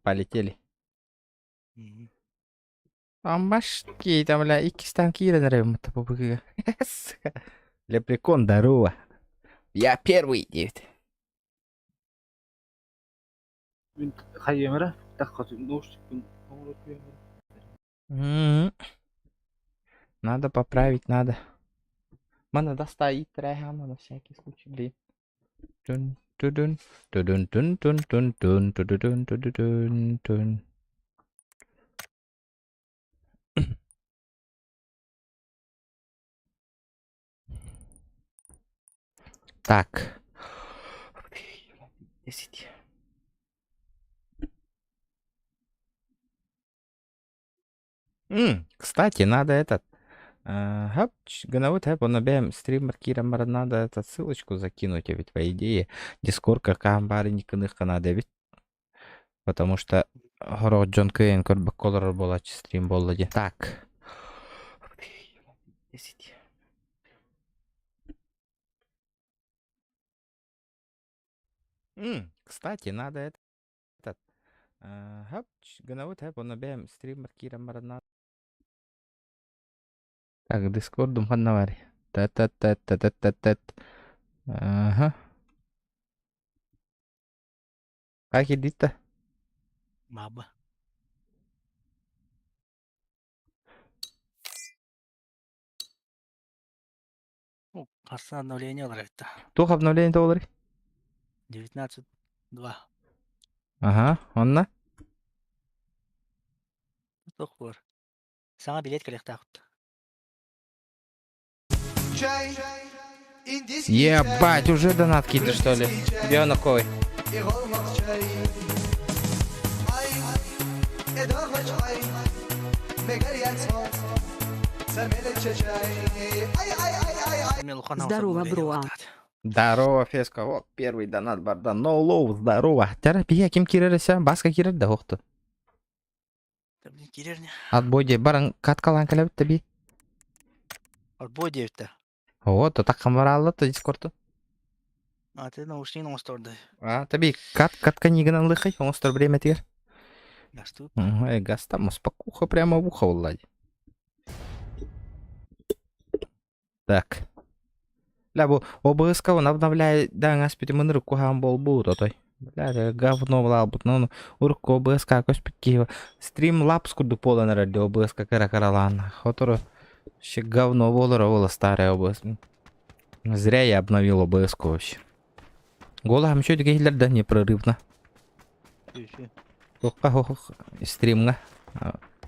Полетели. Мгм. Амбашки, там, бля, икистан кира нравится, побыга. Лепрекон, здорово. Я первый, девять. Хайемера, так хоть ножик. Надо поправить, надо. Мана достоит тряхана на всякий случай, блин. Тун, тудун, тудун, тун, тун, тун, тун, тудун, тудун, тун. Так. 10. Кстати, надо этот. Ганавут он объявим стример Кира надо этот ссылочку закинуть, а ведь по идее Дискорд как амбары никаких надо ведь. Потому что Хород Джон Кейн Корбак Колор была стрим боллади. Так. 10. Кстати, надо этот. Ганавут он объявим стример Кира надо. Так, Дискордум ханнавари. Та-та-та-та-та-та-та. Ага. Как идти-то? Маба. Ну, кажется, обновление нравится. Тух обновление доллары? 19.2. Ага, онна. Тохур. Сама билет коллекта. Ебать, уже донат какие-то, что ли? Где на кой? Здорово, бро. Здорово, Феска. Вот первый донат, бардан. No low, здорово. Терапия, ким кирерися? Баска кирер да хохту. Блин, кирерня. Отбойде, баран каткалан калабит таби. Отбой 9-то. Вот, то так хамаралла, то дискорту. А ты наушник на сторды. Таби, катка нигана лыхай, он стар время тир. Гаступ. Эй, гастам, спокуха прямо в ухо, влади. Так. Бля, обов'язково обновляє, да, наспіти мене руку гамбол буду, той. Бля, говно лабут, ну, урку обов'язково якось підкива. Стрім лапску до пола на радіо, обов'язково каракаралана. Хоторо, ще говно воло старе обов'язково. Зря я обновил обов'язково вообще. Голам що таке гілярда непрерывно. Хох, стримга.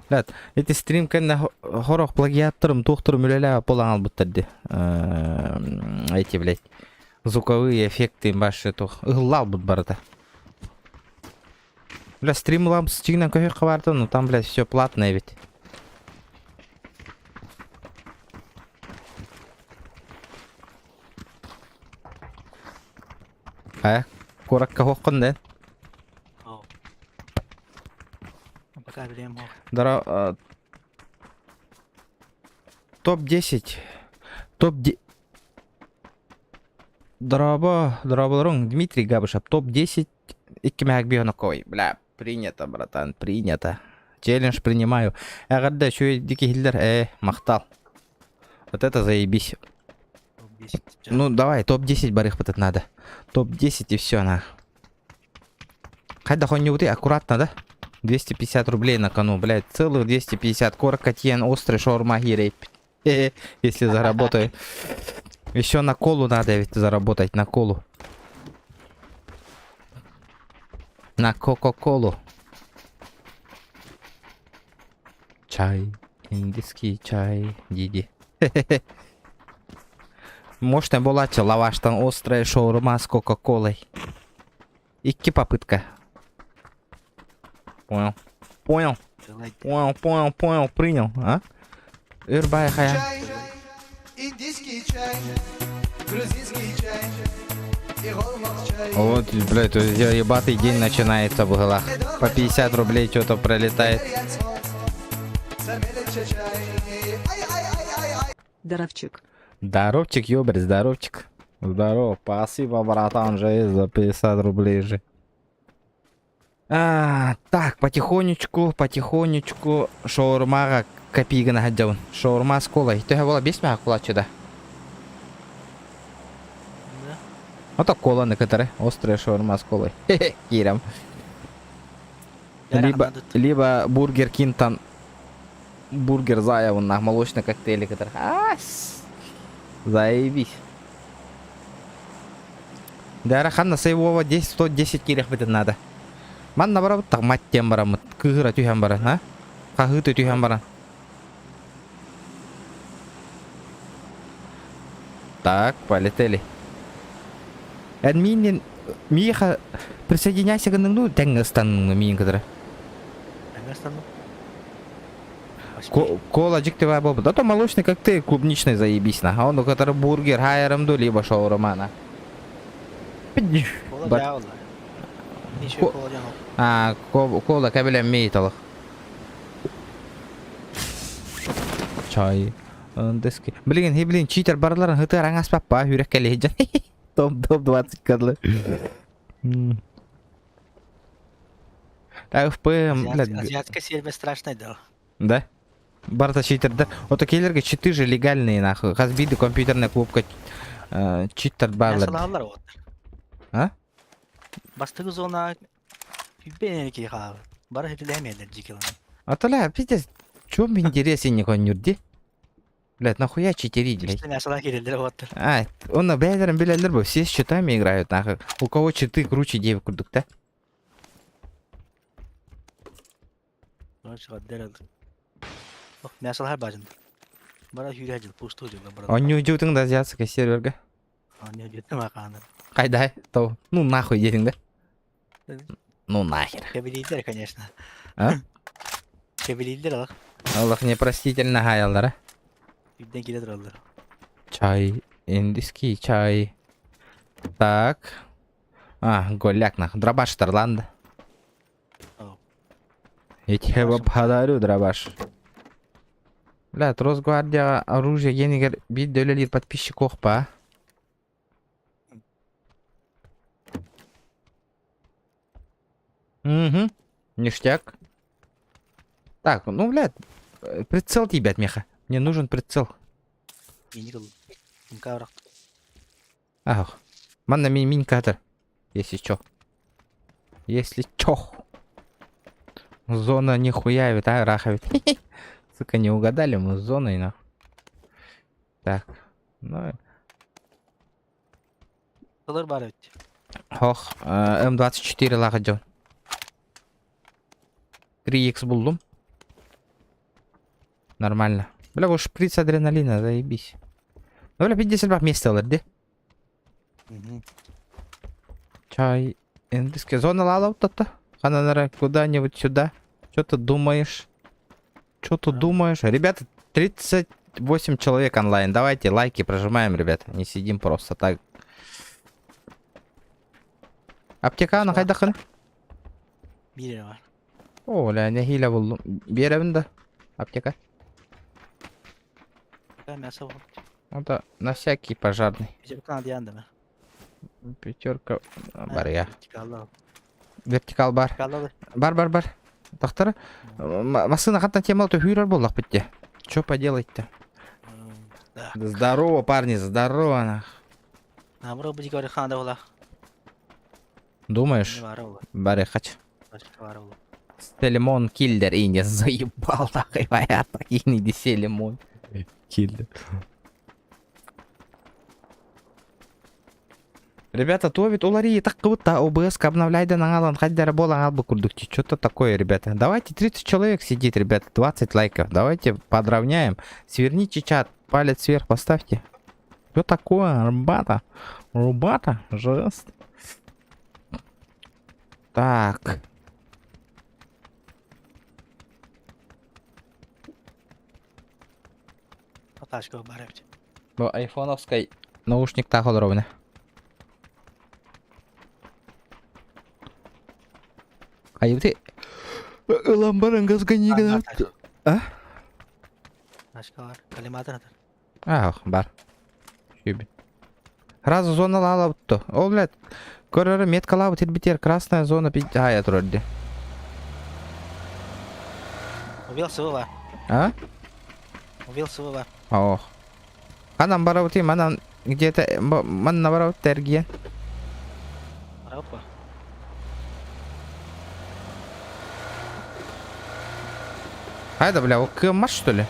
Бля, эти стрим кенне хорох плагиаттырым тухтырым үлеле полан албыттырды. Эти, блядь, звуковые эффекты башы тух. Ыгылал бут барыта. Бля, стрим лампс чигнан кофе хабарды, ну там, блядь, все платное ведь. Коракка хоккын да? Пока время. Топ-10. Топ-10. Дроболорон Дмитрий Габышев. Топ-10. Иккимяк бионокой. Бля, принято, братан, принято. Челлендж принимаю. Агадда, еще дикий хиллер. Махтал. Вот это заебись. Ну, давай, топ-10 барых этот надо. Топ-10 и все, на. Хайда хоть аккуратно, да? 250 рублей на кону, блядь, целых 250. Коркатьен, острый шаурма гирей. Если заработаю. Еще на колу надо ведь заработать, на колу. На кока-колу. Чай, индийский чай, диди. Можно булача лаваш там острая шаурма с кока-колой. Икки попытка. Понял. Принял, а? Ирбай хая. Индийский чай, грузинский чай, вот, блядь, ебатый день начинается в углах. По 50 рублей что-то пролетает. Здоровчик. Здоровчик, ёбарь, здоровчик. Здорово, спасибо, братан, же за 50 рублей же. Так, потихонечку шаурмага копейганы хаджабын. Шаурма с колой. Төһө бола 5 мага кулачы да. Да. Ото коланы кытары. Острая шаурма с колой. Хе-хе, кирам. Либо бургер Кинтан. Бургер Заявын на молочный коктейль кытары. Заебись. Дара ханна сейвова 110 кирах бітін надо. Манна бара бұттақ маттен бара мұт. Кығыра түйен бара, а? Қағыты түйен бара. Так, полетели. Әдминен миха присоединяйся к ну тәңгі станның миын кыдыры. Кола жиктева бобы. Да то молочный коктейль клубничный заебись на. А он у который бургер хайрам ду либо шаурма на. Кола жаула. Еще кола жаула. Кола кабелем мейталық. Чай. Блин, читер барларын хыты аран аспап па, хүрек кәлі жан. Топ 20 кадлы. Так, ФПМ, блядь. Азиатская серия страшная, да. Да? Барта читер, да? Вот такие читы же легальные, нахуй. Хазбиды, компьютерная клубка, читер барлар. Ясалалар вот. А? Бастығы зона бенен ки хав. Бара хепилемедер жикелан. Аталя, пиздец, чё мне интересен не конюрди? Блядь, нахуя читерить, блядь? Işte ясалар келелер вот. Он на бейлером билерлер бы, все с читами играют, нахуй. У кого читы круче девок курдук, да? Çıkar derel. Bak yasalar bacın. Bana hüracıl postu jula bana. Он не удивил да азиатская серверга. Anne jettim akanda. Кайдай, то, ну нахуй едем, да? Ну нахер. Кабилиler, конечно. А? Кабилиler bak. Аллах непростительно хаялдар, а? Birden gelir alır. Чай, индийский чай. Так. Голяк нахуй. Дробаш Тарланда. Я тебе его подарю, дробаш. Блядь, Росгвардия оружие енигер бит дөлелит подписчиков па. Угу. Ништяк. Так, ну, блядь, прицел тебе от меха. Мне нужен прицел. Yeni kıl. Kavrak. Ах. Манна мини-катер. Если чё. Если чё. Зона нихуя, а, раховит. Сука, не угадали мы с зоной, нахуй. Так. Ну. Kalır bari ötü. Ох, М24 лаха 3х булдум. Нормально. Бля, уж шприц адреналина, заебись. Ну, бля, 50 бак место алыр, Чай. Индийская зона лала вот это. Хананара, куда-нибудь сюда. Что ты думаешь? Что ты думаешь? Ребята, 38 человек онлайн. Давайте лайки прожимаем, ребята. Не сидим просто так. Аптека на хайдахын. Bir yere var. О, ля, не хиля булдум. Беремін да. Аптека. Ben yasa var. Это на всякий пожарный. Bir kanal yandı mı? Пятерка. Бар я. Çıkarlı. Вертикал бар. Çıkarlı. Бар. Тахтары. Машина хатна темал, то хюрер был лахпытте. Чё поделать-то? Да. Здорово, парни, здорово. Нах. Ha bura bu civarı kanada ola. Думаешь? Ne var ola? Баре хач. Başka var ola. Селимон киллер и не заебал нахуй, моя такие не Селимон киллер. Ребята, то ведь улари так будто ОБС обновляйда на алан хаддера бола албы курдукти. Что-то такое, ребята. Давайте 30 человек сидит, ребята, 20 лайков. Давайте подравняем. Сверните чат, палец вверх поставьте. Что такое, ребята? Ребята, жест. Так. Patashka bari ötü. Bu айфоновской наушник тахол ровно. Кайыпты. Ламбаран газгани гана. А? Başka var. Kalimatın atar. Ах, бар. Шиби. Разу зона лала то. О, блядь. Көрөрө меткалабы тербитер красная зона пить. А, я турди. Увел сывы бар. А? Увел сывы бар. Ох. Анам бараути, манан где-то ман наоборот терген. Рауп ба. Хайда, бля, ол кымаш, что ли?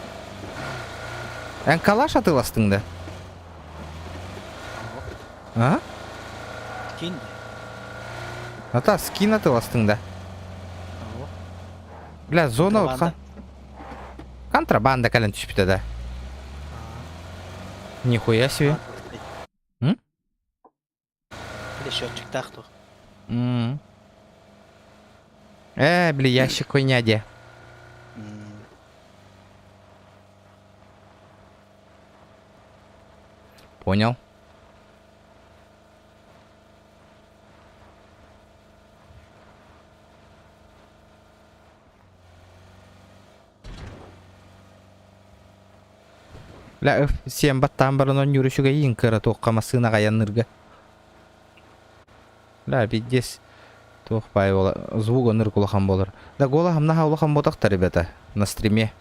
Эн калаш атыластың да? А? Кинь. Ата, скин атыластың да? Ау. Бля, зона Контрабанда. отқан. Контрабанда кәлін түшпіті да. Нихуя себе. М? Или счетчик тахту. Бля, ящик хуйняде. Понял. Бля, сен баттан барынан жүрүшүгө ийин кыра тоққама сыйнага янырга. Бля, биддес тоқпай бола. Звук ныр кулахан болар. Да, голос наха улахан ботақта, ребята, на стриме.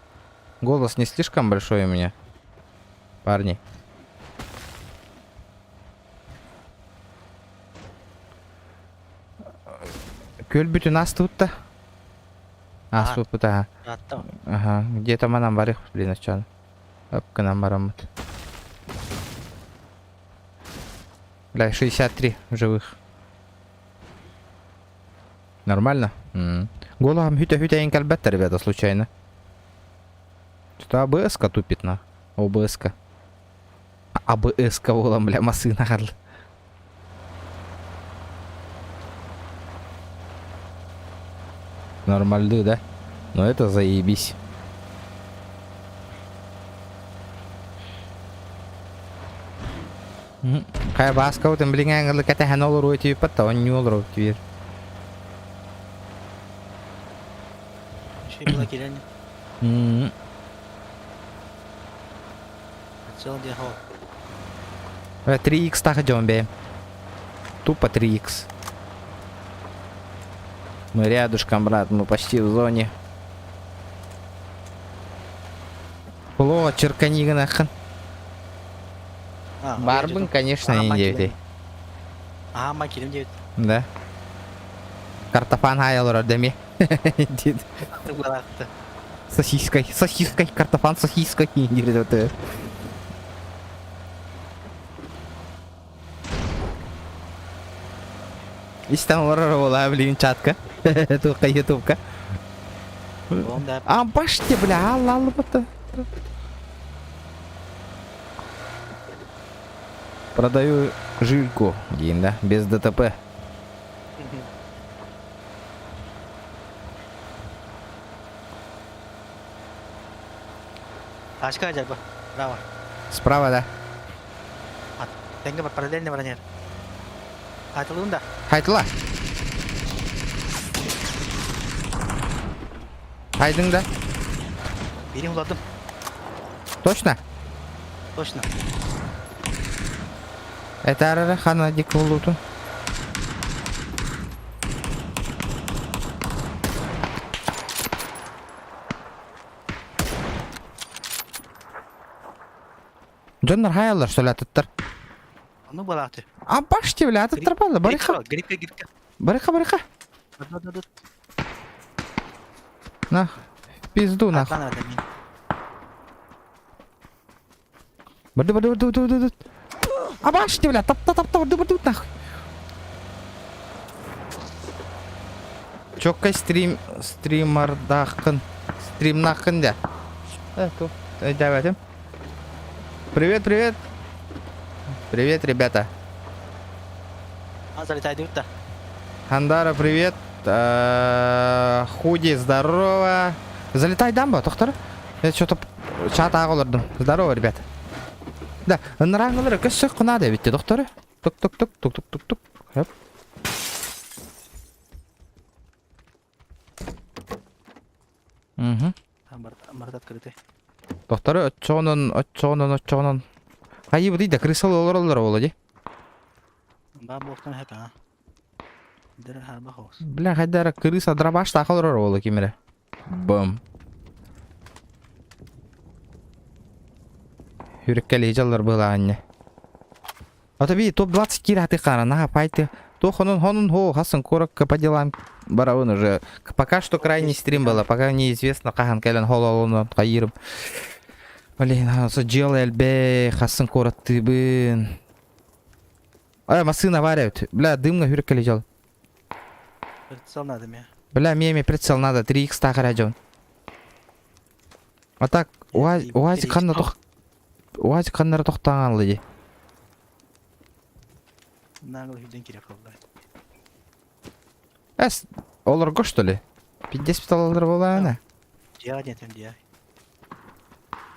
Голос не слишком большой у меня, парни. Көл бүтін асты бұтта. Асты бұтта, Аттау. ага. Где-то манам барих, блин, очан. Апканам барамыт. Бля, 63 живых. Нормально? Головом хютя-хютя ин кальбетта, ребята, случайно. Что-то АБС-ка тупит на. ОБС-ка. АБС-ка волом, бля, масына хадл. Нормальды, да? Но это заебись. Кай баска утын блин аңгылы кәтәһән олар өйті өппәтті, он не олар өйті бер. Еще и была кирянь. Отсел где хо. 3х так идем, бе. Тупо 3х. Мы рядышком, брат, мы почти в зоне. Пло, черкани нахрен. Барбын, конечно, не 9. Ага, макилим 9. Да. Картофан хаялар деме. Сосиской, сосиской, картофан сосиской. Истан вола, блин, чатка. Тука ютубка. А башти, бля, аллах, бата. Продаю жильку, Дин, да, без ДТП. Ашка джаба. Право. Справа, да. Тенга параллельно бронер. А это лунда. Хайтла. Хайдың да. Берем уладым. Точно? Точно. Это арара хана дикулуту. Джоннар хаялар, что ли, аттар? Ну, была ты. А башти, бля, аттар бала, бариха. Грипка. Бариха. На, в пизду, нахуй. Баду. А башти, бля, топ, баду, нахуй. Чокай стримардахкан. Стримнахкан, да. Тут, давайте. Привет. Привет, ребята. Залетай, дута. Хандара, привет. Худи, здорово. Залетай, дамба, доктор. Я что-то чата аголордум. Здорово, ребята. Да, нравилось, көсөк кына да битти, доктор. Тук. Хоп. Март открытый. Доктор, очонон. Кайы дейді, крысал олар болады. Ба боқтан хэта. Дэр харба хос. Бля, хайдара крыса драбаш тақылыр олы кемері. Бум. Юреккели жаллар былаанне. Ото би топ-20 кираты кара на файте. То хонун хо хасын коракка по делам бараун уже. Пока что крайний стрим было, пока неизвестно кахан келен хололун кайырып. Блин, со делал бе хасын коратты бын. Машина варят. Бля, дымно юреккели жал. Прицел надо мне. Бля, мне прицел надо 3х тахараджон. А так, уазик ханна тох. Уазик ханнары тохтаңан лыди. Наглый виден керек кылды. Эс, оларго что ли? 50 доллар была она. Диа нетем диа.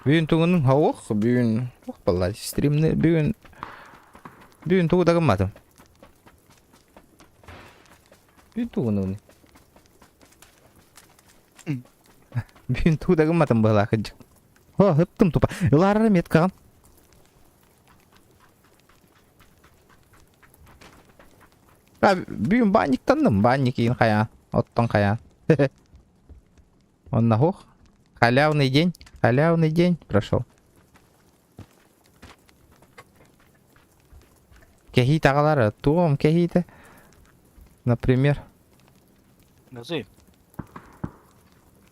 Бүгүн тугунун хаук, бүгүн. Ох балла, стримни бүгүн. Бүгүн тугу дагыммадым. Бүгүн тугунун. Бүгүн тугу дагыммадым бала кыжык. О, ыттым тупа. Илары меткаган. Бүгүн банниктандым, банник кийин каян. Оттон каян. Он нахух. Халявный день прошел. Кехит агалары, туом кехиты. Например. Газуй.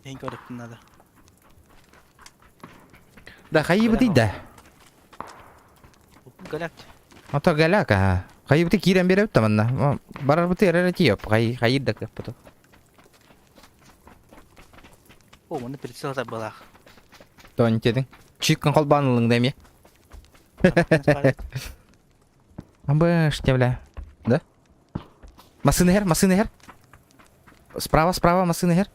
Ең көріп надо. Да хайыбы дейді. Галакти. Ото галяк, ага. Хайыбы кирен беріп таманна. Барар бұты әрәрі тиеп. Хайырда көп бұты. О, оны прицел да балақ. Тоң тедің. Чиккан қолбанылың деме. Амбыш, не бля. Да? Машины хер. Справа, машины хер.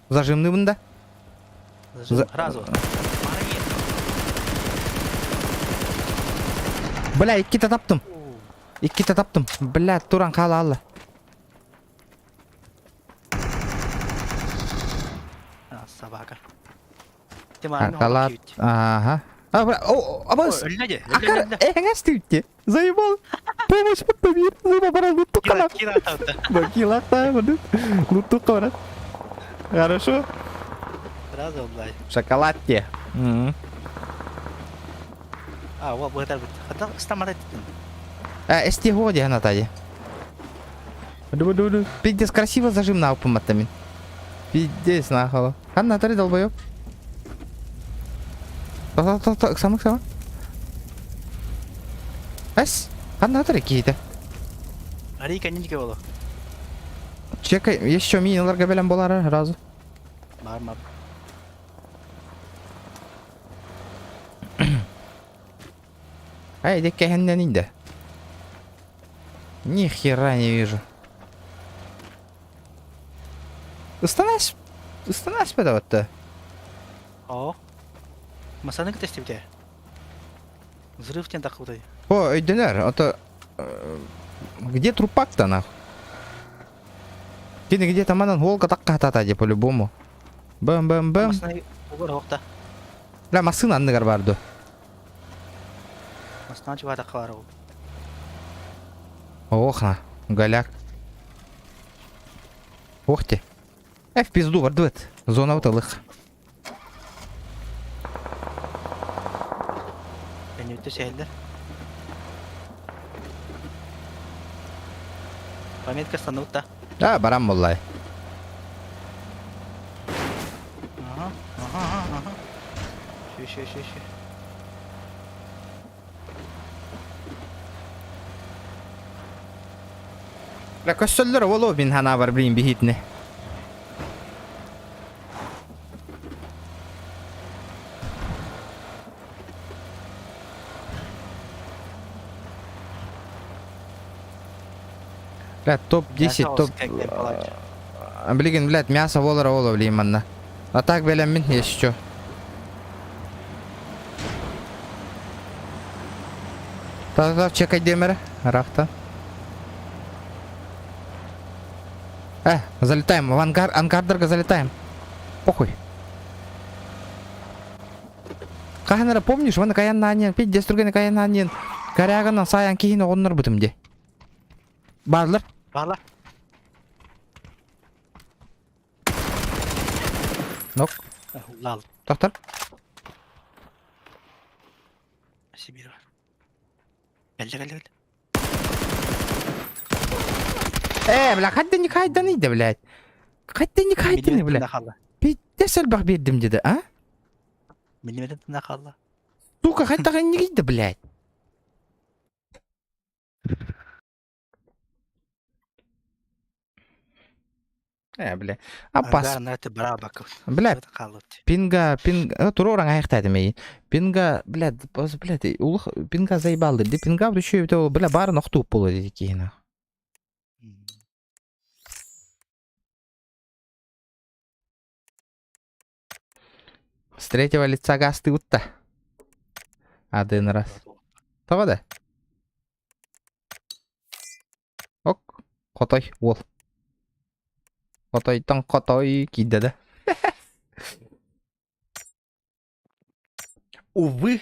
Зажимный бында. Разу. Бля, иккиті таптым. Бля, туран қала алла. Собака. Калат. Ага. Абас. Өлләде. Эңәстүтте. Заебал. Помощь подтабир. Заебал бара лутту кала. Бакилата, буду. Лутту кора. Хорошо. Разу блай. Шоколадте. Вот это вот. Хотел стаматать. Эсти годи она тади. Ду. Пиздец красиво зажим на упоматами. Пиздец нахало. Анна, ты долбоёб. Так, сама. Эс, Анна, ты какие-то. Арика не никого. Чекай, еще минилар габелем болары разу. Мар. Ай, да кехеннен инде. Ни хера не вижу. Устанась вот-то. О. Масаны кіт істепте. Взрывтен тақудай. О, Эйденер, это... Где трупак-то, нахуй? Кini где-то манан волка так кататади по-любому. Бэм. Масаны угар хоқта. Ла, машина анныгар барды. Масынан чуға таққа бар ол. Охна, голяк. Ох ты. В пизду, вардует. Зона утылых. Бәне өтті сәйілдер. Пометка станутта. Да, барам боллай. Ага. Ши. Ла, көссөллөр олу бин хана бар блин бихитне. Блядь, топ-10, топ... Блин, блядь, мясо волора блин, манна. А так, блядь, мин есть что. Так, чекай демера. Рахта. Залетаем. В ангардерга залетаем. Похуй. Каханара, помнишь, вон каян нанен, 5 деструген каян нанен. Каряганан саян кейін оғыныр бұтымде. Барлар. Бағла. Нок. Лал. Тоқтар. Сибирь var. Geldi geldi geldi. Бля, кайдан кайдан иде, блядь. Кайдан кайдан, Millimetre'de блядь. kaldı. Пиздец албак бердим деді, а? Millimetre'de kaldı. Сука, кайдан не иде, блядь. Бля. Апас. Ангарın öte beraber bakın. Бля, Şurada kaldı. пинга, тура oraң аяқтады мейін. Пинга, блядь, улық, пинга заебалды. Де пинга бұды шөйбіті ол, бля, барын оқтуып болу деді кейін. С третьего лица гасты утта. Один раз. Тавады. Ок, қотой, ол. Қотойдан қотой кейді да. Увы.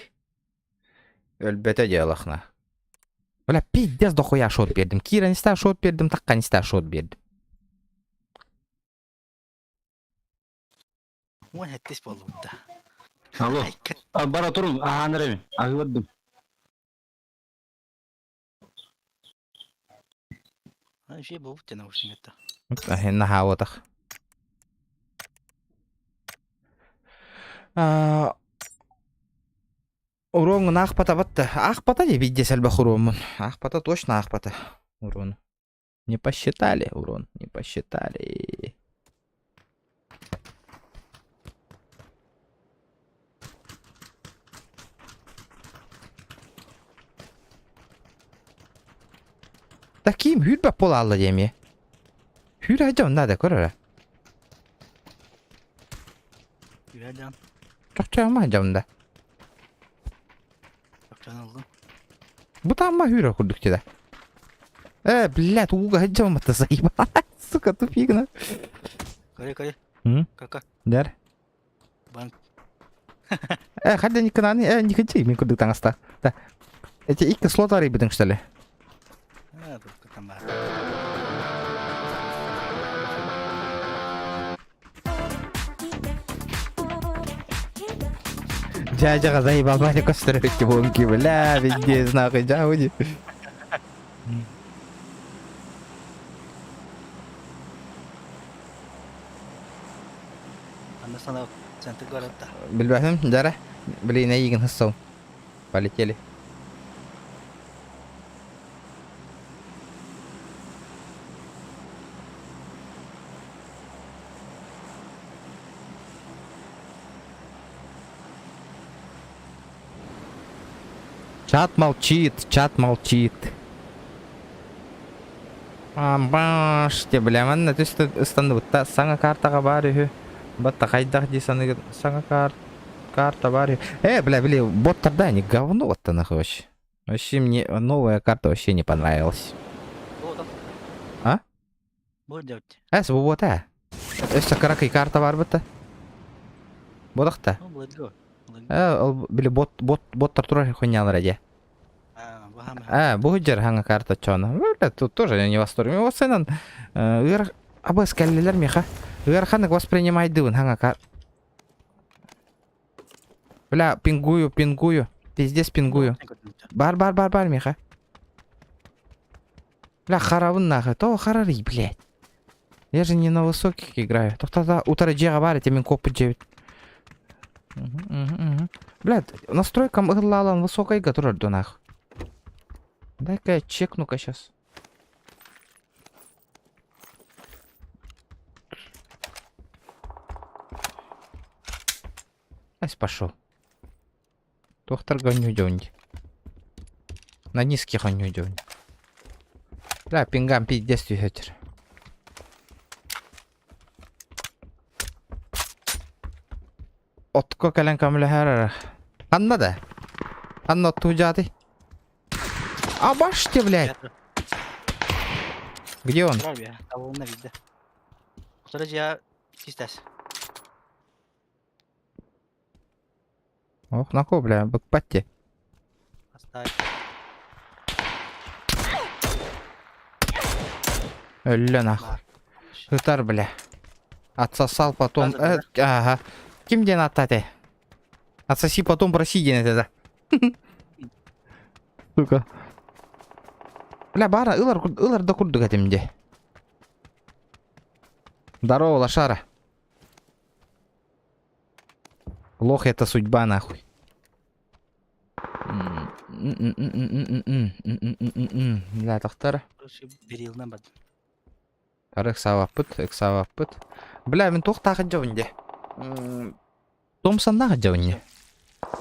Өлбөтө делахна. Бля, пиздец дохуя шот бердим. Кира не став шот бердим, такка не став шот бердим. Bu hettis oldu da. Алло. Ay, kıt. Бара тұрың, ағанырым. Ағывадым. Ha, şey bu ne olsun etta. Хенна хаватах. Уронун ақпата батты. Ақпата не видде сәлбақ уронмун. Ақпата точно ақпата. Урон. Не посчитали урон. Не посчитали. Таким hürbe пола алла деме. Hür hacam nada көрөр. Güvercan. Çok çağırma hacamda. Bak can aldım. Bu tamam hür okurduk da. Блядь, уга hacam mı заебал. Сука, тупик. Kare kare. Hı? Kaka. Der. Bank. Хотя никогда не ходи, мне куда там оста. Да. Эти икты слотары будем что ли? Ha, dur katan var. Дядя заебал, Ваня кострыки вонки, бля, везде знахуй, джауди. Anda sana sentik var hatta. Bilmem, Jara. Beli naik hissau. Полетели. Чат молчит, чат молчит. Баште, бля, мен төсті ұстанды бұтта саңа картаға бар үйі. Батта қайдақ дейсаны саңа карта бар үйі. Бля, боттарда они говно вот нахуй вообще. Вообще мне новая карта вообще не понравилась. Bu da. Ha? Bu делать. Bu bot ha? Өшті қарақай карта бар бұтта. Бодақта. Bu bu. Бля, боттар тұрар хуйнялар әде. Bu hem. Бұл жер хаңа карта чоны. Бля, тут тоже не восторг. Вот сенен абыз кәлілер меха. Ханық воспринимайды вон хаңа карта. Бля, пингую. Пиздец пингую. Бар, меха. Бля, харабын нахуй. То харари, блядь. Я же не на высоких играю. Тоқтада утары жеға бар, мен копы жебет. Блядь, настройкам ығылалан высокайға тұрарды нахуй. Дай-ка я чекну-ка сейчас. Ась пошел. Доктор гоню дёнь. На низких гоню дёнь. Бля, пингам пиздец тюхетер. Отко кален камле харара. Анна да. Анна тужаты. А баште, блядь. Где он? Var ya. Tavuğunda bizde. Kurtarıcıya istes. Ох, нахуй, бля, бэкпатти. Hasta. Ля нахуй. Хытар, бля. Отсосал потом. Ага. Ким ден атате? Отсоси потом проси ден это. Сука. Бля, бара, ылар да курдук этимде. Здорово, лошара. Лох это судьба, нахуй. Бля, тахтар. Короче, берилден бад. Тарых саваппыт. Бля, мен тоқтағы жауынде. Томсандағы жауынде.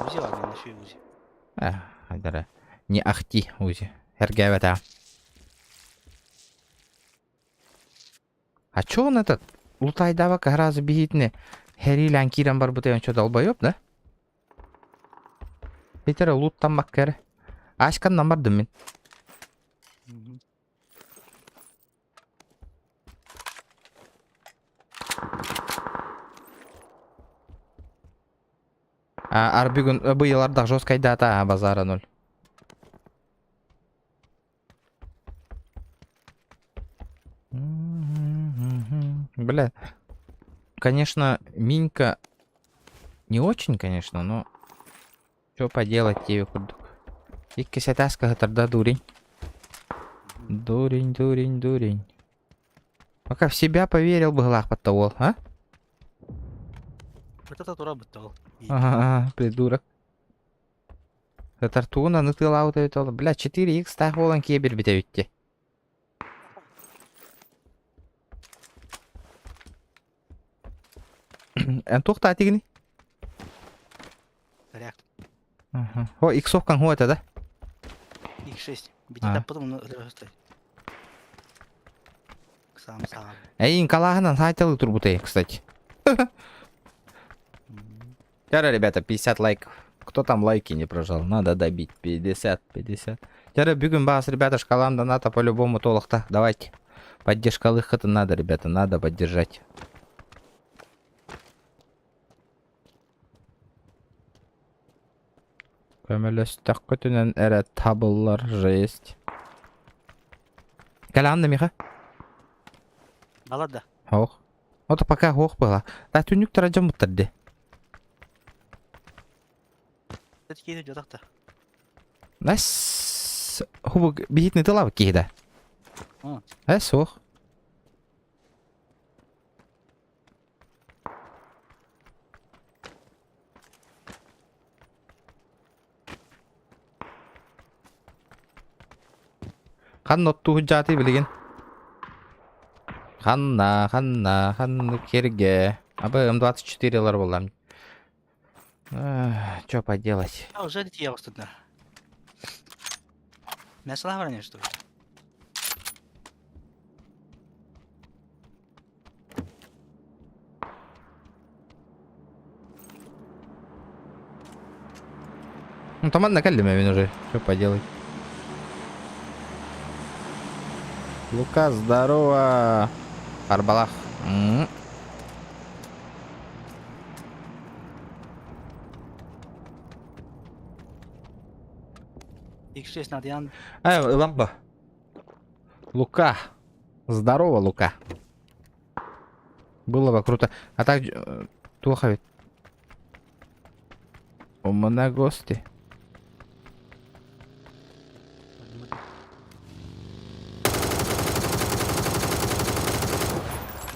Узи var bende şu uzi. Хайдара. Не ахти, узи. Хергевета. А чё он этот? Лутайдава как раз бегитне. Херилан киран бар бутен чё долбоёб, да? Питер луттан маккер. Ашкан намардым мен. Ар бүгүн быйыларда жосткайда ата базара 0. Бля. Конечно, Минька не очень, конечно, но что поделать тебе курдук. Икки сетаска гатарда дурень. Дурень. Пока в себя поверил бы глах под того, а? Вот это тура быттал. Ага, придурок. Гатартуна нытыла утавит. Бля, 4х так болан кебер битевитте. Тохта тигни. Реакт. О, иксовкан хо это, да? X6. Бити А. таппадым оны ырыгыстай. Сам. Ин калаханан хайталы турбутай, кстати. Тяра, ребята, 50 лайков. Кто там лайки не прожал? Надо добить. 50. Тяра, бегем бас, ребята, шкалам доната по-любому толохта. Давайте. Поддержка лыхата надо, ребята, надо поддержать. Көмөлөстөк көтүнөн эре табыллар жесть. Калам Миха? Балада. Хох. Ото пока хох была. Да түнүк таражам муттарды. Это кейді жотақта. Нас хубу бихитни тылабы кейда. Хох. Хан отту худжаты билеген. Ханны керге. Абы М24-лар болам. Чё поделать? А, уже я вас тут. Мясо лавране, что ли? Ну там накалим я уже. Что поделать? Лука, здорово. Арбалах. X6 надо ян. Лампа. Лука. Здорово, Лука. Было бы круто. А так плохо ведь. У меня гости.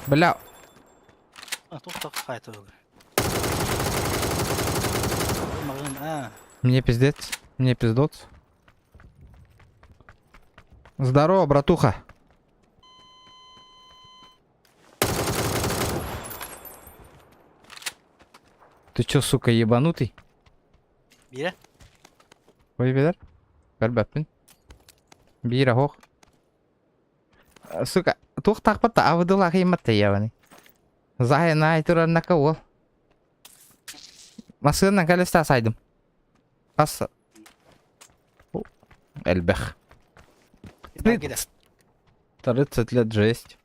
Бля. А, тут так хайт уже. Мне пиздец. Мне пиздец. Здорово, братуха. Ты чё, сука, ебанутый? Бире? Ой, бедар. Бербеппин. Бира хох. Сука, тух тақпатта авыдыла қиматта ебаны. Зайына айтураннака ол. Масыгынан кәлесті асайдым. Аса. Эльбех. 30 лет жесть.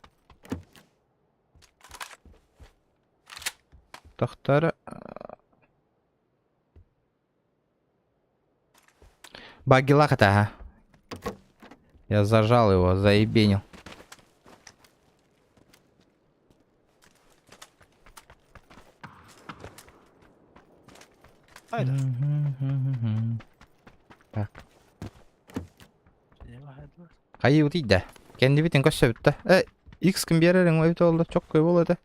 Тахтара. Багилах это, ага. Я зажал его, заебенил. Haydi. Так. Кайы утыйда. Kendi bitin kössöbütte. X kim bereriň öýte oldu. Çok köp bolady.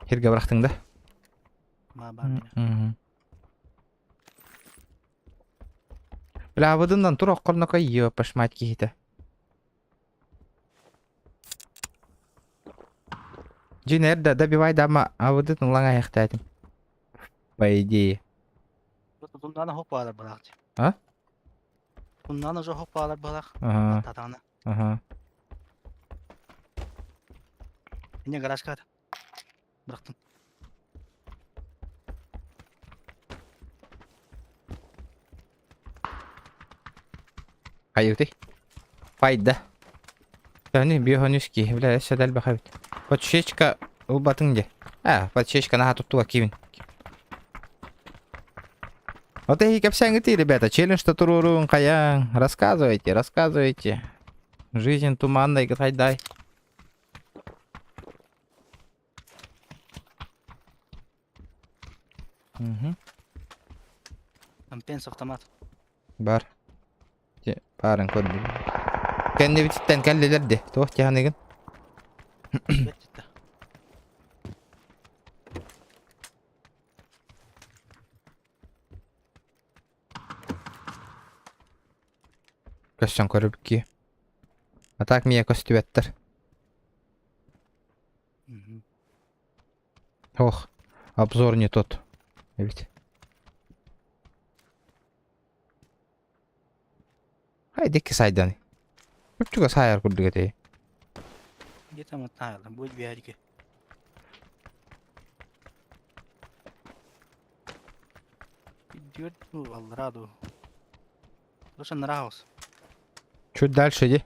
Herge bıraktın da. Ma ben. Bilabıdından tur oqqoluna koyuyor paşmat kihite. Cinер да добивай дама, а вот это лanga яхтатим. По идее. Bundan hop bağlar bırak. Ha? Bundan da hop bağlar bırak. Ага, Tatağına. ага. Yine garaj kat. Bıraktım. Каюты. Пайда. Yani biohoniski, bля, sedel bakayım. Подшечка у батынде. Подшечка на tuttu кивин. Вот и капсянгты, ребята, челлендж турурун каян. Рассказывайте. Жизнь туманная, гайдай. Угу. Там пенс автомат. Бар. Барын көрдüm. Kendi bititten keldilerdi. Toh canigin. Bitti. Kössön körüp ki. Atak miye köstübettir. Ох, обзор не тот. Ведь. Haydi ki saydan. Küçük sayar kurduk ete. Где-то вот на будет виарики. Идет, ну, Алраду. Лучше на Раус. Чуть дальше иди.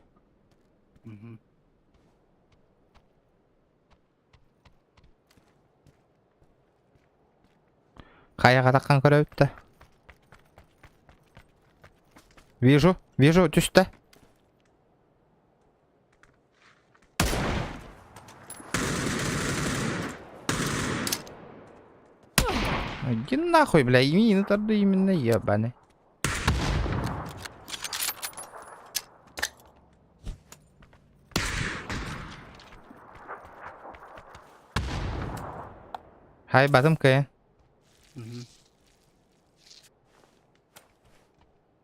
Каяга таккан көрөбүттө. Вижу, түстө. Иди нахуй, бля, именно тогда именно ебаный. Хай, батым кайын.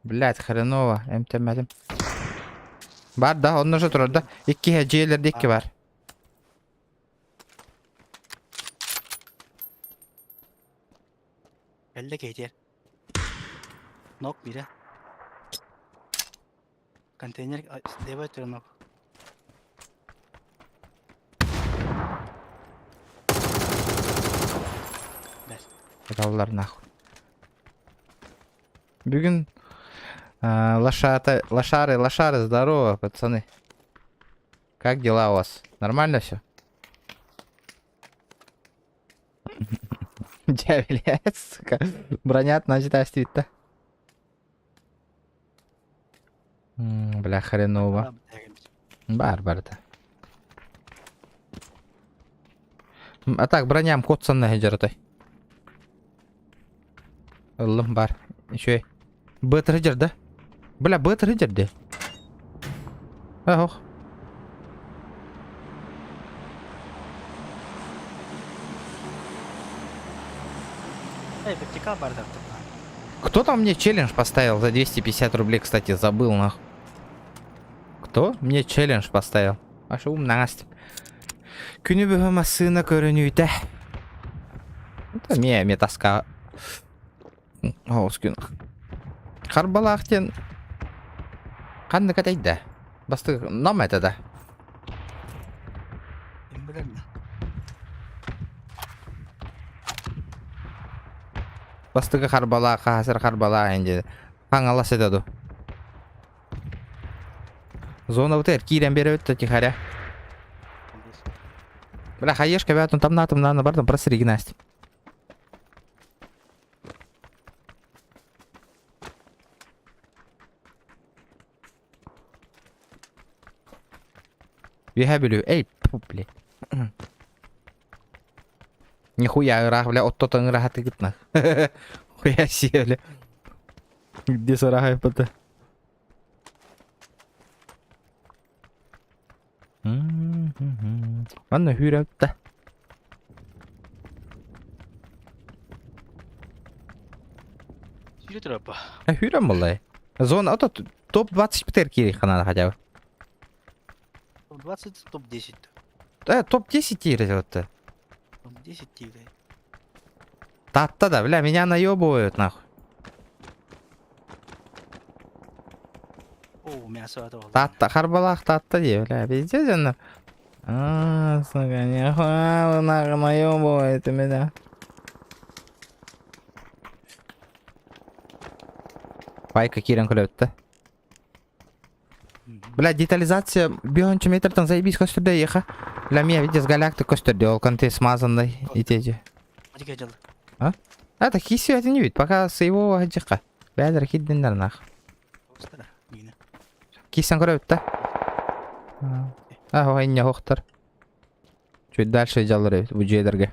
Блядь, хреново, эмтемедим. Бар да, он уже турар да. Икки хеджейлерде икки бар. Belli geçer. Nok biri. Konteyner deva ötürü nok. Kallar нахуй. Бүгін лошары, здорово, пацаны. Как дела у вас? Нормально все? Блядь, сука. Броня значит остит, да? Бля, хреново. Бар, да. А так, броням котсанна жаратай. Ылым бар. Еще Бэтридер, да? Бля, Бэтридер, да? Ох. Вертикал бардак. Кто там мне челлендж поставил за 250 рублей, кстати, забыл, нахуй. Кто мне челлендж поставил? Аша умнast. Күнү бөһөм сына көрөнүйтэ. Это мне таска. Оскин. Карбалактен. Канды катайда. Басты нам это да. Бастыгы карбала, хасыр карбала энди. Каңалас этеду. Зона вот кирен берет тихаря. Бля, хаешка вятун там на бардам просриги Настя. Вихабелю, эй, пупли. Нихуя, рах, бля, от то-то рахаты гитна. Нихуя себе, бля. Где сарай пота? Ладно, hüröptä. Сүйретір апа. Hürän mulle. Зона, ото топ-20 бітер керек қана хотя бы. Топ-20, топ-10. Топ-10 тире вот. Топ-10 тигры. Татта да, бля, меня наебывают нахуй. О, мясо это. Татта, харбалах татта де, бля, пиздец она. Сука, нихуя, нахуй наебывает меня. Пайка кирен күлөттө. Бля, детализация бьончу метрден заебись көстөрдө еха. Бля, меня видишь галактик көстөрдө, ол конте смазанный итеже. Атике жалды. Это киси это не вид, пока с его хаджика. Бәдір киддендер нах. Остара. Мина. Кисен көрөттө. Ой, не хохтар. Чуть дальше жалыр bu жедерге.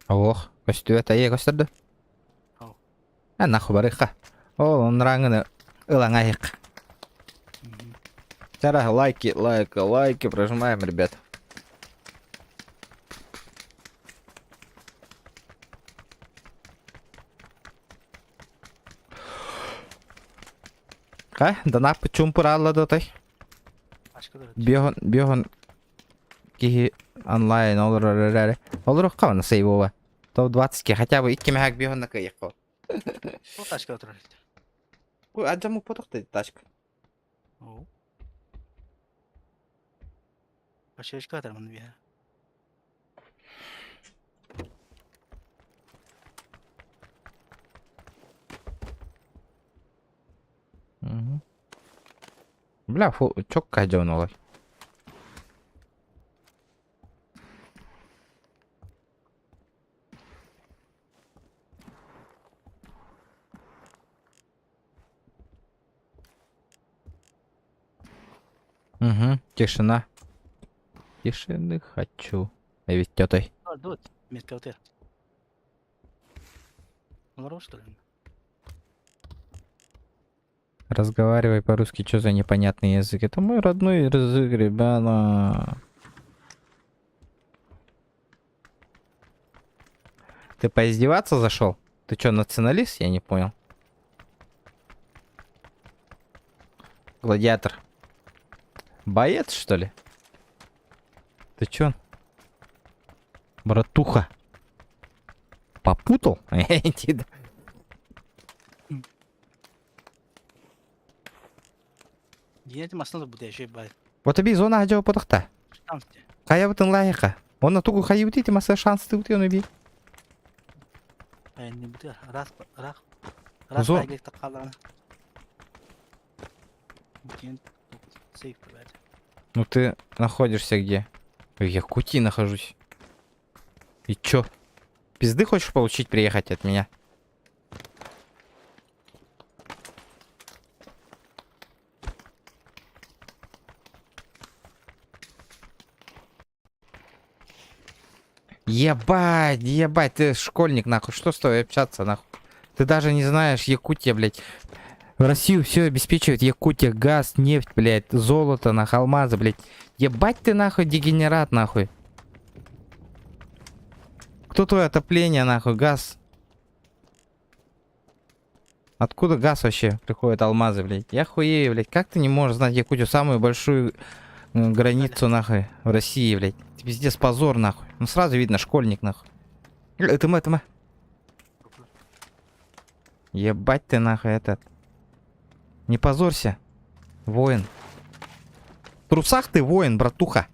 Ох, көстүбөт ае көстөрдү. Ау. Нахуй барыха. О, он раңыны ылаң айык. Жара, лайки прожимаем, ребят. Данап чумпур аллады той. Бьёгон кихи онлайн олар әрі. Олар оққа сейвова. Топ-20-ке хотя бы 2 мәхәк бьёгонна кайық қол. О, тачка отырар. Ой, аджаму потоқты тачка. О. Башешка атармын бия. Бля, чок кайдон олар. Тишина. Тишины хочу. Я ведь тётой. А, дот. Метка вот это. Умрал, что ли? Разговаривай по-русски, что за непонятный язык? Это мой родной язык, ребята. Ты поиздеваться зашел? Ты что, националист? Я не понял. Гладиатор. Боец, что ли? Ты чё? Братуха. Попутал? Динети масында буде еще бай. Вот тебе зона аджау потахта. Шансте. Кая вот лайка. Он на тугу хай утите, масса шанс ты утен уби. Не буде. Раз. Зон. Байгек тақалана. Динет. Сейф, блядь. Ну ты находишься где? В Якутии нахожусь. И чё? Пизды хочешь получить, приехать от меня? Ебать, ты школьник, нахуй. Что с тобой общаться, нахуй? Ты даже не знаешь, Якутия, блядь. В Россию все обеспечивает Якутия, газ, нефть, блядь, золото, нахуй, алмазы, блядь. Ебать ты, нахуй, дегенерат, нахуй. Кто твое отопление, нахуй, газ? Откуда газ вообще приходит, алмазы, блядь? Я хуею, блядь. Как ты не можешь знать Якутию, самую большую границу, нахуй, в России, блядь? Это пиздец позор, нахуй. Ну сразу видно, школьник, нахуй. Это мы. Ебать ты, нахуй, этот. Не позорься, воин. В трусах ты воин, братуха.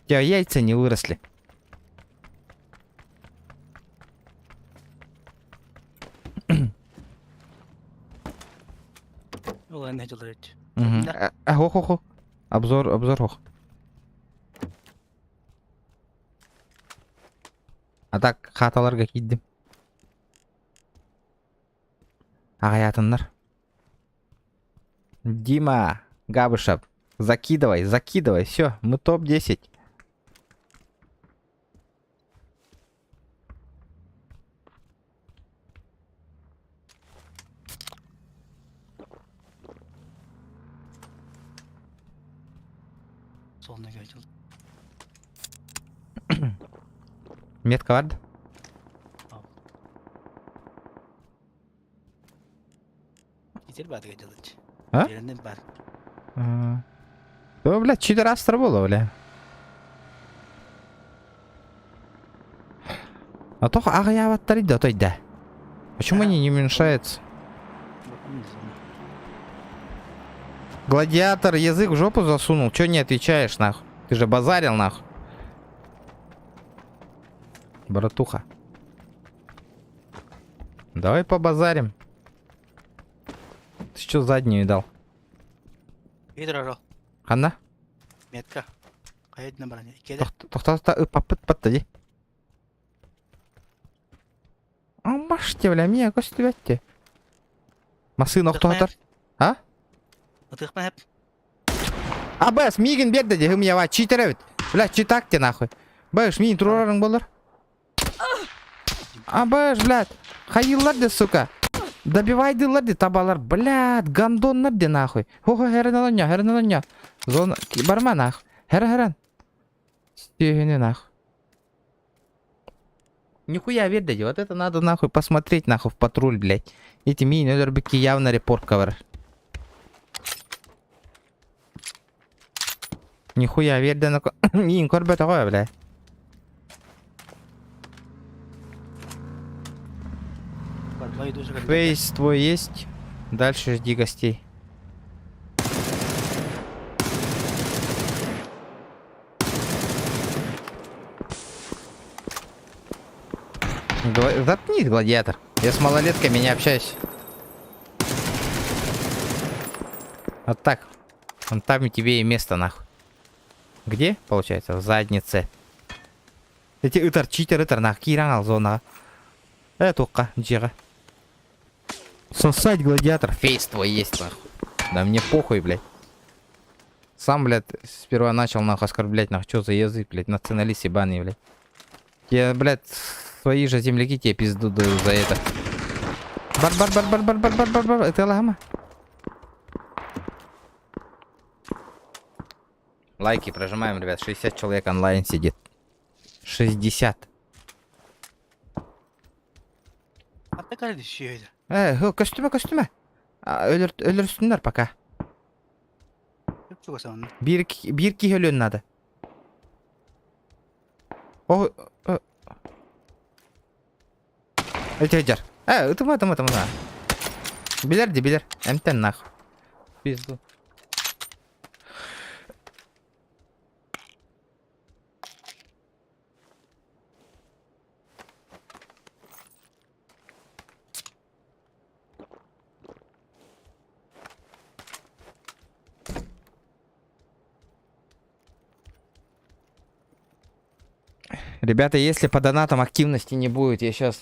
У тебя яйца не выросли. Олай не делает. Ого-го. Обзор ох. А так хаталарга киддим. Агайатыннар. Дима, Габышев, закидывай, все, мы топ-10. Soluna açıldı. Метка vardı. Gider bari açıldı. Ha? Yerinden bari. Да, блядь, 4 астра было, бля. А то агайаваттар иди, да. Почему они не уменьшаются? Гладиатор язык в жопу засунул. Чё не отвечаешь, нахуй? Ты же базарил, нахуй. Братуха. Давай побазарим. Ты чё заднюю дал? Gider ara. Ханна? Metka. Kayıdına bana. İkide. Тоқта, папыт, ди. Амаште, бля, меня көстүбәтте. Масын оқтуатар. А? Атықма hep. Абас, мигин берді де, хымиява, читер бит. Бля, читак те нахуй. Бэш, мин турарың болар. Абаш, блядь, хайыллар де, сука. Добивайдылар де табалар, блядь, гандоннар де нахуй. Хо-хо, херен. Зона, барма нахуй. Херен. Стегіне нахуй. Нихуя вердеди, вот это надо нахуй посмотреть нахуй в патруль, блядь. Эти мини-нодербики явно репорт кавер. Нихуя верде на... Мин корбе такое, блядь. Bayı dozu kadar. Фейс твой есть? Дальше жди гостей. Заткнись, гладиатор. Я с малолетками не общаюсь. Вот так. Вон там тебе и место, нахуй. Где? Получается, в заднице. Эти читер, нахуй, кирангал зона. Тука, джира. Сосать, гладиатор. Фейс твой есть, нахуй. Да мне похуй, блядь. Сам, блядь, сперва начал, нахуй, оскорблять, нахуй. Чё за язык, блядь, националист ебаный, блядь. Я, блядь, свои же земляки тебе пизду дают за это. Бар. Это лама. Лайки прожимаем, ребят. 60 человек онлайн сидит. 60. Hatta kardeş şöyle. Костюме. Ölürsünler пока. Yok çok asan. Bir ki ölün надо. О, Өлтөжөр. Ытыма. Билер. Эмтен нахуй. Пизду. Ребята, если по донатам активности не будет, я сейчас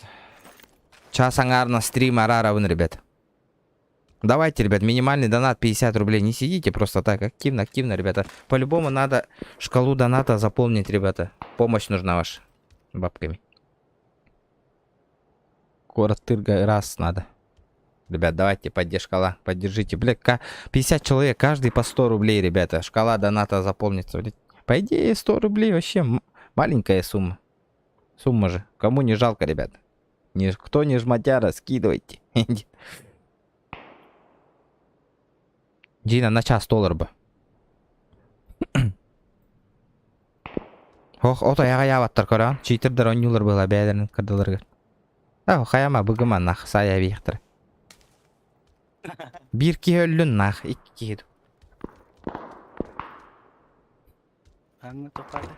час ангарно стрим араровын, ребят. Давайте, ребят, минимальный донат 50 рублей. Не сидите просто так. Активно, ребята. По-любому надо шкалу доната заполнить, ребята. Помощь нужна ваша. Бабками. Город Тырга раз надо. Ребят, давайте, шкала. Поддержите. Блядь, 50 человек, каждый по 100 рублей, ребята. Шкала доната заполнится. Блядь. По идее, 100 рублей вообще маленькая сумма. Сумма же. Кому не жалко, ребята. Кто не жмотяра, скидывайте. Дина, на час $1 бы. Ох, ото яга ябаттар көрөн. Читердер $10 было бәдерин кырдыларга. Хаяма быгыма нах сая бейхтер. Bir ki өллүн нах, 2 киду. Hangi topardı?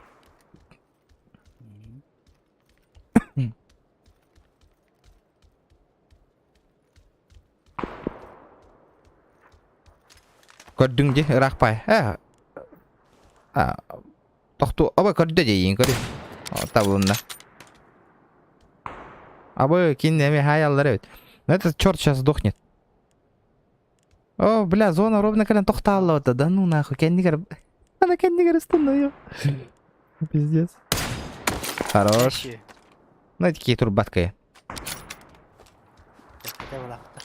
Көрдүң же, ыракпай. Тоқту, абы көрді дейін көрі. Табылында. Абы кинеме хаяллар өт. Этот черт сейчас сдохнет. О, бля, зона ровно когда тохтала вот. Да ну нахуй, кендигер. Она кендигер остановил. Пиздец. Хорош. Вообще. Ну, эти какие турбаткая. Кете булакта.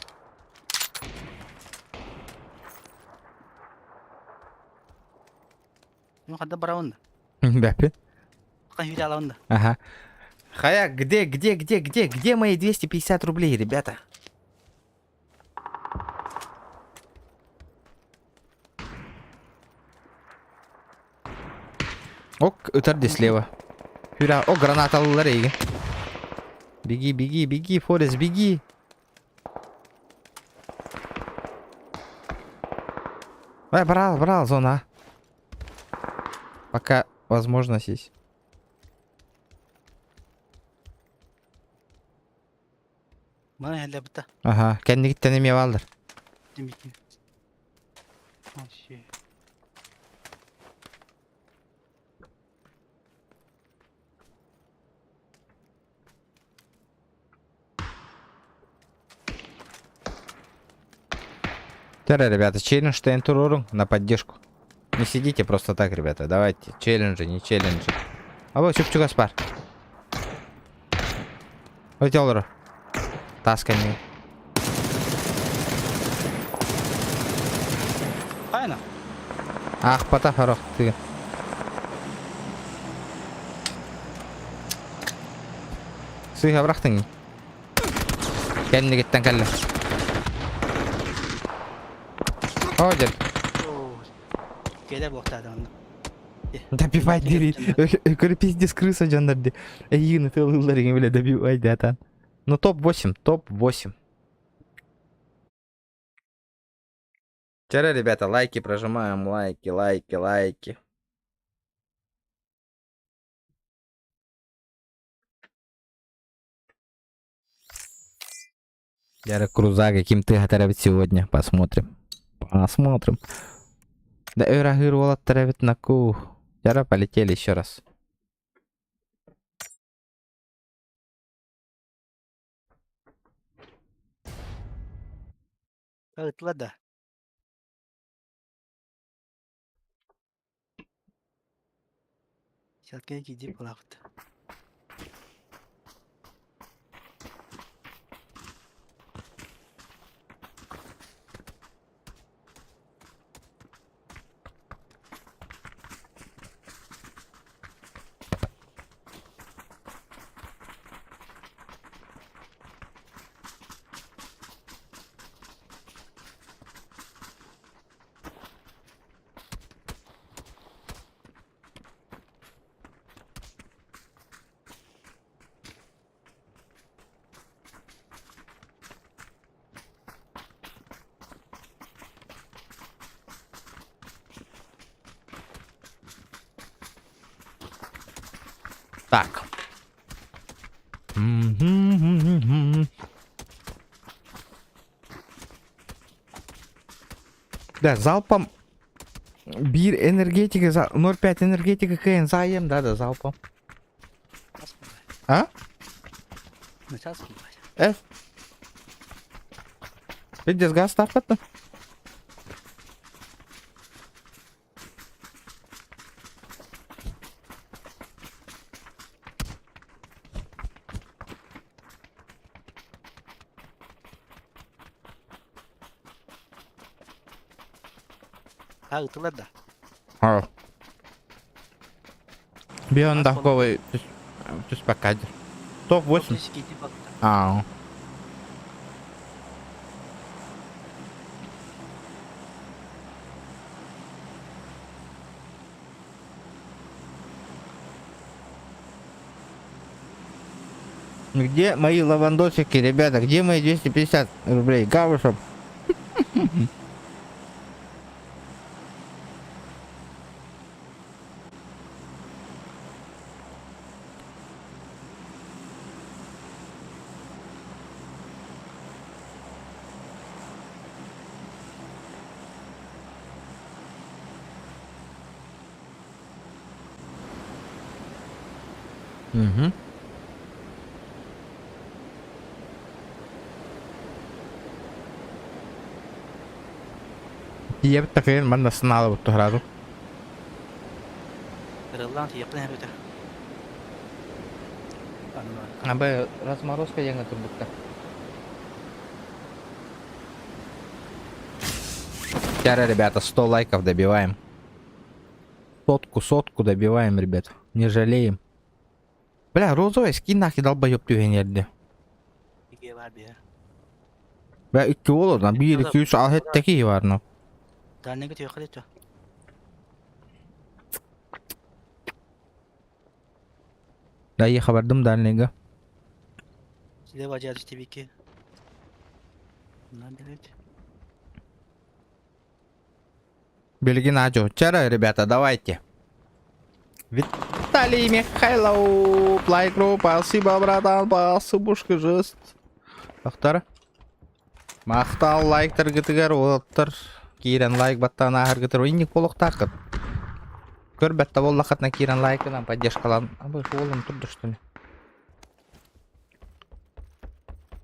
Ну, хадда барауында. Бәпе. Кан видео алауында. Ага. Хая, где мои 250 рублей, ребята? Ок, өтірді слева. Юра, о, гранат алылар еге. Беги, Форест, беги. Брал, зона. Пока возможность есть. Мана хәллә бітті. Ага, кәнді кіттен еме балдыр. Демейтін. Вообще. Тера, ребята, челлендж Тентуруру на поддержку. Не сидите просто так, ребята. Давайте, челленджи, не челленджи. А вот чуп-чук аспар. Өте тасками. Қайна? Ах, пата харох, ты. Сыйға бірақтың. Кәліне кеттен кәлі. О, дел. Келер бұлақта адамды. Добивай, дери. Көрі пиздец крыса жандарди. Егіні тылғылар ең біле добивай, датан. Ну, топ-8, топ-8. Вчера, ребята, лайки прожимаем, лайки. Ярик Крузага, кем ты готовит сегодня? Посмотрим. Да Эрагир Волод травит на ку. Яра, полетели еще раз. Ытла. Сәлкен кейде бұлақты. Так. Да, залпом бир энергетика, 0,5 энергетика КН заем, да, залпом. А? Начался бывать. F. Пиздец, газ тарпатты. Ытла да. Бион дахковый. Тут пока. Топ-8. Кейде бұлақты. А. Где мои лавандосики, ребята? Где мои 250 рублей? Гавушев. Угу. Тиеп такын манда сыналы бутты граду. Кырылдан тиептен хәбәтә. Абы разморозка яңа турбутта. Вчера, ребята, 100 лайков добиваем. Сотку добиваем, ребят. Не жалеем. Бля, розовый скин нахи долбоёб түйген yerде. Иге бар бия. Бля, 2 olur lan. 1, 2, 3 al hetteki var no. Даннеге түйәкәл итә. Да, я хабардым дальнего. Сиде ваҗа дистебике. Наберет. Бельгин Аджо. Вчера, ребята, давайте. Виталий Михайлов. Лайк группа. Спасибо, братан. Спасибо, жест. Ақтар. Мақтал лайктар гітігер олаттыр. Кейрен лайк баттан ағыр гітір. Ойнек болық тақыр. Көр бәтті бол лақатна кейрен лайкынан поддержкалан. Абы олым тұрды что ли.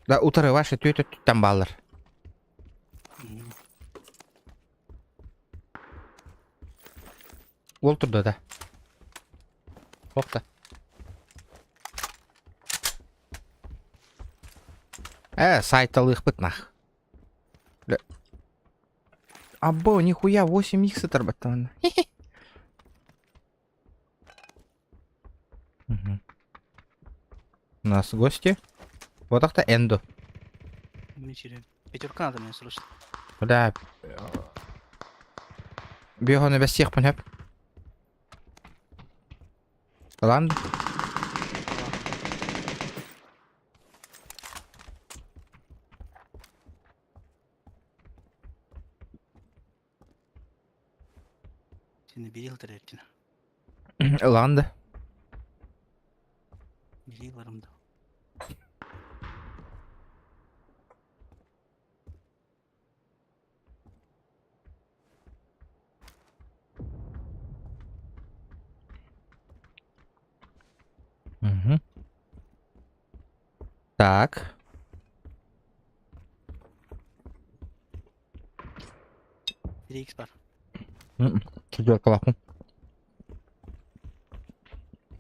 Да, утыры ваши түйті-түйттен балыр. Ол тұрды да. Оқта. Сайталых бытнах. Або, нихуя, 8 х оторбатано. У нас гости. Вот это Эндо. Мичирен. Пятерка надо мне слушать. Бля. Бегу без всех понять. Ладно. Сені берил тәрәттен. Ладно. Берил барымда. Угу. Так. 1х бар. Чудо калаху.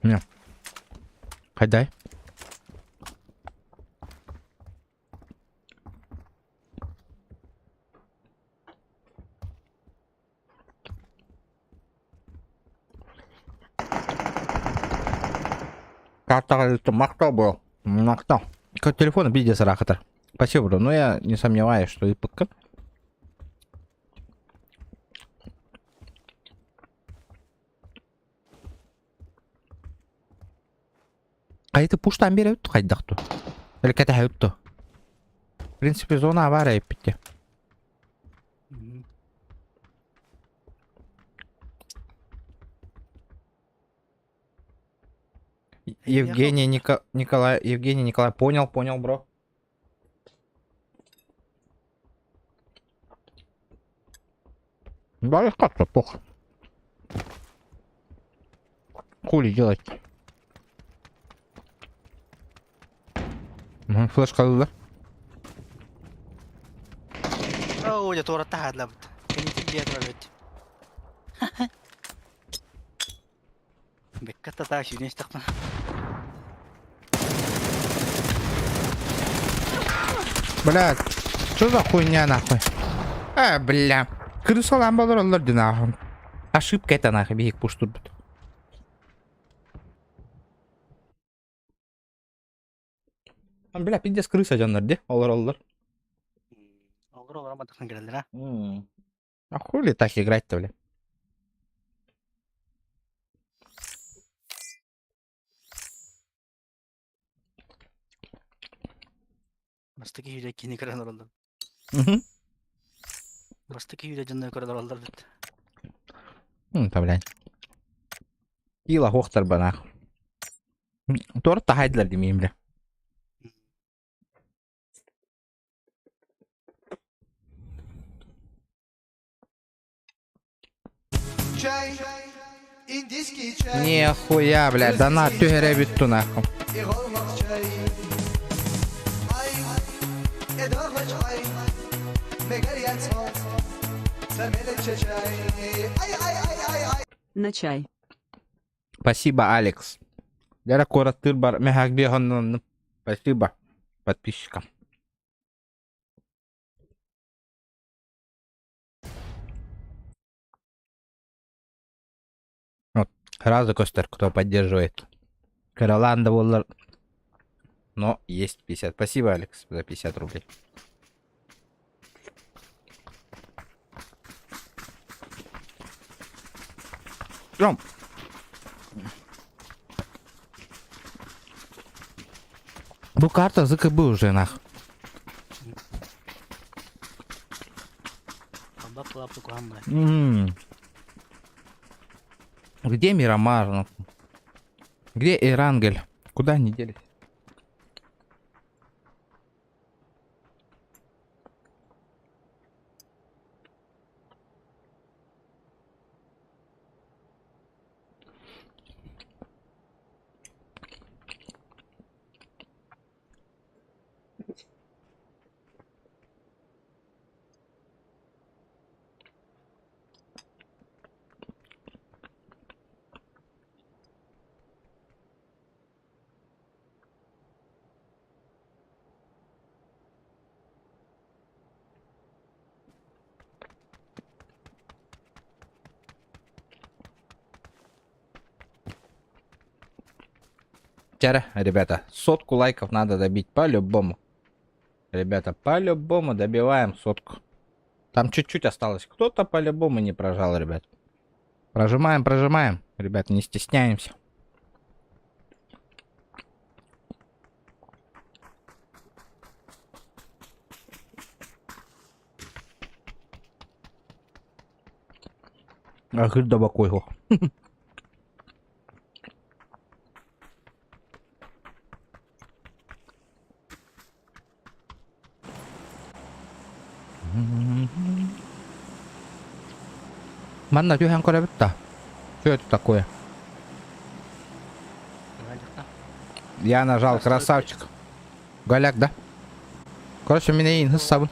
Не. Хайдай. Как-то мактал, бро. Мактал. Как телефон пиздец рахатор. Спасибо, бро. Но я не сомневаюсь, что и ПК. Кайты пуштан бері өтті қайдақты. Әлкәті өтті. В принципе, зона авария бітті. Евгений Николай, понял, бро. Да, как-то плохо. Хули делать? Флеш қалды. Оу, я тура тахадлап. Кенетик бия тура бет. Бекката так шүнеш тақна. Блядь, что за хуйня нахуй? Бля. Крысалан балар оларды нахуй. Ошибка это нахуй, бейік пуштур бұд. Бля, пиздец крыса жандар де, олар. Олар аматықсан керелдер, а? А хули так играть-то, бля? Бастыки үйде кені көрен оралдар. Бастыки үйде жанны көрен оралдар бет. Та, блядь. Ила хохтар ба нахуй. Торта хайдлар демейм, бля. Чай, индийский чай. Нихуя, блядь, донат тюгере битту нахуй. И голмак чай. Ай, эдохач ай. Мегарьян смот. Самелек чай. Ай. На чай. Спасибо, Алекс. Дяра коротыр бар. Мехак бегон. Спасибо подписчикам. Вот, сразу Костер, кто поддерживает. Кароланда Воллар. Но есть 50. Спасибо, Алекс, за 50 рублей. Жом. Ну, карта ЗКБ уже, нах. Бабка лапу куамбай. Где Мирамар? Где Ирангель? Куда они делись? Ребята, 100 лайков надо добить по-любому. Ребята, по-любому добиваем 100. Там чуть-чуть осталось. Кто-то по-любому не прожал, ребят. Прожимаем, прожимаем. Ребят, не стесняемся. Ах, да бакой его. Манна, тюхян корабетта. Что это такое? Я нажал, красавчик. Голяк, да? Короче, у меня есть сабын.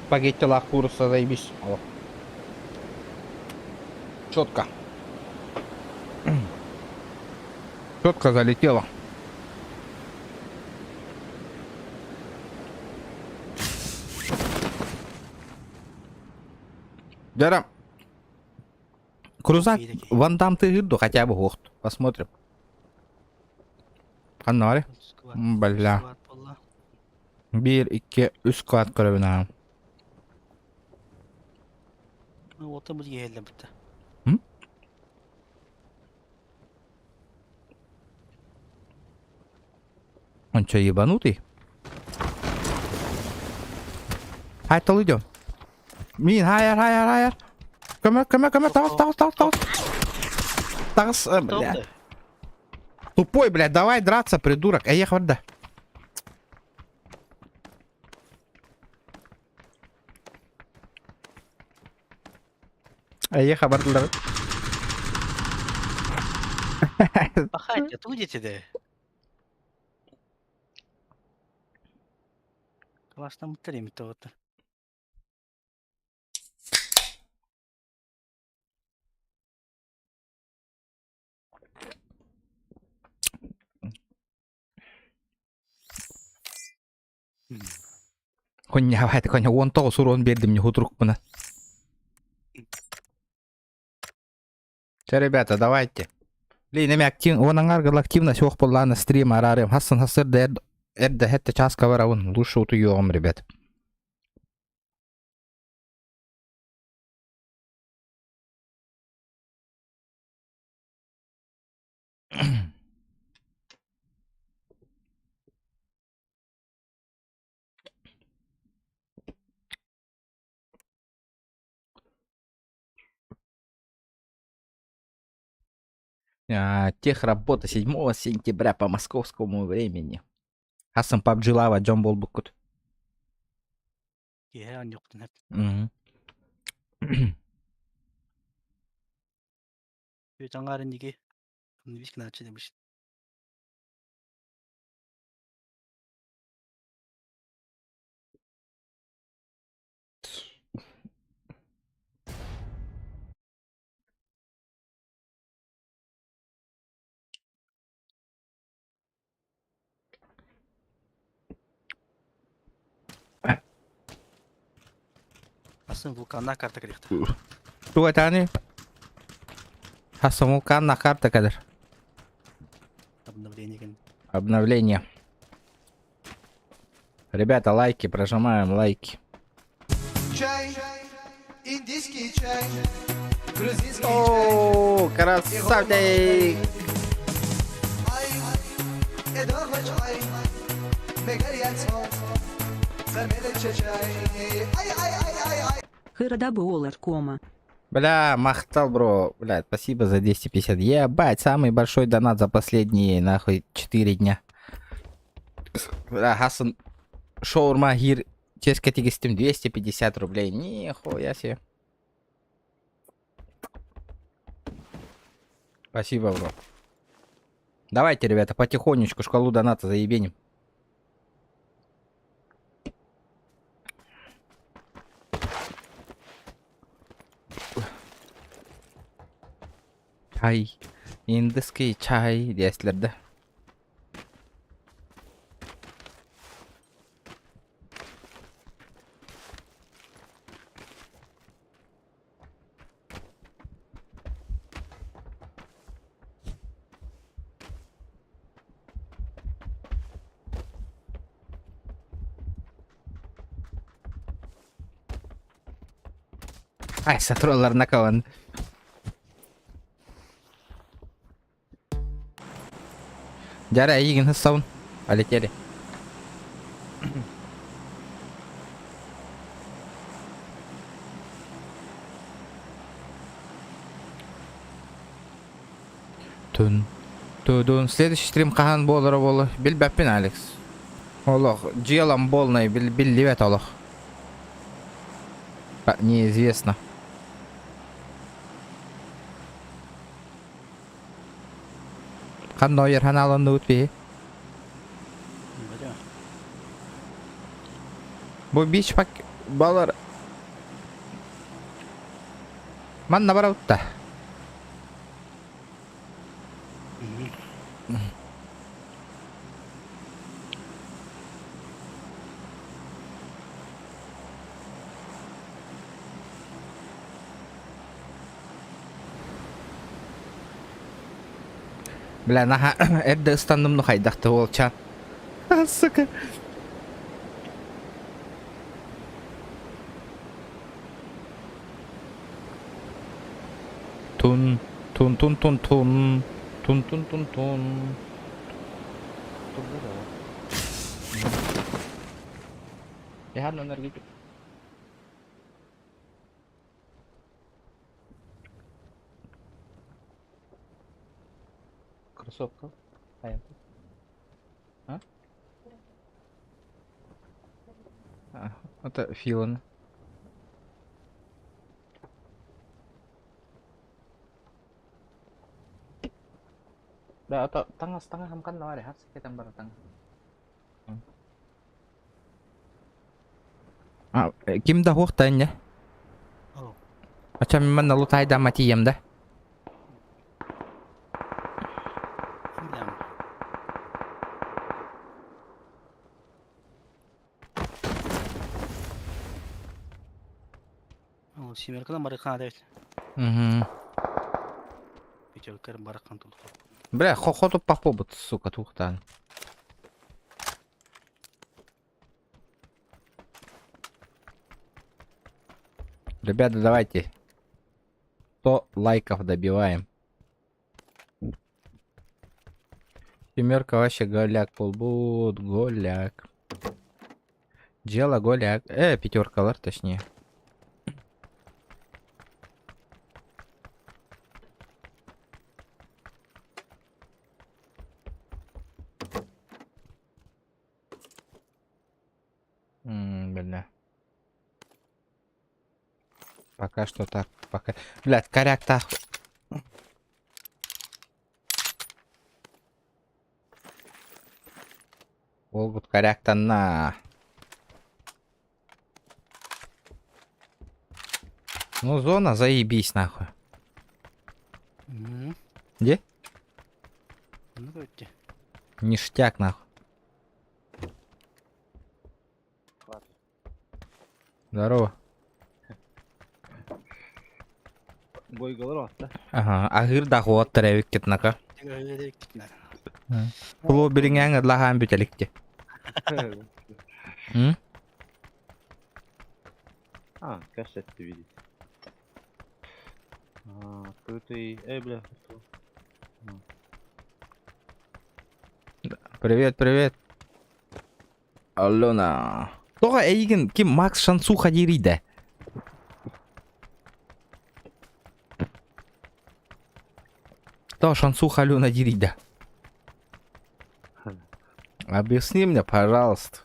Спагетти ла курса, заебись. Четко. Четко залетело. Дара. Крузак, Ван Дам ты гидду хотя бы гохт. Посмотрим. Канари. Бля. Bir, iki, üç kağıt görevine. Ота бізге елді бітті. Он что, ебанутый? Айтыл идем. Мин, хайер. Көмек, тағыз. Тағыз, бля. Тупой, блядь, давай драться, придурок. Эх, вот да. Эх, абардылар. Пахайте, тудите де. Классно мұттарем етті оты. Коня, давайте, коня, вон того сурон берди мне хутрук бuna. Все, ребята, давайте. Лейнеме актив, оның аргыл активность оқ болланы стрим арарым. Хасын хасырды эрді хетті часка барауын. Лучше утуюғым, ребят. Техработа 7 сентября по московскому времени. Хасан PUBG Lava Джон Болбукут. Кие ан жоқтын хеп. Жаңарын неге? Вискін ачы демеш. Асын вулканна карта керекті. Что это они? Хасан вулкан на карта кадр. Обновление кен. Обновление. Ребята, лайки, прожимаем лайки. Чай, индийский чай, грузинский чай. О, красавчик! Ай, эдохоч ай, мегарьяцо, замелече чай. Ай. Хырадабы олар кома. Бля, махтал, бро. Бля, спасибо за 250. Ебать, самый большой донат за последние, нахуй, 4 дня. Бля, Хасан, шаурма гир, чешка тигистим 250 рублей. Нихуя себе. Спасибо, бро. Давайте, ребята, потихонечку шкалу доната заебеним. Чай. Индийский чай десler de. Ay, saturalarına kalan. Jara, егін хыстауын. Полетели. Тудун. Следующий стрим қахан болыры болы. Бил бәппен, Алекс. Олох, джелам болнай, бил ливет олох. Неизвестно. Қандай ерхан алынды өтпей? Бұл бич пак балар. Манна бара ұтта. Бля, наха, әрді ұстандымны қайдақты ол чан. Сука. Тун. Я одну энергетику. Кроссовка. Это Филан. Да, это таңа хамкан да бар ya, кетен бар таңа. Ким да хуқтан не? Ачам мен налу тайда матием да. Семеркадан барыққан адайт. Пятеркарым барыққан тұлды. Бля, хоходу по побут, сука, тухтан. Ребята, давайте 100 лайков добиваем. Семерка вообще голяк полбут, голяк. Дело голяк. Пятеркалар, точнее. Бля. Пока что так. Пока. Блядь, коряк-то. Волгут коряк-то на. Ну, зона, заебись, нахуй. Мгм. Где? Ну, вроде. Ништяк, нахуй. Здорово. Бойгалар атта. Ага, агыр да хуат тәрәвик кетнака. Öyle gitme. Пуло бериңәң ыдлаган бүтәликте. А, кассетты видеть. Открытый. Бля. Привет, привет. Аллона. Тога эйген ким Макс Шансуха дириде. То Шансуха Алена дириде. Объясни мне, пожалуйста.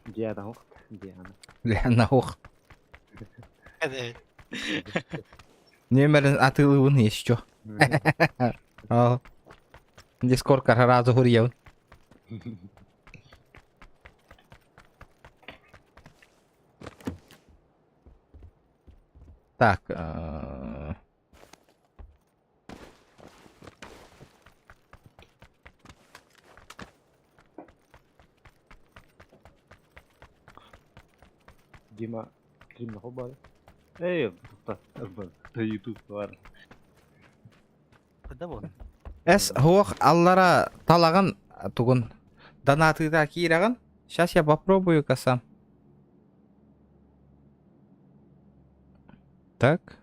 Диана Охт. Диана. Лена ох. Evet. Нөмерін атылуын еще. Ал. Дискорд разу гурьев. Так. Дима. Дима хобар. YouTube var. Kıda bu. Эс хуох аллара талаган тугун донатыда кираган. Сейчас я попробую касам. Так.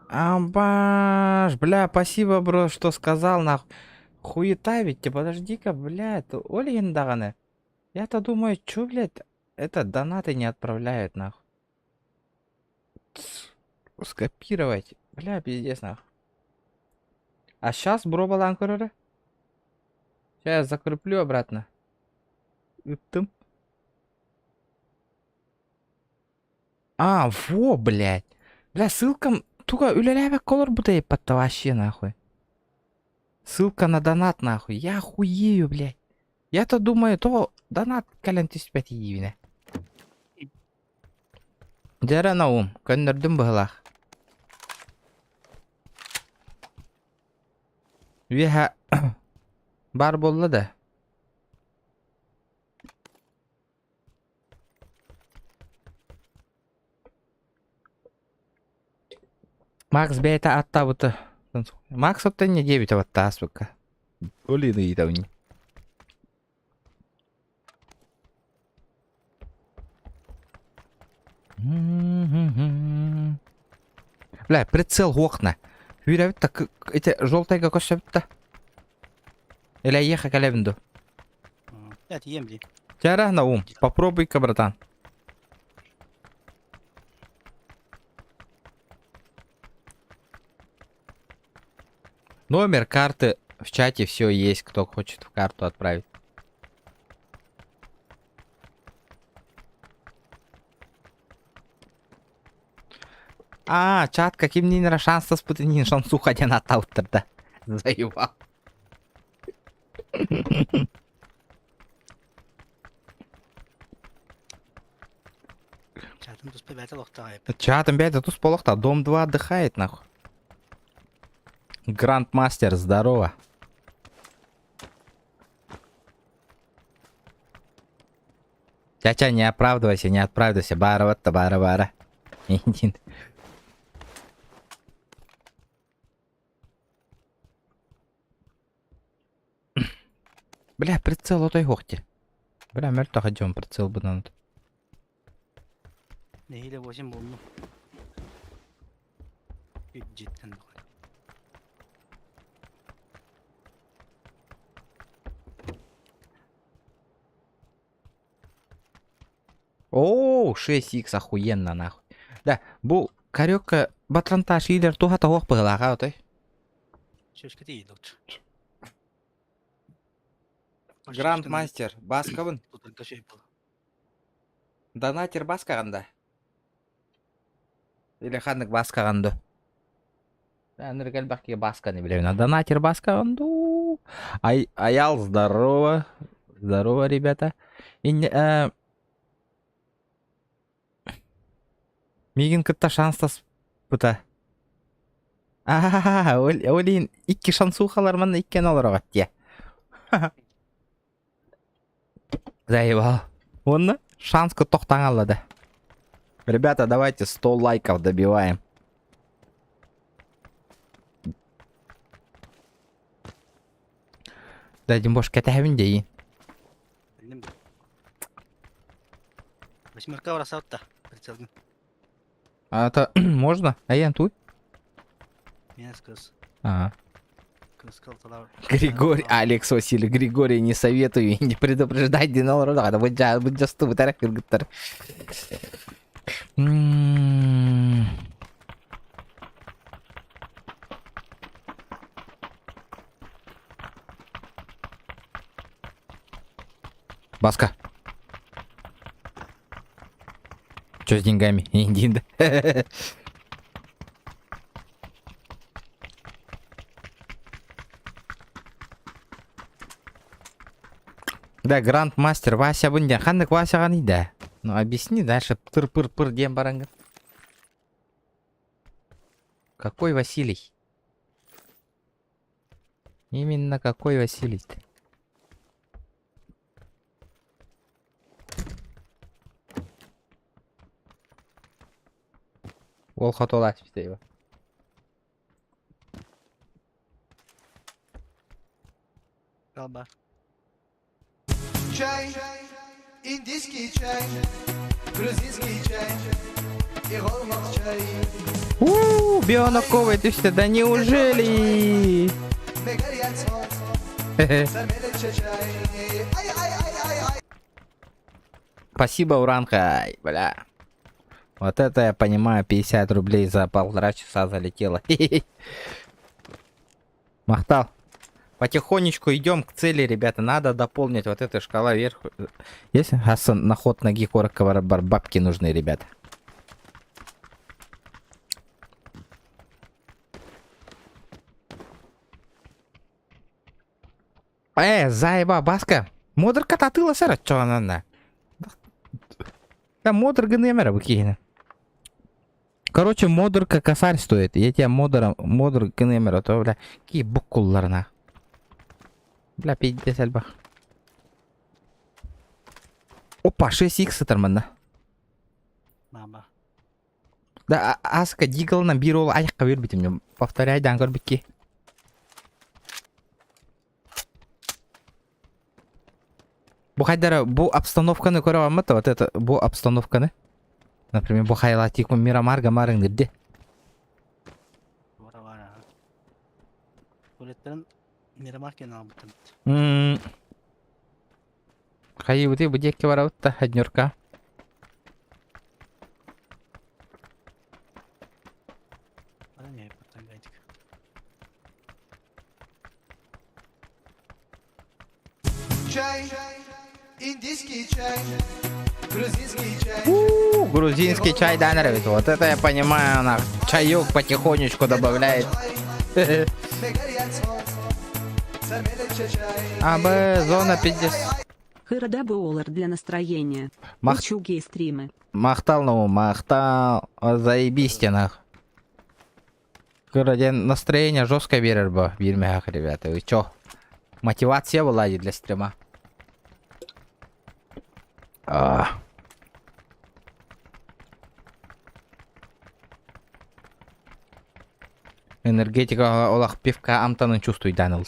Амбаш, бля, спасибо, бро, что сказал, нахуй. Хуета ведь, подожди-ка, блядь, Ольгин даганы. Я-то думаю, чё, блядь, это донаты не отправляют, нахуй. Скопировать. Бля, пиздец, нахуй. А сейчас бро балан көрөрө. Сейчас я закреплю обратно. Үттім. А, во, блядь. Бля, ссылка... Туга үлелебек колор буде епатта вообще, нахуй. Ссылка на донат, нахуй. Я хуею, блядь. Я-то думаю, то донат кәлен түспәт ейвіне. Дәрі наум, көндірдім бұғылақ. Веха бар болды да. Макс бейта атта бұты. Макс отта не 9 атта аспыққа. Олины етауни. Бля, прицел окна. Вирявит так, эти желтые как то. Или еха калевинду. Evet yiyeyim diye. Тяра на ум. Попробуй-ка, братан. Номер карты в чате все есть, кто хочет в карту отправить. А, чат, каким не шанс спутанин шансу хотя на таутер, да? Заебал. Çatım tuz pebete lokta ayıp. Чатом, блядь, а тут с полохта. Дом 2 отдыхает, нахуй. Грандмастер, здорово. Чача, не оправдывайся, не оправдывайся. Бара-ватта, бара-бара. Иди. Бля, прицел отой гохти. Бля, мертво ходим, прицел бы надо. Neyle boşum bulunu. Cidden bu. Оу, 6х охуенно, нахуй. Да, бу карёка батранташ илер туха того пыгылага отой. Чөшкө değil лучше. Грандмастер, баскабын. Только şey был. Донатер баскағанда. Или ханнык баскағанды. Ныргал бақки басканы білемін. Донатер баскағанды. Аял, здорово. Здорово, ребята. Мигин кытта шанстас бұта. Олейін 2 шансу қаларман 2 алыр оғат, де. Заебал. Оны шансқа тоқтан алады. Ребята, давайте 100 лайков добиваем. Дадим бош кәтәбін дейін. Bildim de. 8 var asauta. Прицелгін. Можно? Аян туй? Мен скыз. Кыз калталар. Григорий, Алекс Василий, Григорий, не советую, не предупреждай динол рода, будь жасту, бутарак кыргыттар. Баска. Чё с деньгами? Индин, да? Да, грандмастер Вася бұнден. Қандық Вася ғаны да? Ну, объясни дальше. Пыр-пыр-пыр дем бараңғы. Какой Василий? Именно какой Василий-то? Ол қатолас бістейбі. Kalbar. Чай, индийский чай, грузинский чай и голмак чай. Бионоковый, ты что, да неужели? Мегарьян цвот, сармелече чай. Ай-ай-ай-ай-ай. Спасибо, Уранхай, бля. Вот это я понимаю, 50 рублей за 1,5 часа залетело. Махтал. Потихонечку идем к цели, ребята. Надо дополнить вот эта шкала вверх. Есть? Хасан, на ход ноги коротко бабки нужны, ребята. Заеба, баска. Модер кататыла сара, чё она на? Да, модер гнемера выкинет. Короче, модер как косарь стоит. Я тебя модер гнемера, то, бля, какие букулларна. Бля, 50 альба. Опа, 6х тормана. Мама. Да, аска дигл на бирол аяққа бербейді мне. Повторяй, даңғыр бікке. Бұл қайдары, бұл обстановканы көре алмады, вот это, бұл обстановканы. Например, бұл хайлатику Мирамарга марыңдырды. Vara var ha. Tuvaletlerin Miramarken almıştım. Қайы өте бұдекке бара өтті, әднерка. Bana niye yapmaktan gaydik? Чай, индийский чай, грузинский чай. Грузинский чай, да, нравится. Вот это я понимаю, она чаек потихонечку добавляет. Мегарьян цвот, сармелече чай. АБ, зона 50. Хыродаболар для настроения. Мах- Учуги и стримы. Мақтал, ну, мақтал. Заебись те, нах. Короче, настроение жестко берер бы, бермех, ребята. Вы чё? Мотивация была для стрима. Энергетика олах пивка амтанын чувствуй, Данил.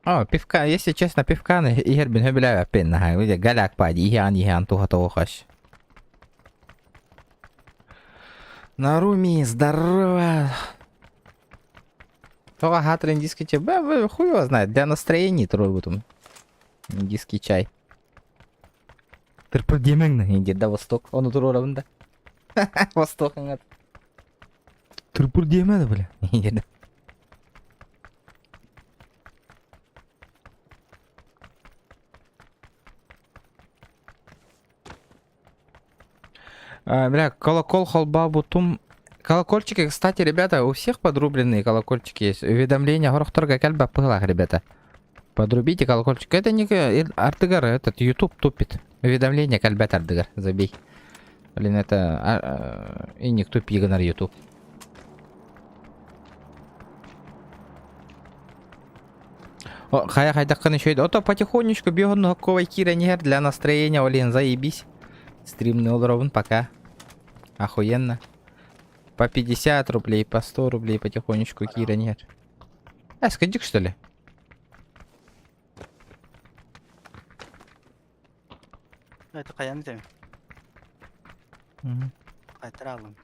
О, пивка, если честно, пивка, игр бин хөбілі пен, галяк пади, ихан, туха хаш. Наруми, здорово. Туха хатр индийский чай, хуй его знает, для настроения трой вот он. Индийский чай. Тырпыр демеңнің, енді да восток, оны тұр орабында. Востокың ат. Тырпыр демеді, бля. Еді. Бля, колокол, холба, бутум. Колокольчики, кстати, ребята, у всех подрубленные колокольчики есть. Уведомления, горохторга, кальба, пылах, ребята. Подрубите колокольчик. Это не Ардыгар, этот YouTube тупит. Уведомления, кальбят, Ардыгар, забей. Блин, это... и никто пигнар YouTube. О, хайдаккан еще иду. Ото потихонечку бегун хокковой кира нигер для настроения, блин, заебись. Стримный олровын, пока. Охуенно. По 50 рублей, по 100 рублей потихонечку кира нигер. Скадик, что ли? Это каяны дем. Мгм. Кайтара алам.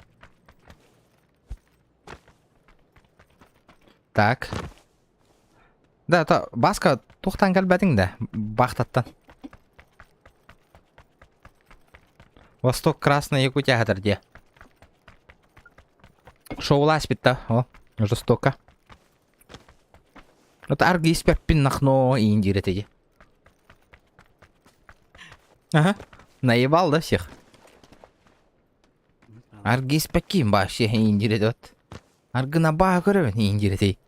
Так. Да, то баска тухтан кальбатың да. Бақтаттан. Восток, Красная Якутия хатыр де. Шоулас битта. О, жестоко. Вот арги испеппин нахно и индиретеди. Ага. Наебал, да, всех? Арги испеким вообще индиретет. Арги на багыры индиретей.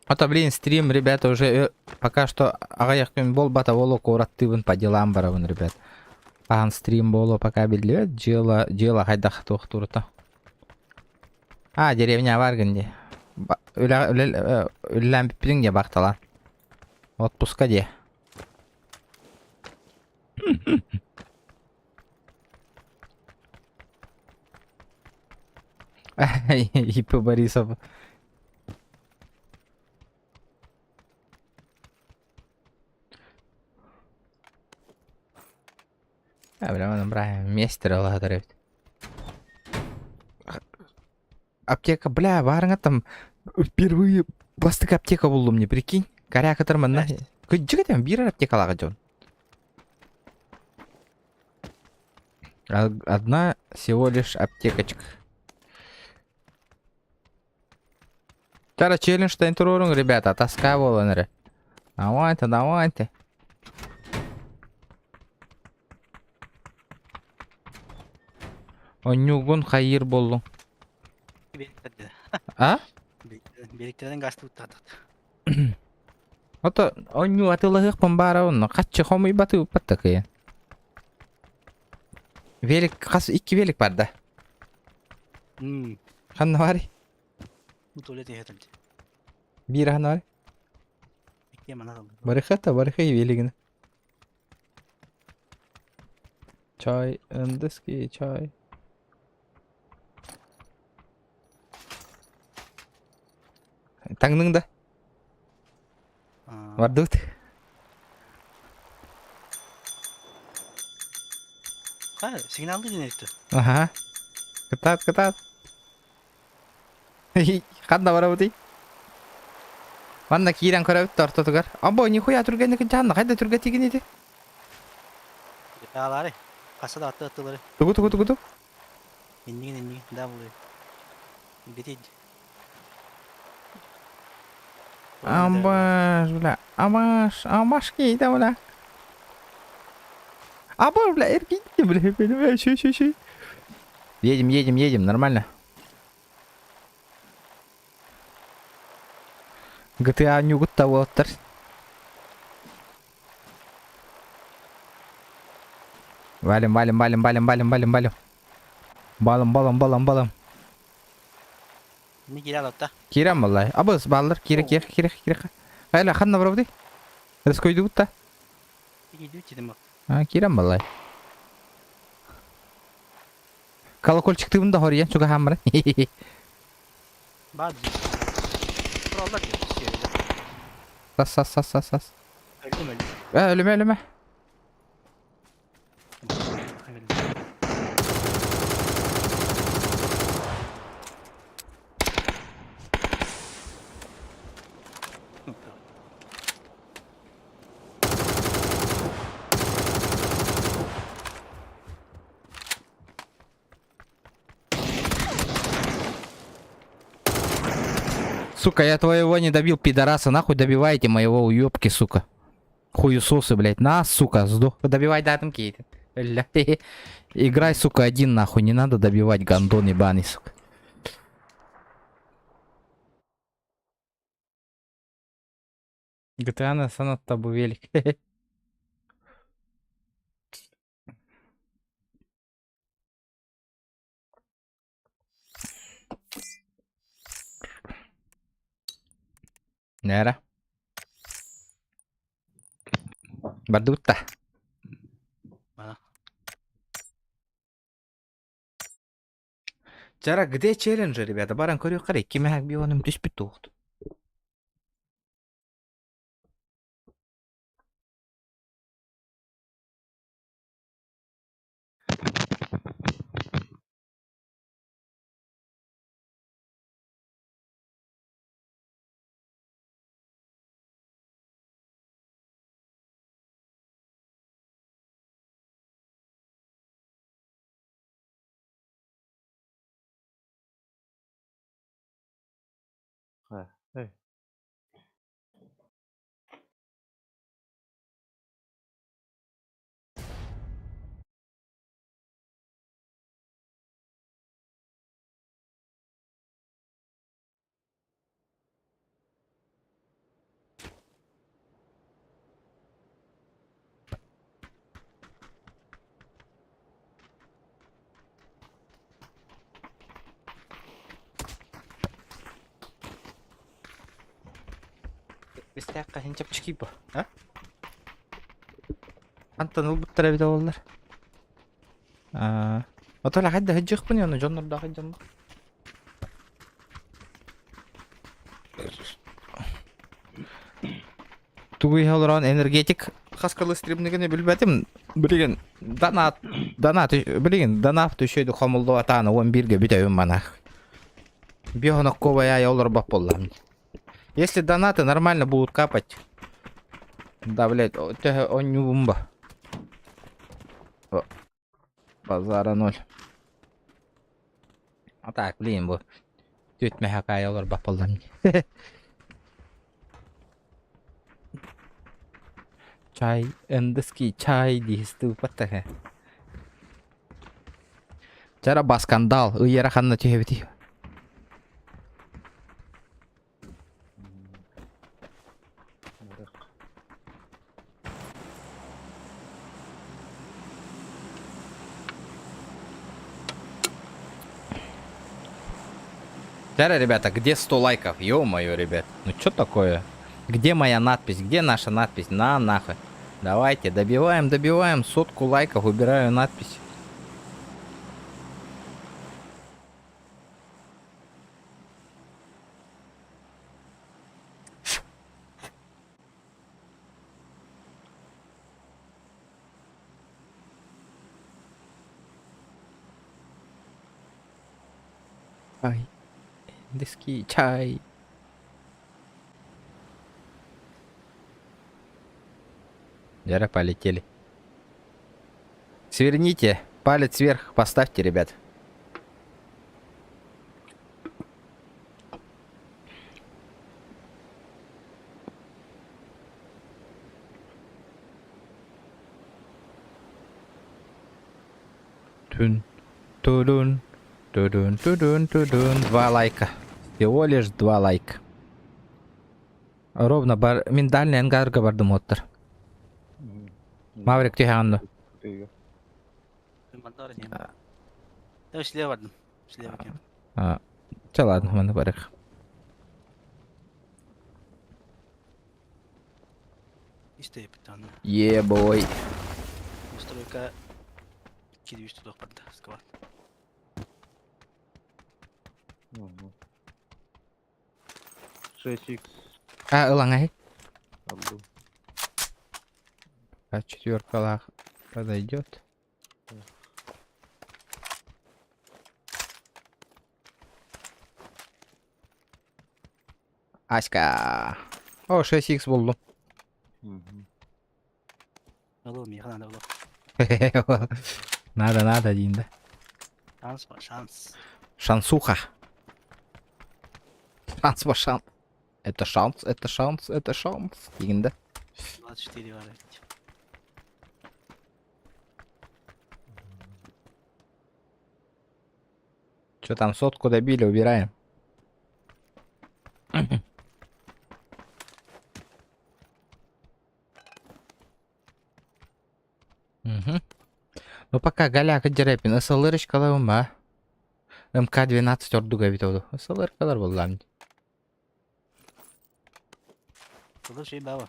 А блин, стрим, ребята, уже пока что агаяхкин бол бата воло коураттыбын по делам барабын, ребят. Ан стрим боло пока билет, дело хайдах тухтурта. Деревня варгынде. Үлләм биппидің де бақтала. Отпуска де. Ипы Борисов. Бля, оны бра, мистер алады. Аптека, бля, барыңа там впервые бастык аптека болдым, не прикинь. Коря катырмын на. Жігітем, бір аптекалаға жон. Одна всего лишь аптекочка. Тара челлендж-тайын тұрырың, ребята, таска болын, Давайте, давайте. Онюгун хайыр болу. А? Беректерден гасты уттадық. Ото оню атылығық бара онны. Қатшы хомый баты ұппаттық ең. Велик, қасы 2 велик бар да. Қанна бар? Туалет ехетілді. Bir қанна бар? Екке мана қалды. Барықата, барықы велигіні. Чай, үндіски, чай. Таңның да? Барды өт. Сигналды денекті. Ага. Кытат, кытат. Қанда бара өтей? Ванна киирен көре өтті орта тұғар. Або, нихуя түргенекі жанны, қайда түрге теген еді? Алары. Қасада атты аттылары. Тұгу. Еннеген, да бұлы. Бетейді. Амбаш, бля, амаш кейді, бля. Або, бля, эркейді, бля, ши. Едем, нормально. GTA нюгут того оттар. Валим. Балым. Не келе алатта. Кирем валлай. Абыз баллар, кире. Хайла, ханна бравды. Раскойду бутта. Киді өтедім бақ. Кирем валлай. Колокольчик ты бунда хориян, чуга хаммара. Бады. Құралдар келді. Сас. Өлдім. Өліме. Сука, я твоего не добил, пидораса. Нахуй добиваете моего уёбки, сука. Хуесосы, блядь. На, сука, сдох. Добивай датом кейт. Играй, сука, один нахуй. Не надо добивать, гандон ебаный, сука. GTA на санат табу велик. Нера. Бардутта. Mana. Жара, где челленджи, ребята? Баран көрүп карай. Кимек бионым түспүт токту. Ha, ey. Истәккә һин чапчыки бу, а? Антон ул буттара бит олар. Отола хадда хаҗык бу яны җоннар да хаҗым. Тугый халран энергетик хаскалы стримнигене билбәтим. Билген донат билген донат төшөйдү хамылды атаны 11-ге битәвем мана. Бионок ковая яллар бап боллам. Если донаты нормально будут капать. Да, блядь, он не бомба. Базара 0. А так, блин, бу. Төт мәхәкә яллар бап боллам. Чай, эндески чай дисту паттаха. Чара баскандал, ыйара ханна төһөбити. Нарық. Чара, ребята, где 100 лайков? Ё-моё, ребят. Ну что такое? Где моя надпись? Где наша надпись? На, нахуй. Давайте, добиваем 100 лайков, убираю надпись. Чай. Индийский чай. Жара, полетели. Сверните. Палец вверх поставьте, ребят. Тун, тудун, тудун, тудун, тудун. 2 лайка. Всего лишь 2 лайка. Ровно миндальный ангарга бардым оттыр. Маврик тиханно. Тыйга. Mandar ne? Ya işleye vardım. İşleye bakayım. Все, ладно, мы на барах. İşte bir tane. Ебой. Настройка 200 дохода. Сквад. Ага. 6х Ulang aja. отбыл. А 4 lah подойдет. Аська. О, 6х buldum. Мгм. Alalım ya. Hadi alalım. Надо, Динда. Şans var şans. Шансуха. Шанс ба шанс. Это шанс, это шанс, это шанс. Дегенде. 24 var. Evet. Что там, сотку добили, убираем. Мгм. Ну пока галяка жерепин, ысылырыч калабым ба. МК-12 ордуга бит oldu. Isılır kadar oldu amca. Burada şey baba.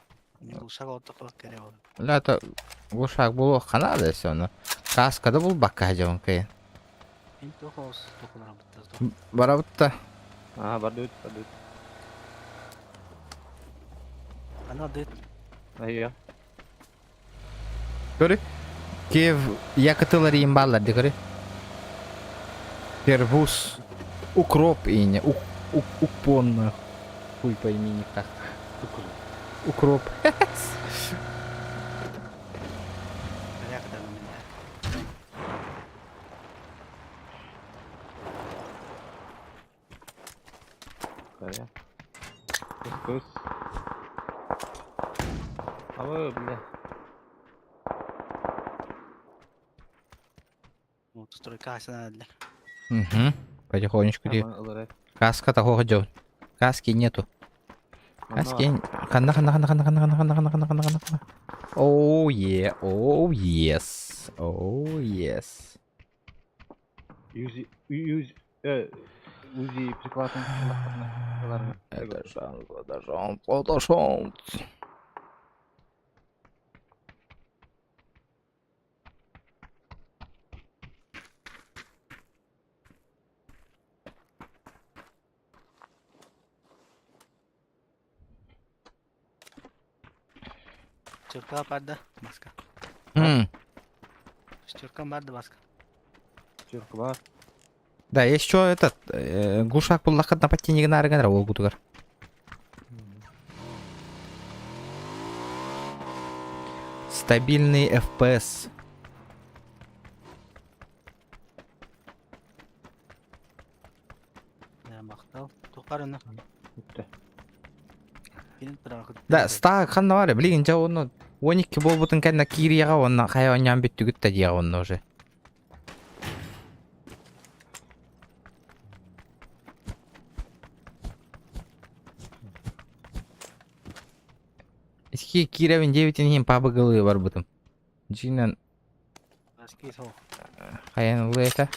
Uşak olduk bak kere oldu. Лата ушак було ханада сёны. Каскада бул бакка жабын кайын. Şimdi 9 dokulara bitti. Барабытта. Ага, бардыт. Ana det. Айя. Көрі? Кев якытылар иін баллар де көрі? Пербус. Укроп иіне. Укпон. Хуй пойми никак. Укроп. Nereye kadar mı? Кая. Кус. Ава, бля. Ну, стройка снадли. Угу. Потихонечку де. Ама аларай. Каска такого жабын. Каски нету. Каски. Хана. Оу е. Оу ес. Оу ес. Узи прикладын. Это шанс, это шанс, это шанс. Çırka vardı başka. Çırka vardı başka. Чурка бар. Да, есть еще этот глушак был лахат на патине на арган рау гутугар. Стабильный FPS. Ya maktal. Tukarını. Бітті. Benim bırakıp. Да, ста ханна бар, блин, жа оны 12 болбутун кәнна кирияга онна хайваньян бүттүгүт да дия онна уже. Eski Kirev'in 9'in пабыгылы бар бутум. Жинен Başka soğuk. хаянлы это.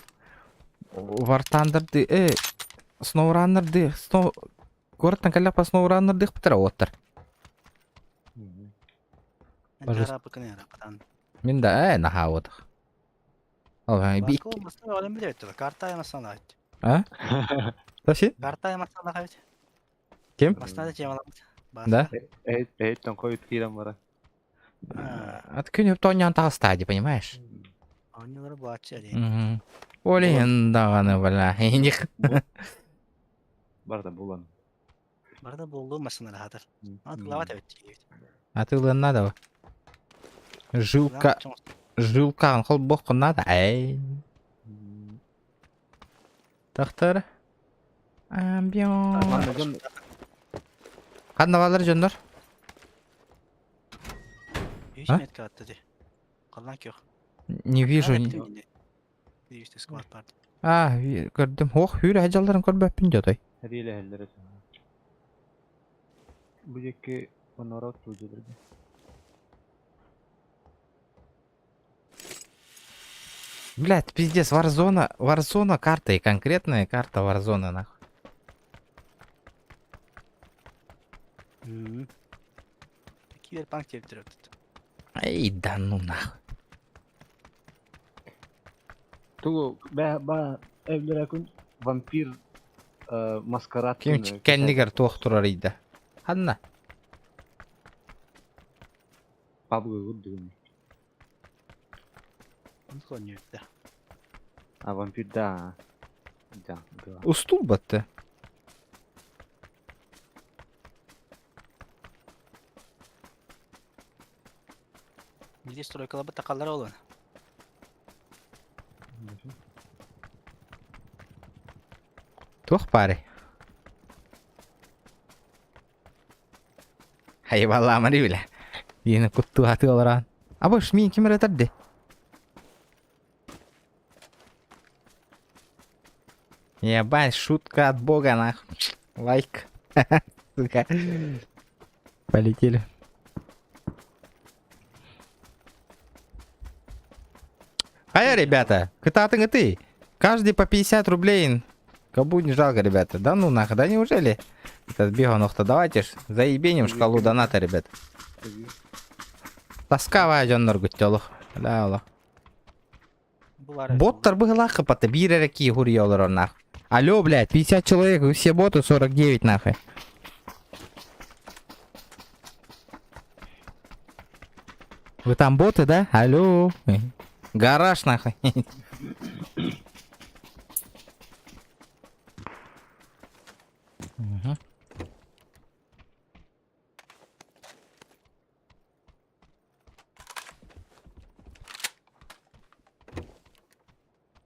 Вартандырды, сноураннерды, городтан калапа сноураннерды битара оттар. Бажас- Araba kını arabadan. Мен да, наха отых. Бик. Başka olmasa öyle bile etti. Karta yemezsen ait. А? Таши? Karta yemezsen ait. Kim? Başta da cemalat. Да? Эйттен койып кирем бара. От күнүп тонян тағы стадия, понимаешь? Oyunları bu açı değil. Мгм. Олен дағаны, бля. Ених. Бар да булан. Barda bulduğum masınları hadır. Atlavat evet. А ты лын надо? Жилка, жилка, қыл боқ надо. Ай. Тақтыр. Амбион. Ман Қанна балар жөндөр? Hiç Ha? met kattı de. Kalan yok. Не вижу. Bir işte squat party. Көрдім. Ох, үйрі ажаларын көрбәппін жөтой. Хәриеле хәлләре. Бу жекке онорот булдырды. Блядь, пиздец, Warzone карта и конкретная карта Warzone, нахуй. İki bir bank çevirtiyor. Ай, да ну нахуй. Тугу ба evlere kun vampir маскарад. Кем чиккеннигер туох турар иде. Ханна. Пабга гуддугун. Onu konuyor da. А vampir да. Да. Устул батты. Bir de stroykalı bu takalları olan. Туох пари. Hayvallah mari bile. Yine kuttu atı olarak. Aba şmin kim retardi? Ебать, шутка от бога, нахуй. Лайк. Сука. Полетели. Ребята, ты ты. Каждый по 50 рублей. Кабу не жалко, ребята. Да ну нахуй, да неужели? Это сбегал, ну-то давайте ж заебеним шкалу доната, ребят. Таска вайден норгуттелух. Да, ола. Боттар была хапата, бирера ки гурьёлар нахуй. Алло, блядь, 50 человек, вы все боты, 49 нахуй. Вы там боты, да? Алло. Гараж нахуй. Мгм.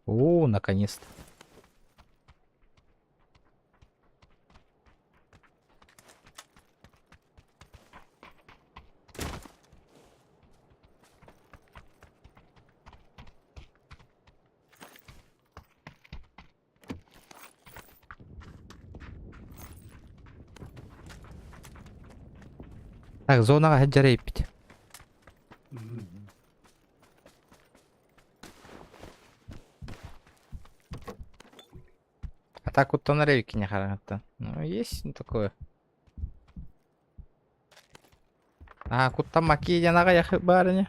О, наконец-то. Так, зонаға жарайып бит. А так вот на рейке не харагатта. Ну, есть такое. А, кутта маки жанага яхы барыня.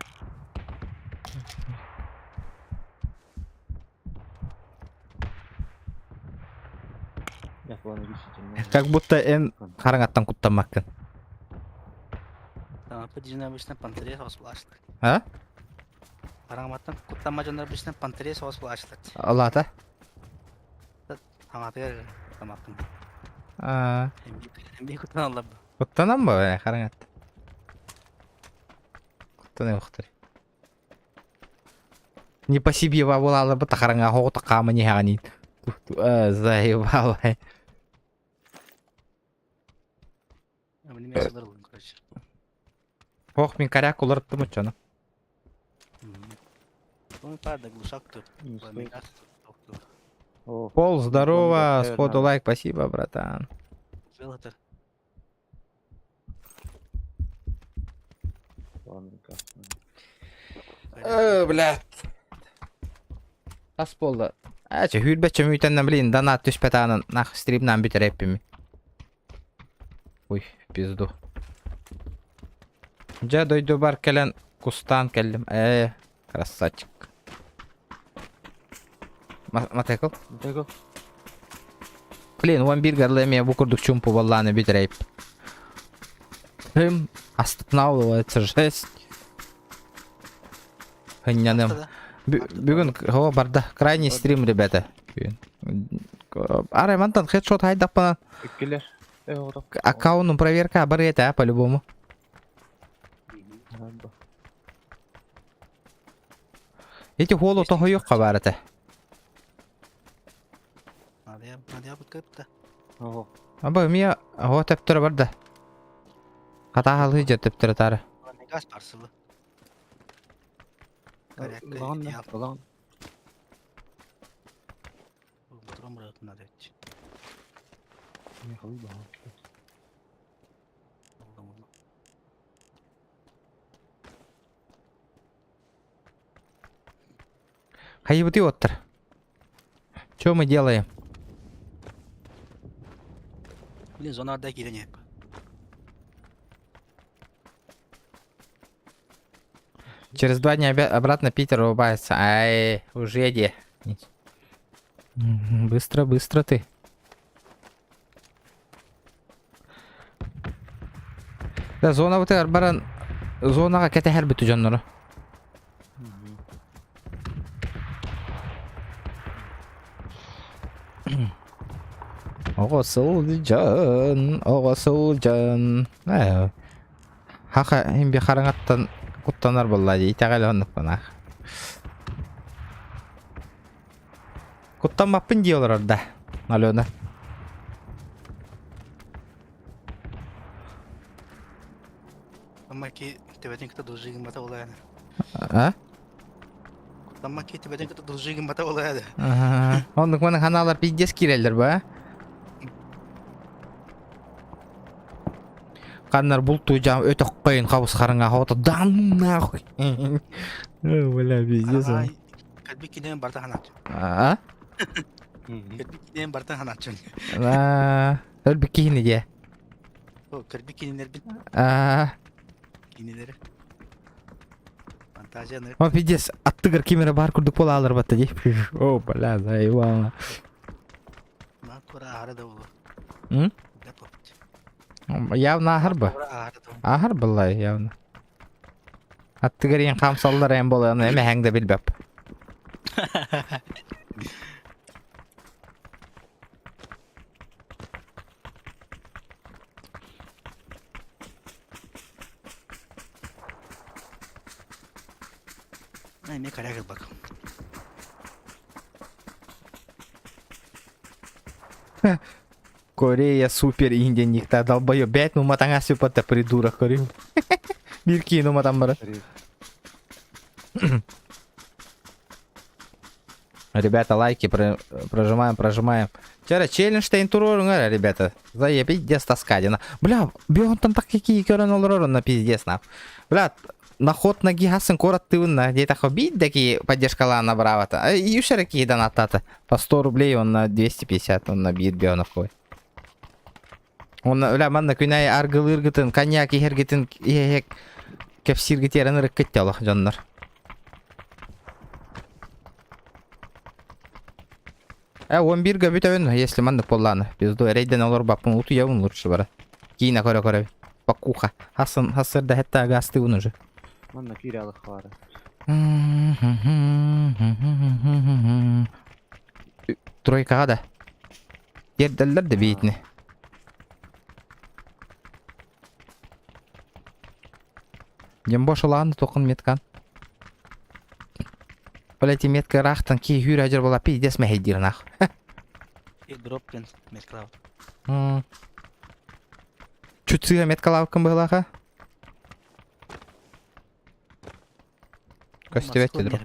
Как будто эн харагаттан кутта маккын. Там подъезжай обычно пантере сосплашты. А? Параматтан куттама жандар обычно пантере сосплашты. Алата. Аматыр таматтын. А, Эмби куттан аллап. куттанам ба харагатта. Куттаны уктыр. Не по себе вавулала бы тахаранга хоута кама не ханит. Заебал. Эмне меселер улын, короче. Ох, мен коряк улыртты мы чону. Он падает глушак тут. Пол, здорово, сходу лайк, спасибо, братан. Велотер. Блядь. Тас болды. Ача, хүлбәтчі мүйтеннен білейін, донат түшпетанын нах стримнан бітір әппімі. Ой, пизду. Жа дойду бар келен кустан келдім. Красавчик. Матекл? Блин, он bir гарлеме букурдук чумпу валланы бітір әп. Останавливается жесть. Хыняным. Бүгін барда крайний стрим, ребята. Араймантан хедшот хайдаппанан. Келер. Аккаунтын проверка бар ете, по-любому. Эти холу toho yok барыты. Надя быкыпты. Аба мия ho тептір барды. Қатағалы же тептір тары. Газ парсылы. Ulan. Oturan bırakın hadi. Хайбы ты оттыр. Что мы делаем? Блин, зонарда келене. Через 2 дня обратно Питер улыбается. Ай, уже еди. Быстро, быстро ты. Да, зона вот баран. Зонаға кете her бүтü жаннары. Оғасыл жан. Хақа ембе қараңаттан куттанар боллады. Итағал онықпын ақ. Куттан баппын дейолар орда. Алена. Тамаки тибетин кыта должигин мата олаяна. А? Тамаки тибетин кыта должигин мата олаяна. Ондук мана ханалар пиздес кирелдер ба? Каннар булту жам өтө кыйын кабыз карыңа хота дан нахуй. Бля, пиздес. Кадби кинен барта ханат. А? Кадби кинен барта ханат. Өлбү кийини же. О, кадби киненер бит А, кинелери. Фантазия нер. о пиздес, аттыгар кемере бар курдук бола алар батта же. О, бля, заебал. Ма кора арада болу. М? Явно ахыр ба? Кора арада. Ахыр былай явно. Аттыгар ең камсаллар эм боло, эме хаңда билбеп. Ай, не карагыл бак. Корея супер инденникта долбоёб. 5 нуматаңа сөпатта придурок көрүм. Бир кийин нуматан бара. Ребята, лайки прожимаем. Вчера челлендж-тейн турорыңар, ребята. Заебить дес таскадина. Бля, бионтан так какие көрөн олорорун на пиздец на. Бля, на ход ноги хасын кораттывынна. Где-то хоббит таки поддержкала набравата. И юшераки донатата. По 100 рублей он на 250, он набит бионовкой. Он, бля, манна күнәй аргыл-ыргытын, коньяк ихергетін кепсиргетерін ырық кеттелық, жаннар. 11 бүтөбүн, если мандык болланы. Пизду рейден олор бапын уту явын лучше бара. Кийина көрө. Покуха. Хасырда хетта гасты уну же. Манна кирялык бары. Тройкага да. Ерделлер де бейтini. Дем бошыланды тоқын меткан. Олети метка рахтан ки хүйр ажыр бола пиздес мехейдирін ақ. И дропкен метклав. Чүтсіға меткалау кім был аға? Көстебетті дроп.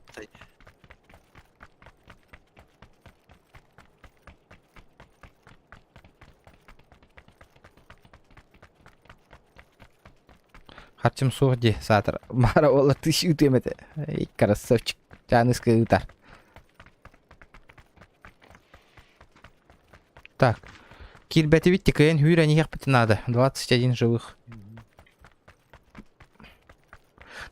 Харчым суық де сатыр. Мара олар тыши үтемеді. Эй, красавчик. Жаныска үтар. Так. Кирбети битти кайын хүйрә нихек бітін ады. 21 живых.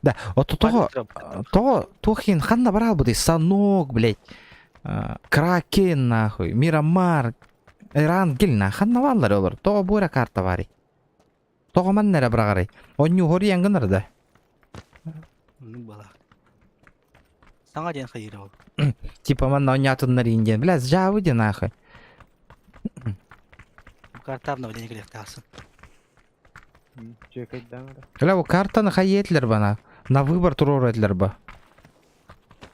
Да, ото тоғын ханна барал бұды. Санок, блядь. Кракен, нахуй. Мирамар. Эрангел, на. Ханна валлар олар. Тоға бура карта вари. Тоға маннара брағарай. Оню хори янгынар да. Ну бала. Саңа ден хайыр ол. Типа манна онятыннар инген. Бля, жауы де нахуй. Картарна в денег лектасын. Чекать даңыра. Бля, bu картаны хай етлер бана. На выбор турор етлер ба.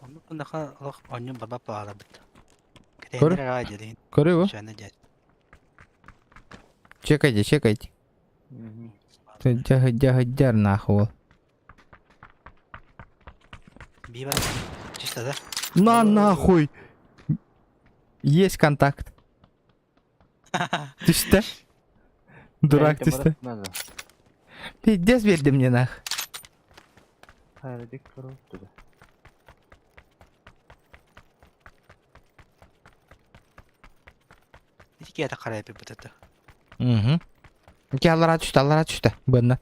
Onu bundaqa onyum baba paala bit. Kör. Кетендер радио дейін. Көрі бу? Шаны дед. Чекайте. Жагыдjar нахуй. Бива. Чисто, да? На нахуй. Есть контакт. Düştü. Durak düştü. Пиздец verdi мне нах. Hayır, dik kuruldu da. İki yata karaya bir bıtıtı. Угу. Аллара düştü. Бынна.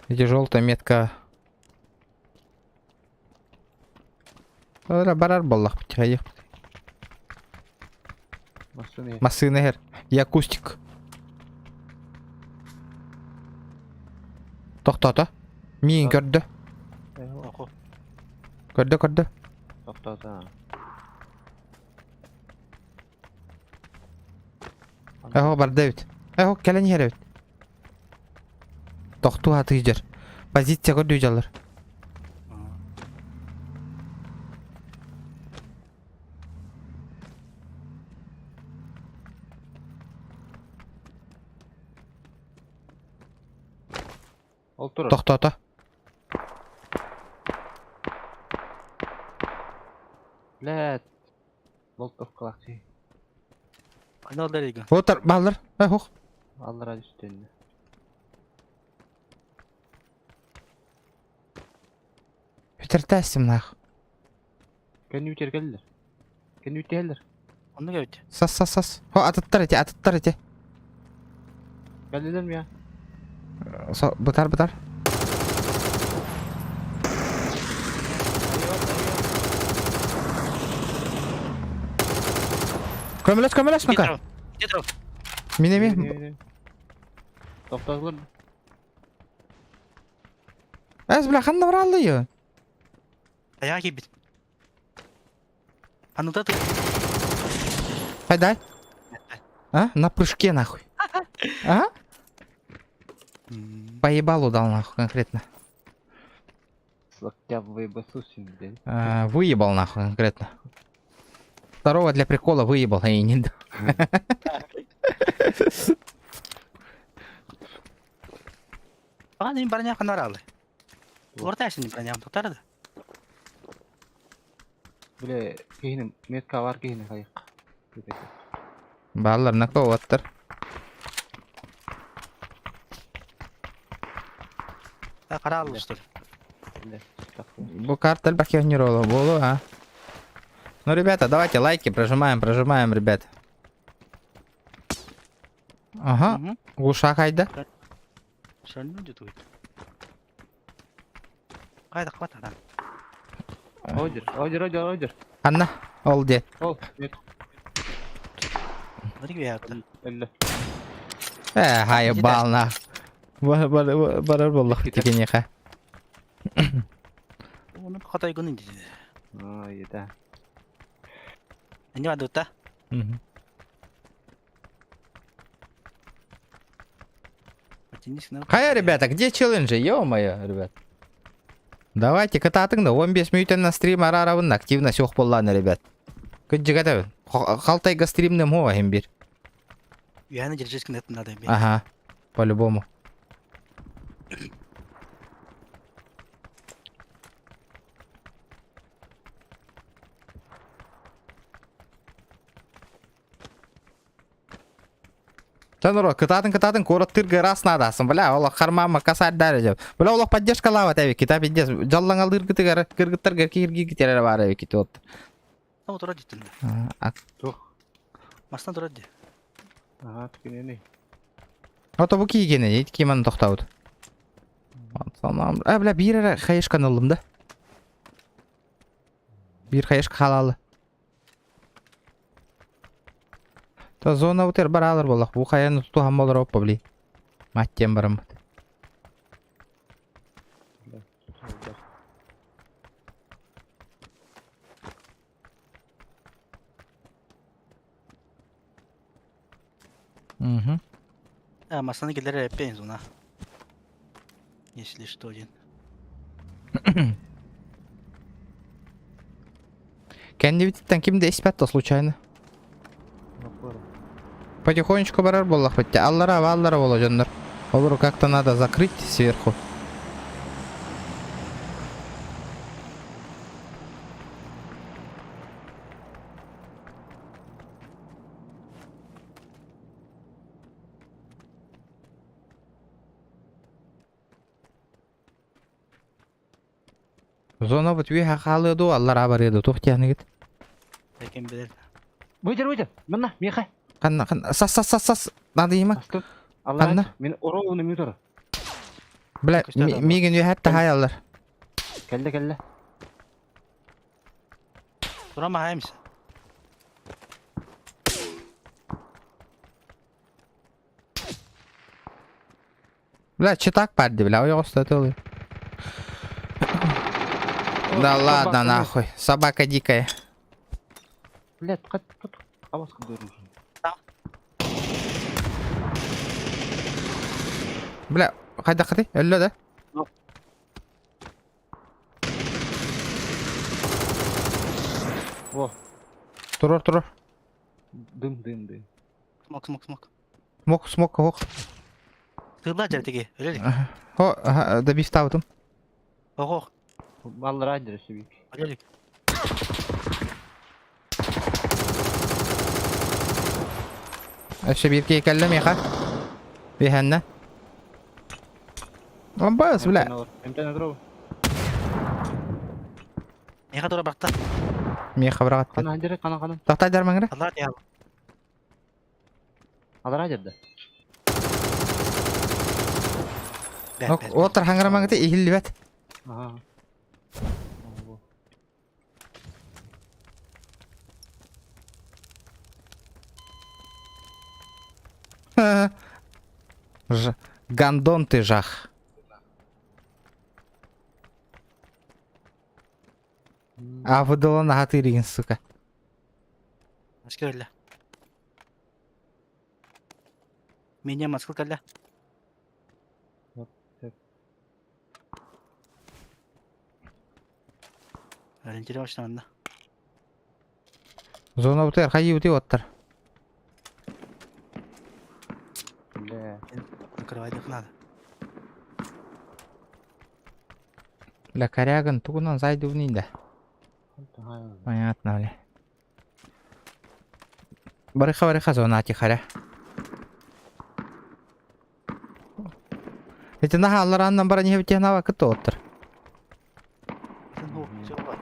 Где желтая метка. Барар боллах бітіғайық. Масыны хер. Якустик. Тоқтаты. Миін көрді. Оку. Көрді. Тоқтата. Эхо бар Дэвид. Эхо кәлен хер Дэвид. Тоқту аты жер. Позиция көрді жалар. Ол тұр. Тоқтата. Блядь. Болтов қалақчы. Айна олдар егін. Отыр, балдар. Хух. Аллара үстінде. Бітіртәсім нах. Кәні үтер келдер. Кәні үтерлер. Onu gövde. Сас. Хо, атыттар ете. Geldiler mi ya? Бытар. Көмілес, Мака. Детров. Минеме. Тоқтадылар mı? Әз біля, қанна бар алды. Ayağı gibi. Anıda dur. Хайдай. А? На прыжке, нахуй. А? Поебал удал, нахуй, конкретно. С локтя выебасу синден. Выебал, нахуй, конкретно. Второго для прикола выебал, а и не дал. Bana demin bana yakın aralı. Orta şimdi bana yakın tutardı. Bile kehinin metka var kehinin kayık. Баллар накто оттыр. Aralı usta. Bile. Бу картель бакионировала болу, а? Ну, ребята, давайте лайки прожимаем, ребят. Ага, Hı hı. глуша хайда. Sen ne diyorsun? Kayda kapat adam. Oydur. Анна, ол де. Ol. Met. Hadi bir yerde. Elle. Хайбал, на. Барар болдық деген еқа. Onu katay günün dedi. Ай, да. Ne var da? Хая, ребята, где челленджи? Ё-моё, ребят. Давайте кататыңды 15 минуттан стрим арарабын активность жоқ болланы, ребят. Күнжі катабын. Қалтайға стримнем хова хем бир. Yani geleceksin netin adam. Ага, по-любому. Жануро, кытатын, корот тыргы раз надасың, бля, олақ қармама касар дәрі жеп. Бля, олақ поддержка лава тәбе, кита пиздец, жаллан алды кыргыттар кирги китерері бар әбе кити отты. Ama dur hadi tünde. Тух. Mastan dur hadi. Ага, тікіне не. Ото бұ кейгені, ет кейманы тоқтауды. Бля, бір әрі қайышқан олым да. Bir қайышқа қалалы. То зона өтер бар алыр болақ. Бұл қаяны тұту хам болыр оппа білей. Маттен барым. Ha masanın geliri hep benziyor ona. Если что один. Кәнде бітіттен кімді эспәтті случайно? Потихонечку барар болақ бітті. Аллара бола жандар. Олар как-то надо закрыть сверху. Зона бұт виха қалыды, аллара бар еді. Тоқтияны кет. Tekin bilir. Выйдер. Мына, меха. Қанна. Сас. Надо ема. Астып. Алла. Қанна. Мен оровыны мютор. Бля, меген үй хәтті хай аллар. Келді. Durama haymış. Бля, читак падди, бля, ой остаты олы. Да ладно, нахуй. Собака дикая. Блядь, тут аваска дөрүн. Бля, қайда, өлі да? Во, Тұрыр. дым. Smok. Смок, ох. Tığla jerdeki. Öyle. Ho, da bir stavdım. Oho. Ballar adresi büyük. Öyle. Öşe bir key kellem yaka. Bir henne. Lan bas bile. Emtana dur. Ne kadar baktı. Mi xabar attı. Kana hajere kana. Taqta dermangre. Allah ya. Alar hajerde. Ok, otur hangramangi ihilli bet. Aha. Гандон ты жах. А выдала на гатырин, сука. Başka öyle. Minye maskıl kalla. Öğrencileri başlandı. Зона бутер, хайи бути оттар. Le. Накрывай надо. Ля коряган, тугунан зайду в нинда. Понятно, бля. Барыха зона тихаря. Эти нага аллараннан бара не бите нава кыты оттар. Bu, şey var.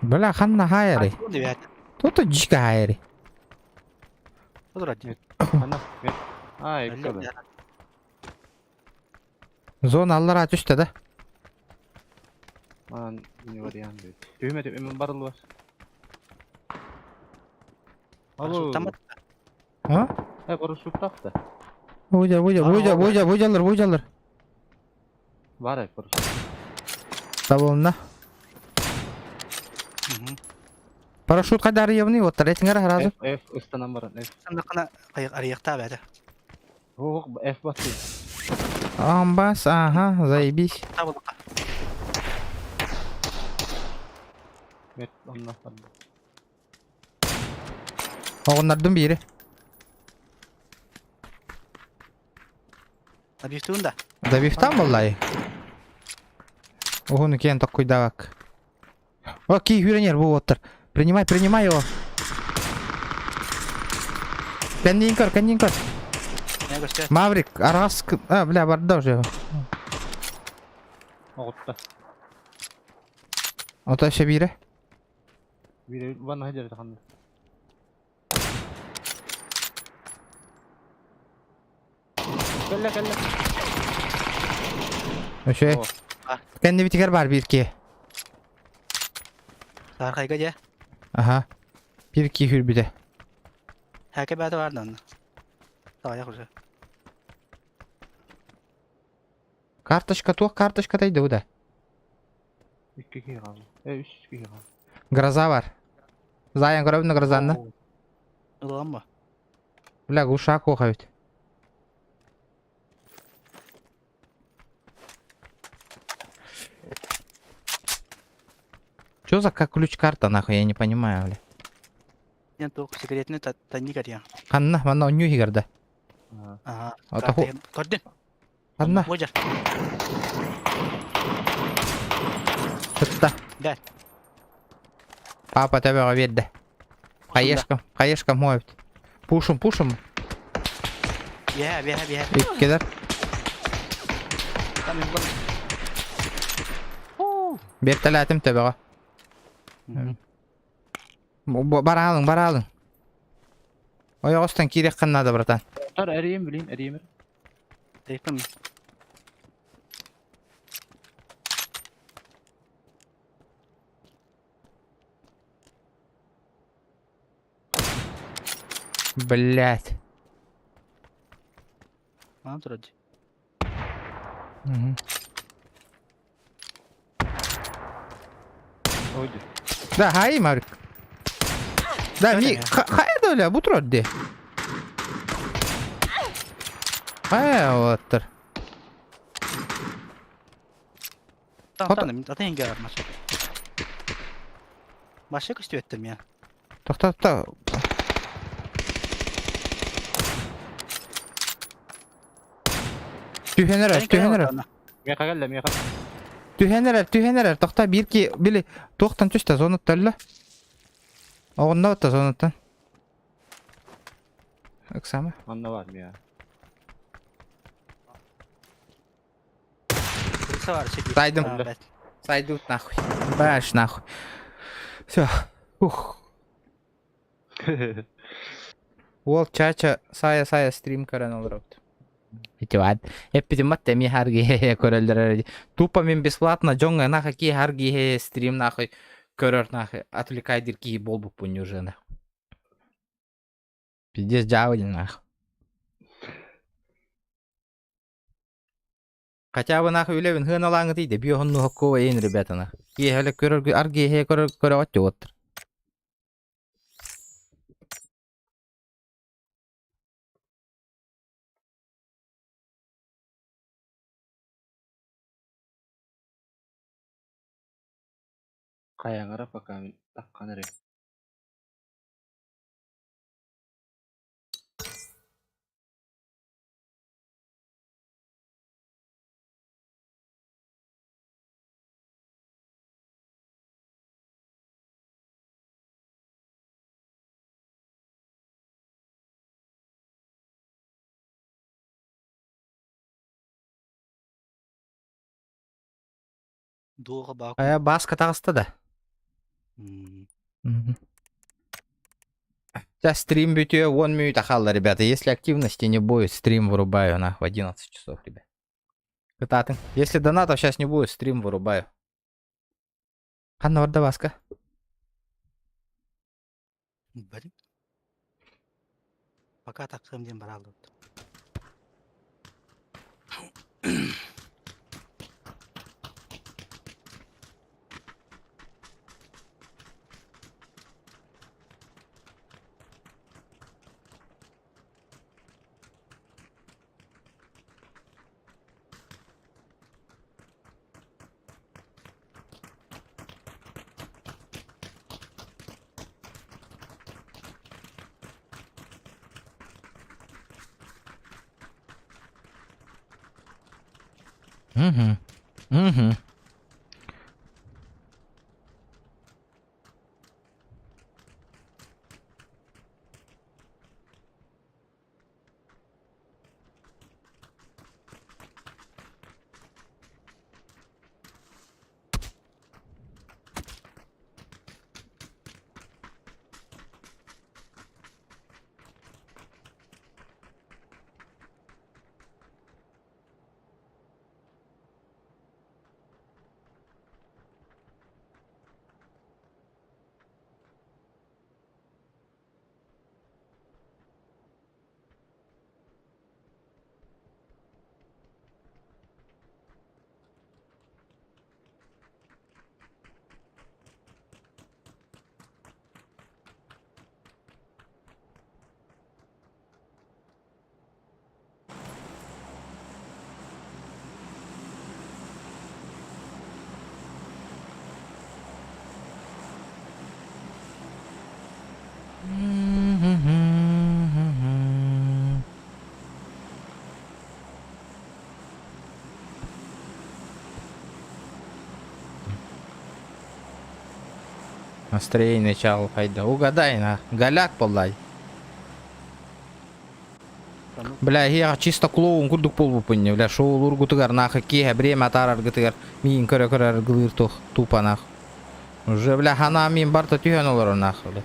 Бля, ханна хайри. Bu ne be? Тут дичка хайри. Odur hadi. Kana. Ha, Öyle ekşi. ya. Зона аллара түстө да. Anan ne var yani. Düğme emin barıl var. Alo. Tamam. А? Hep orası tutak da. Буйдалар. Var hep orası. Табылна. Парашют кадар явный оттар. Этиңер разы. F ıstanan var. F. Sen de kana kayık arayakta be. Oh, F basıyor. Амбас, ага, заебись. Tamam. Evet, anladım. Оғындардың бири. Hadi üstünde. Добифтан боллай. Огуну кен такой давак. О, ки хюренер бу оттар. Принимай его. Кандинкар. Ne göster? Маврик, аргас. А, бля, барды уже. Oğutta. Ота еще бири. Biri bana hacer kandı. Kelle. Öşe. Kendi bitiker var bir ki. Arkaya gel. Aha. Bir ki hür bir de. Herkese bir vardı onun. Tamam yaklaşık. Карточка тайdı o da. 2 kaldı. 3 kaldı. Гроза var. Заян görevinde грозанны. Ulan mı? Бля, глушак окают. Чё за как ключ-карта, нахуй, я не понимаю, бля. Yan tuh sigaretini tanya ya. Ханна, мана онню хигарда. Aha. Ata hu. Gördün. Ханна, Hoca. тытта. Gel. Папа тебе верде. Хаешкам моют. Пушим. Ye. İlk Tamam bu. Bir talatim tabi. Bara alın. Oya ostan kirek kanada bratan. Tar eriyim. Teypim. Блять. Tamam dur hadi. Oydu. Да, хай, Марк. Да, Öyle ми, mi? хай öyle, bu trodde. Haya otur. Tamam. Zaten yenge var maç. Başka istiyor ettim ya. Тоқта. Түйенерер. Меха келді, меха. Түйенерер. Тоқта бірки, білі, тоқтан түсті, зонытты әлі. Оғында өтті зонытты. Өксамы? Анда бар, меха. Крыса бар, сидит. Сайдым. А, блядь. Сойдут нахуй. Баш нахуй. Все. Ух. Ол чача сая стрим көрен олырып. Итивад. Эппитим матте ми харги көрөлдөр. Тупо мен бесплатно жонга нахуй ки харги стрим нахуй көрөр нахуй. Отвлекайдыр ки болбуп буну уже нахуй. Пиздец жавылин нахуй. Хотя бы нахуй үлевин хын алаңы дейді. Биохонну хоккова ейін ребята нахуй. Ки хеле көрөр арги көрө отчу оттыр. Қаяңыра пока мен таққан әрек. Дуға бақ. Баска тағысты да. Сейчас стрим бьете 1 минута халла, ребята. Если активности не будет, стрим вырубаю на в 11 часов, ребят. Кытатын. Если донатов сейчас не будет, стрим вырубаю. Ханна варда баска. Блин. Пока так сэмден бар алды. Угу. Настроение чал хайда. Угадай на. Голяк полай. Бля, я чисто клоун курдук полбу пынне. Бля, шоу лургутыгар нахы кеха бремя тарар гытыгар. Мин көрө гылыр тух тупа нах. Уже бля хана мин барта түйөн олар нах. Бля.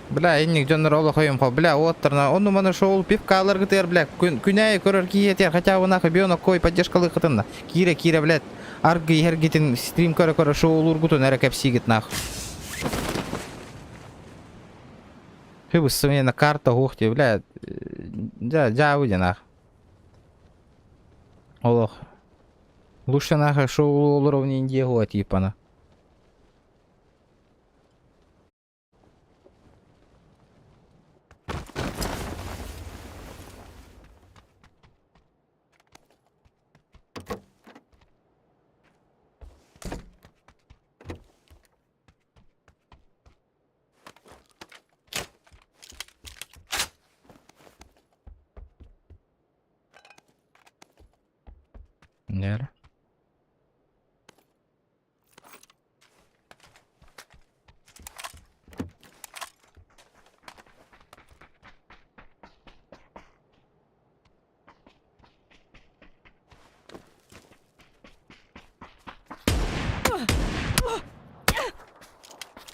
Бля, инник жонор олы қойым қо. Бля, оттырна. Оны маны шоу пивка алыр гытыгар, бля. Күнәй көрөр киетер. Хотя бы нахы бионок кой поддержкалы қытынна. Кире, блядь. Аргы ергитин стрим көрө шоу лургутун әрекеп сигит нах. Хыбыс на карта гухти, блядь. Ja выйди нах. Олох. Лучше нахуй шоу уровня Индиего типа на. Неле.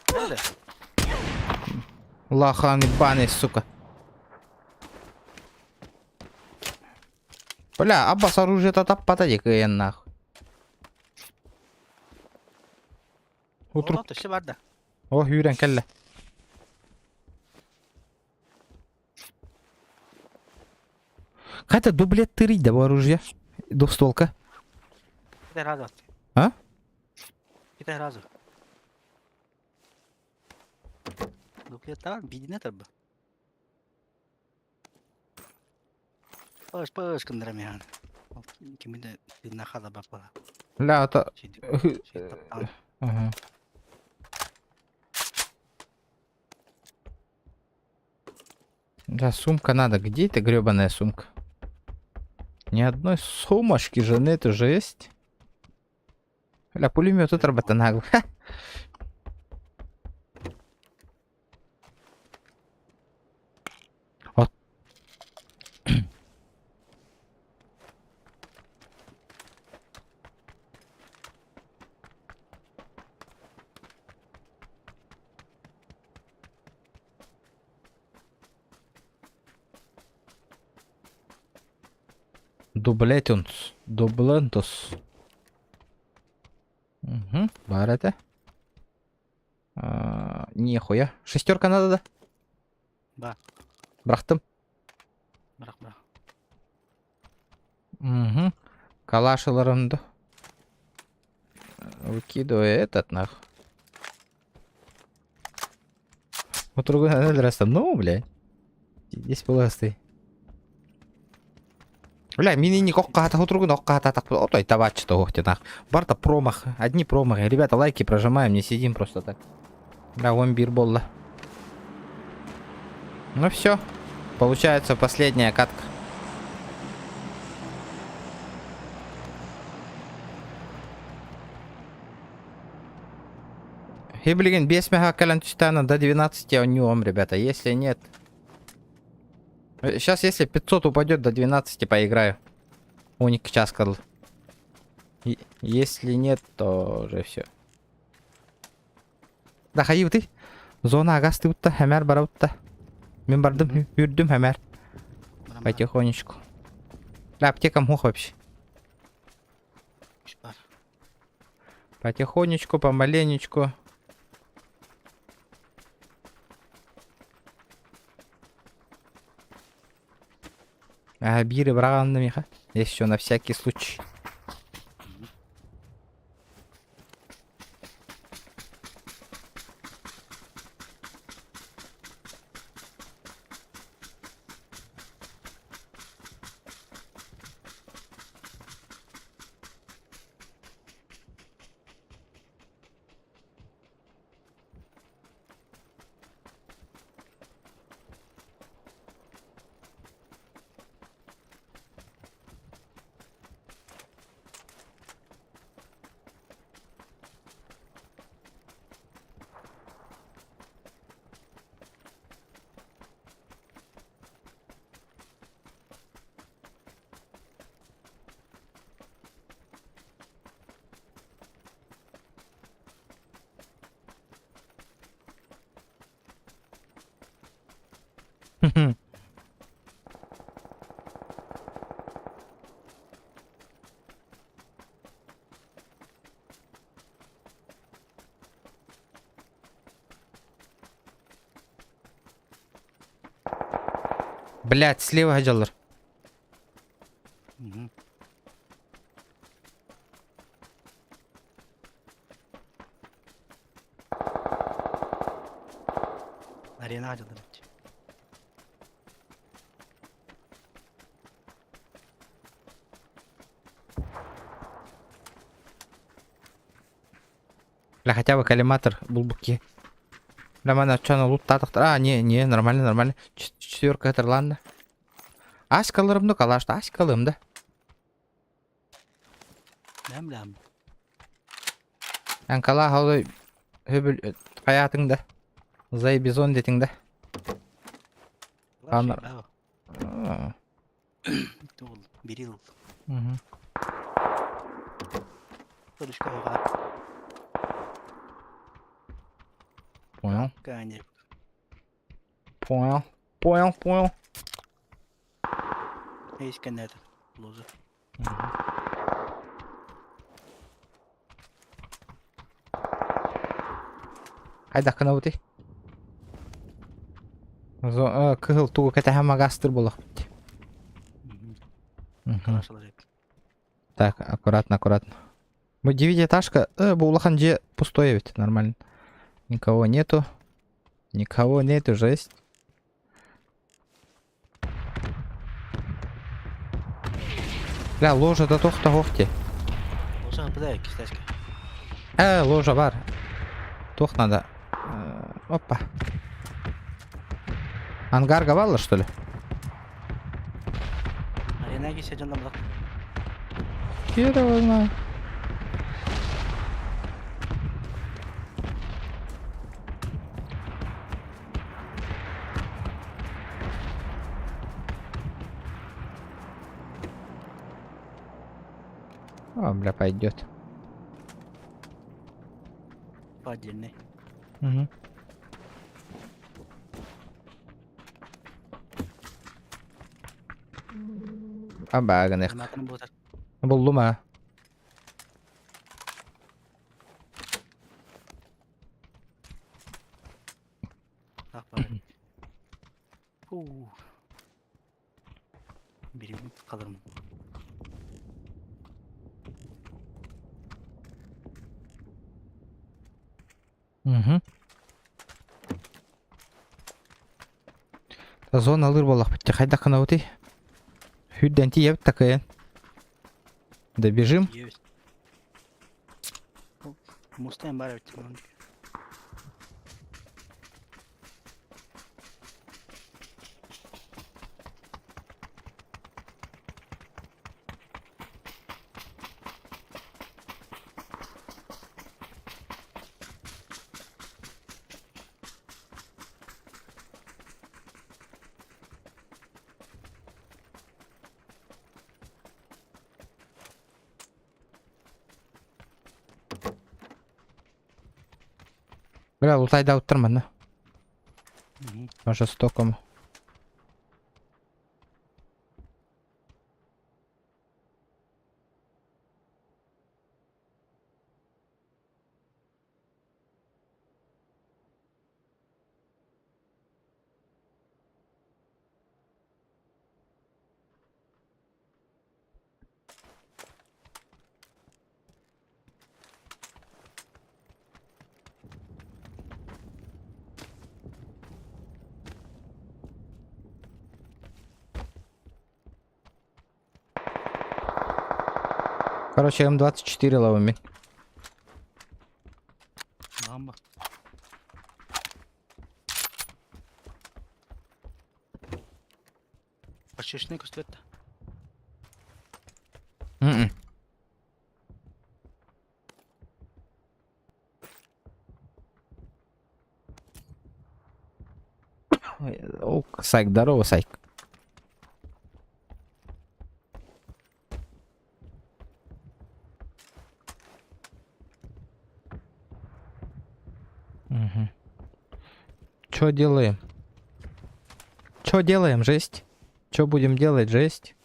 Nerede? Лохан ебаный, сука. Бля, Аббас оружие-то таппата кыйын нахуй. Утруп. Oğlum taşı var da. О, Юрен келле. Кайта дублет тырить да оружие. Двустволка. Bir de razı ol. Ha? Bir de razı ol. Duplet tamam. Bildiğine tabi. Pış kındıram yani. Kimin de dinle kala bak bana. Ля, это... Şey taptan. Ага. Да, сумка надо. Где эта гребаная сумка? Ни одной сумочки же нету, жесть. Ля, пулемет тут работа нагло. Ха. Вот. Дублетунс. Дублентус. Угу, бар это. Нихуя. Шестерка надо, да? Да. Брахтым. Bırak bırak. Угу. Калашыларымды. Выкидывай этот нахуй. Вот другой надо раз там. Ну, блядь. Здесь полосты. Бля, мини кокката, другой нокката, так вот ой, табач что нах. Барта промах, одни промахи. Ребята, лайки прожимаем, не сидим просто так. Бля, вамбир болла. Ну все, получается последняя катка. И, блин, без мега калантистана до 12 он не ом, ребята. Если нет... Сейчас, если 500 упадет, до 12 поиграю. Уник час кадл. Если нет, то уже все. Да, хайып ты. Зона агасты утта, хэмэр бара утта. Мен бардым, юрдым хэмэр. Потихонечку. Да, аптека мух вообще. Var. Потихонечку, помаленечку. А, биры браганы миха. Есть еще на всякий случай. Блять, слева хаджалар. Hı hı. Arena harcadım. Бля, хотя бы коллиматор был буки. Бля, мана что, лут татахтар. А, не, нормально, нормально. Четверка это ладно. Аськаларымды калашты, аськалым да. Ne bileyim. Ankala halı höbül hayatında. Zay bizon detinde. Anlar. Aa, Dur. Bir yıl. hı hı. Konuş kavga. Poyon, Gani. poyon, poyon, poyon. Ne iskenler? Lozu. Hayda kına buti. Kıhıl tuğu kete hem agastır bulak bitti. Мгм. Karşılayacak. Так, аккуратно, аккуратно. Мы 9-этажка. Bu улаханже пустое ведь, нормально. Никого нету. Никого нету, жесть. Бля, ложа да тохта хохте. Lozu hapıda istersen. Ложа бар. Тох надо. Опа. Ангар гавала, что ли? Arena gitse canım bak. Хер его знает. О, бля, пойдет. По отдельной. Угу. Абаганех. Makını bu da. Buldum ha. Bak bak. Bir yıl kalırım. Угу. Зона алыр болақ бітті. Қайда қана өтей? Хүдден тиеп такая. Добежим. Есть. Мустаем бар ведь. Бля, лутайда отырмын. На. По жестокому. Короче, М24 ловим. Lamba. Почешник стоит. М-м. О, Сайк, здорово, Сайк. Угу. Чё делаем? Чё делаем, жесть? Чё будем делать, жесть?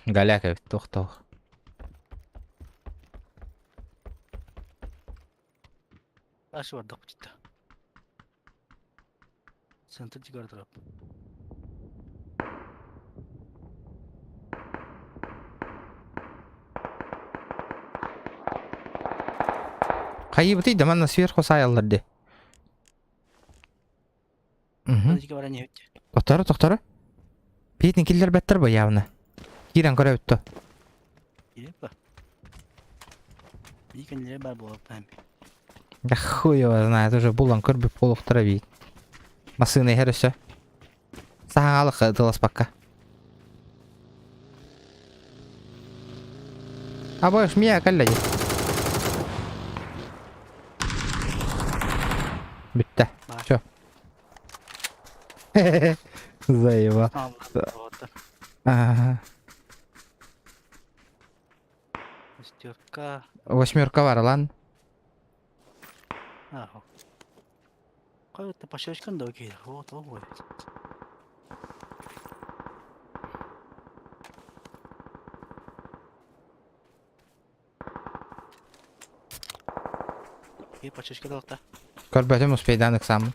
Галяка, тох-тох. Aşı var dak ciddi. Center çıkartırap. Кайыбыты да мана сверху сайалларды. Угу. Hadi ki var ne hütte. Тоқтары. Бетин киллер беттер бо явно. Кирен көрө өттө. Келіп па. Бейкенлері бар болып әм. Да хуй его знает, уже булан көрбүп болуктура бейт. Масыны херөсө. Саңалық дылас бакка. А бош мия каллади. Бітті. Бар. Всё. Заеба. Аллах. Ага. Шестерка. 8 бар лан. Ау. Қайытты пашешкан да окей. Вот, ой. И пашешка да оқта. Көрбөтүм успейдан сам.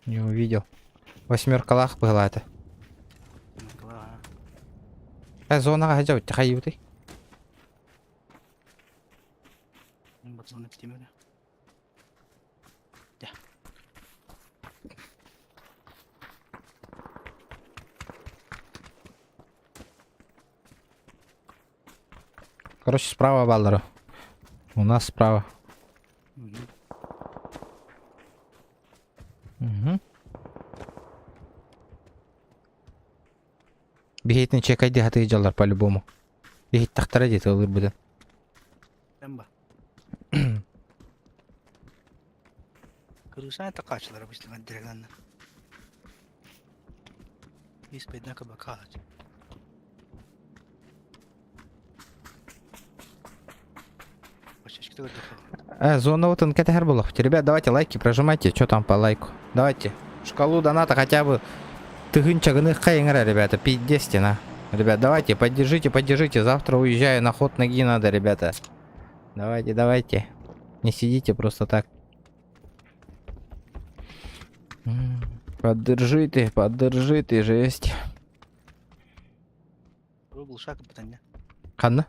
Не увидел. 8 была это. Зона хажа өтті қай өтті. Батылны кетемеді. Короче, справа балдары. У нас справа. Угу. Бейітін чекайды хаты жалар по-любому. Бейіт тақтара дейті олыр бұдан. Тәмба. Кыргызстан это качалар обычно отдельно. Есть пойдем кабакалать. Почти Зона вот он кетер было. Ребят, давайте лайки прожимайте. Что там по лайку? Давайте. Шкалу доната хотя бы тыгынчагыных кайыңыра, ребята. 50 на. Ребят, давайте, поддержите. Завтра уезжаю на ход ноги надо, ребята. Давайте. Не сидите просто так. Поддержите, жесть. был шаг питання. Қанды?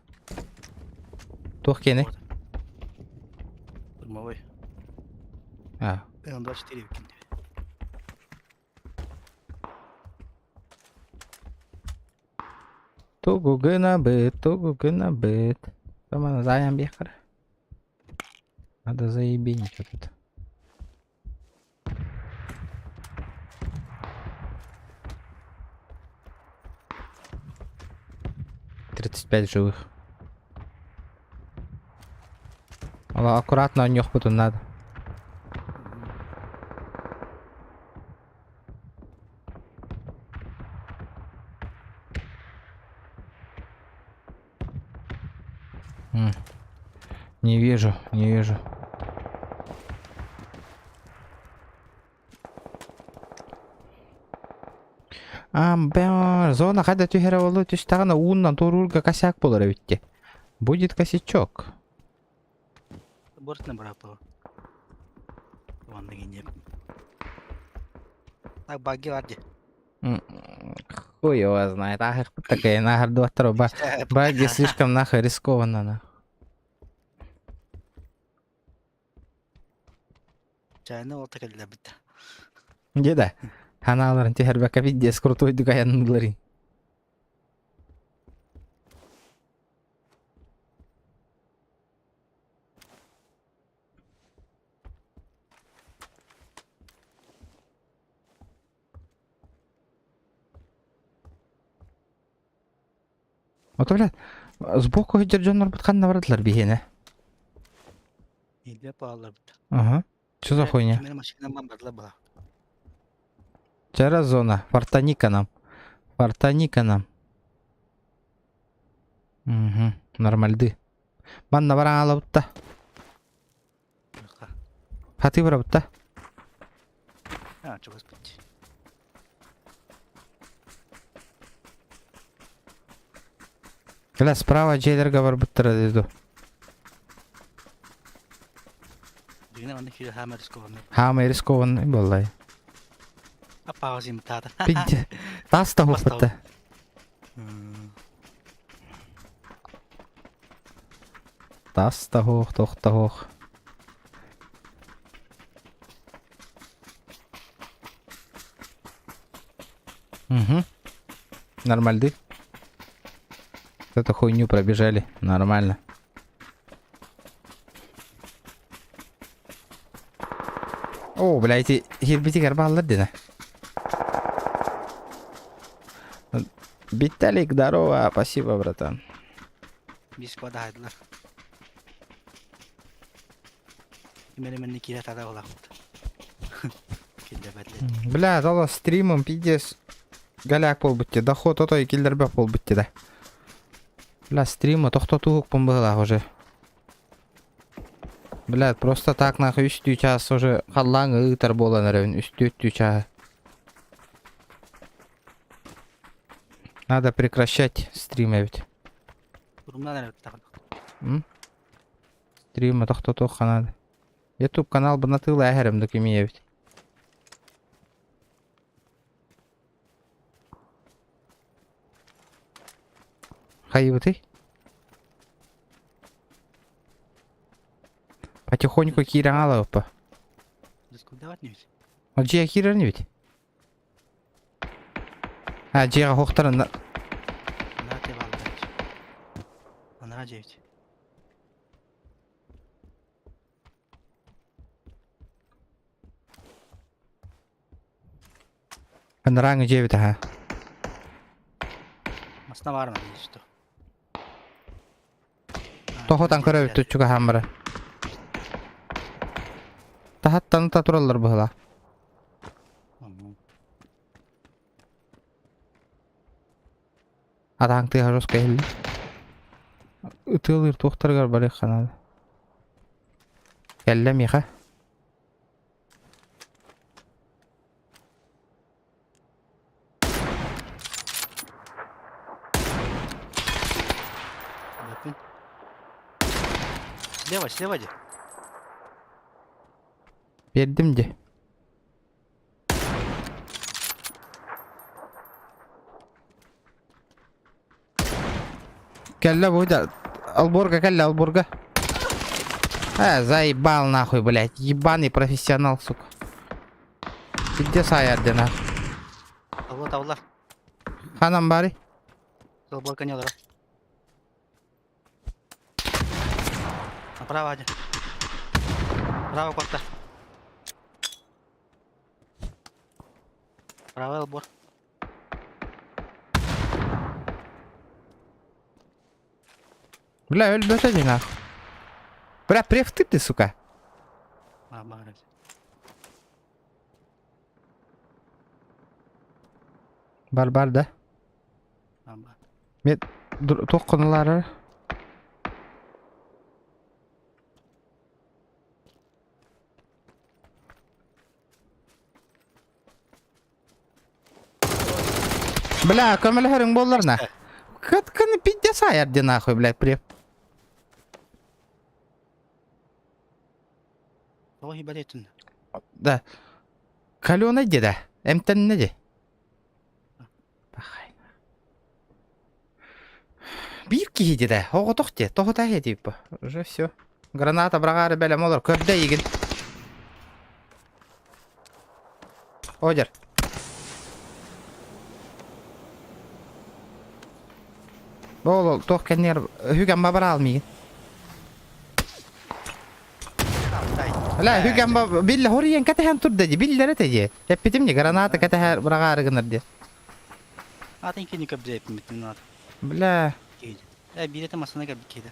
Тоқ кені? Турмовой. А. Н-24 викинде. Тугу гына быт. Тамана заям бехар. Надо заебенить вот это. «35 живых. Аккуратно нюх потом надо. Не вижу. Зона хада тюхера болу тюстагана ууннан турурга косяк болар эбитте. Будет косячок. Бортна брапа. Ван дегенде. Так баги варди. Хуй его знает. Ах, такая нахер 22 баги слишком нахер рискованно на. Чайна вот такая для бита. Деда. Ханаларын тюхер бака видес крутой дугаян нуглари. Вот, блядь, сбоку держон батқан наврадлар бихене. Или пала бита. Ага. Что за хуйня? Мене машина бамбарла была. Вчера зона. Фартаника нам. Угу. Нормальды. Банна баран алабытта. Хаты барабытта. А, что господи. Гля, справа джейлерга барбыттыра деду. Дегене ванды хире хамер рискованный. Хама рискованный боллай. Апа азим тата. Пидде. Таста хуфытта. Таста хух, тохта хух. Угу. Нормальды. Эту хуйню пробежали. Нормально. О, блядь, хербетик баллар дена. Виталик, здорово. Спасибо, братан. Бискода хайдылар. Мен кире тада болақпыт. Келде бәтлет. Бля, зала стримом пиздец. Галяк пол бітті. Доход отой килдербек пол бітті да. Бля, стримы тоқтатуықпын была уже. Бля, просто так нахуй үстü час уже қаллаңы ытар болан әрін. Үстü час. Надо прекращать стримы ведь. Урумдан әріп тақыдық. Стримы тоқтатуыққа надо. YouTube канал бы натыл әхерімді кемей ведь. Хайбы ты? Потихоньку кирен алып па. Дискудават не ведь. Ол жия кирен ведь? А, жия хоқтарын... Ана те балды. Анара жевить. Раңы жебет, аха. Масына барма дейді что. Тоқотан көрөбіт түтчігі хамыры. Тахаттаны татуралар бұғыла. Атаң тыға жосқа елі. Үтілір тоқтарғар барық қанады. Кәлләм еқа. Слева де. Бердім де. Кәллә бұйда. Алборга, кәллә, алборга. Заебал нахуй, блядь. Ебаный профессионал, сука. Где саярды нахуй? Тавлар. Ханам бари. Залборка не лара. Направо, Адя. Право, квартал. Правый отбор. Бля, өлі бөтеді нахуй. Бля, префтыпты, сука. Барать. Бар, да? Бар. Мен тоққынылары. Бля, көмілерің боларна. Кыны пидде сайарди нахуй, блядь, преп. Ой, балетун. Да. Калёна деда. Эмтен не де. Бахай. Бир ки деда. Ого тоқте. Тоғы тахе дейп. Уже все. Граната брағары бәлем олар. Көпде егін. Одер. Ол тоқ кәнер. Хүген бабыр алмайын. لا هو جنب بالله هوريان كتهان تردي بالله رتجي يبتمني جرانات كتها برغار جنردي أعطيني كني كبزة مثل بلا كيد لا بيرة ما صنع قبل كده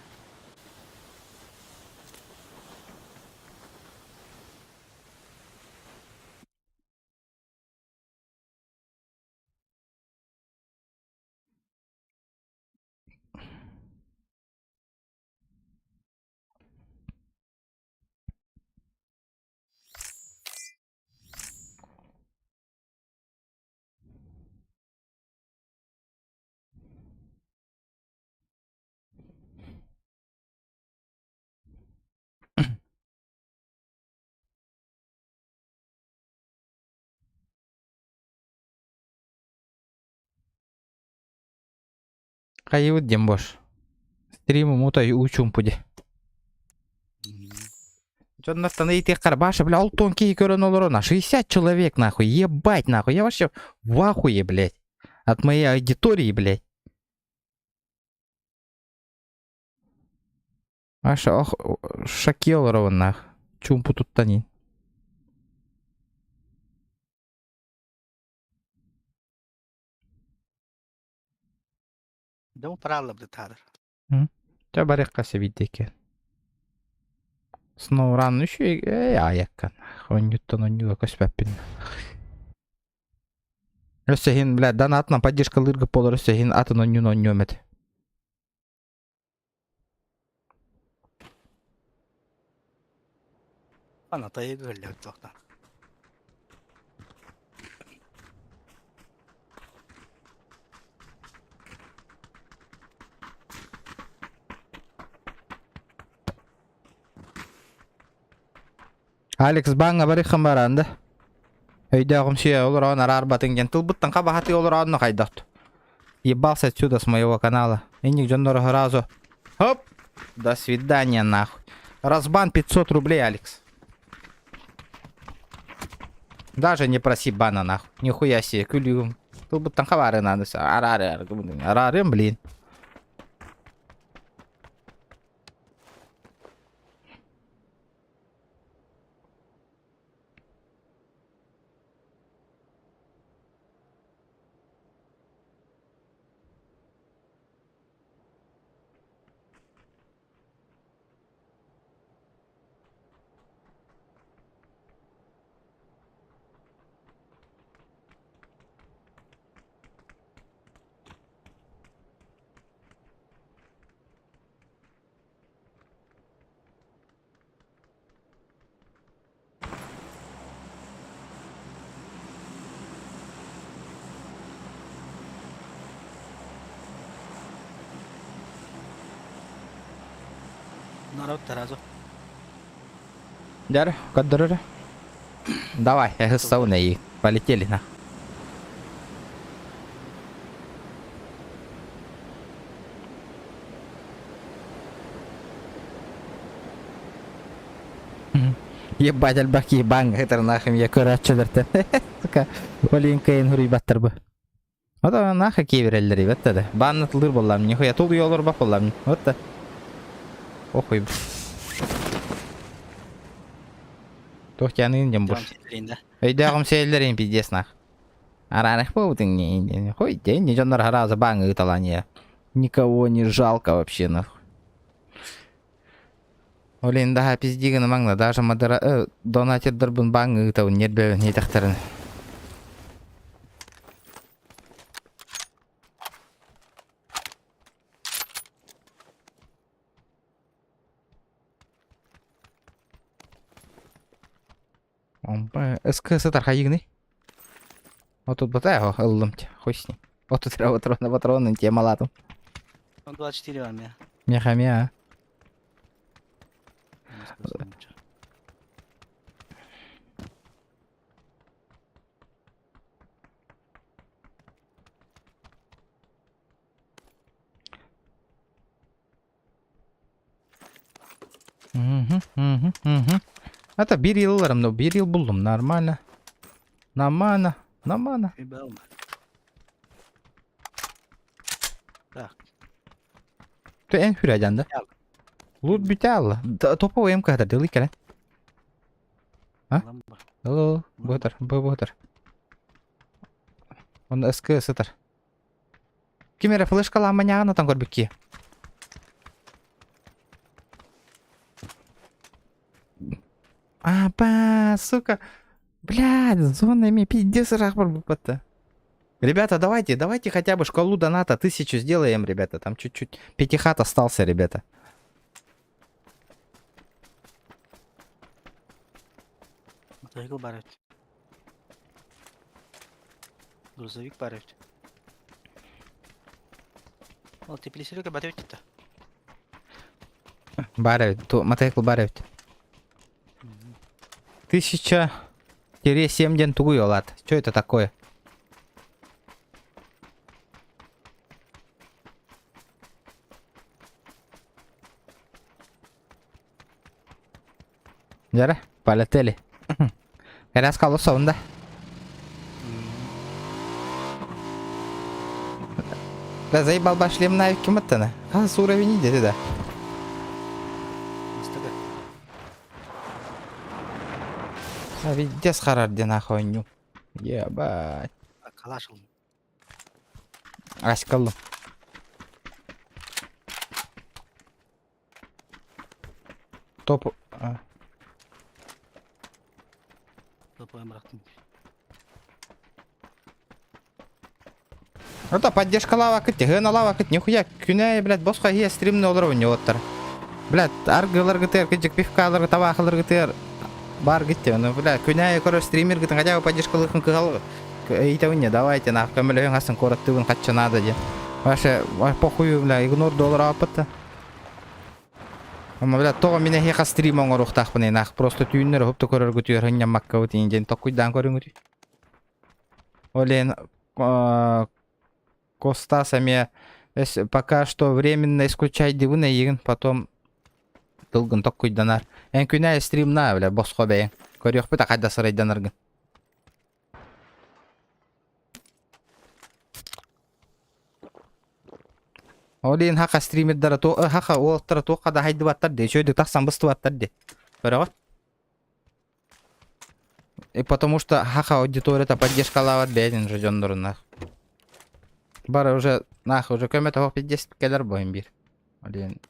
Кайыут дем бош. Стриму мутай учум пуди. Джонатан и тех карбаша, бля, алтон кей көрөн олорона. 60 человек, нахуй, ебать, нахуй. Я вообще в ахуе, блядь. От моей аудитории, блядь. Аша, ох, шакелорова нах. Чумпу тут тани. Дому паралла буде тадыр. Та барекка себидеке. Снова ран еще аяккан. Оннюттан оннюга көспәппин. Өссө хин, блядь, донатынан поддержка лыргып болор, өссө хин атын оннюн оннюмет. Ана тайы гөлле тоқтан. Алекс банга барыхын баранды. Өйдағым сүйе олар он арбатын ген тылбыттан қабахаты олар онны қайдақты. Ебался отсюда с моего канала. Инник Джоннора Хоразу. Хоп! До свидания, нахуй. Разбан 500 рублей, Алекс. Даже не проси бана, нахуй. Нихуя себе, күлігім. Тылбыттан қабары надо. Арарым, блин. Народ таразу. Дядя, кадр. Давай, я сауна и полетели на. Ебать, альбаки банг, это нахуй я көрәтчелерден. Сука, олин кайын хури баттыр бу. Ода наха кеверелдер ебет да. Банны тылдыр боллам, нихуя тул йолор бак боллам. Вот да. Охуй. Тохтянын дем буш. Өйдәгым сейлдерин пиздец нах. Аранах болдың не. Хой, день не жондар хараза банг ыталания. Никого не жалко вообще нахуй. Олин daha пиздигін маңна, даже мадара донатердер бұн банг ытау нербе не тақтарын. СК сатар хайыгны. Вот тут батаго ыллымте, хуй с ним. Вот тут патроны те малатым. 24 вам я. Мехамя. Это bir yıllarım da bir yıl buldum нормально. Нормально. Так. Ты en hürəcəndə. Loot biter. Topa em kadar deli kere. Ha? Ламба. Hello. Buhtar. Onda ıskı ısıtır. Kimere flaşkalı ama ne anlatan görbeki. Апа, сука. Блядь, зона ими пиздец рахбар бупата. Ребята, давайте хотя бы шкалу доната 1000 сделаем, ребята. Там чуть-чуть пятихат остался, ребята. Мотоцикл барать. Грузовик барать. О, ты плесирка барать-то. Баревит, то мотоцикл баревит. 1000-7 ден тугуй олат. Что это такое? Жара, полетели. Раз колосовында. Бля, заебал башлем на кем это на? А, с уровень идет, да. Бастыгы. А, видец харар де нахуй ню. Ебать. Калашыл. Аськалым. Топ... а, Топой мрактым. Это поддержка лава кыт, гына лава кыт, нихуя, күнәй, блядь, босқа хия стримный олар ойны оттар. Блядь, аргылар гытыр, кыджик пивкалар, табахылар гытыр, бар гытты, ну, блядь, күнәй көрі стример гытын, хотя бы поддержкалыхын кыгал, не, давайте, нах, көмілігін асын кораттыбын қатча надо, де. Ваше, похуй, блядь, игнор доллар апытты. Ama блядь, тоға мене хеқа стрим оңыр ұқтақпын, нах, просто түйінлер өпті көрір күтір, хыннан макка өтейін, ден тоққойдан көрін өтей. Олен, Костасами, пока что временно исключать дивына егін, потом тылгын тоққойданар. Ән күнә стримна, бля, босқа бәйін. Көрек біта қайда сырайданаргын. Олен хақа стримердары, хақа олықтары тоққада хайды баттар де, шөйдік тақсан бұсты баттар де. Көрі И потому что хаха аудитория-то поддержка лават бәйден жөжондырын. Бары уже, нах, уже көмет оқ 50 келер бойын бір. Олен.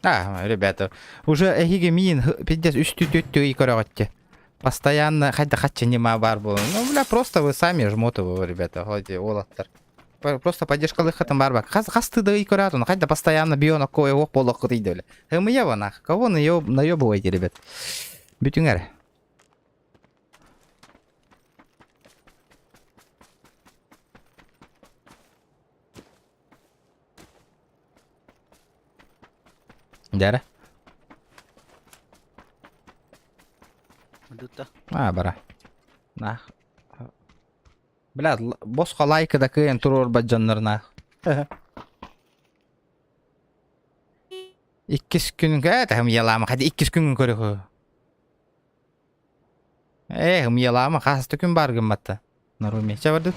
Ребята, уже әхиге миін 50 үсті төттігі көріғатте. Постоянно, хотя хатча нема бар был. Ну, бля, просто вы сами жмотовы, ребята, ходи, олаттар. Просто поддержка лыхатым бар бак. Хасты да и куратун, хотя постоянно биона кое оқ болық кытыйды, бля. Мы ева нах, кого наебываете, ребят? Бютюнгер. Дәрі? Дутта. Бара. Нах. Блядь, босқа лайка да кыйын тұрор баджанлар нах. Иккіс күнін кәді, елама, қады иккіс күнін көрі қой. Елама, қасты күн бар күн Наруме, чабарды?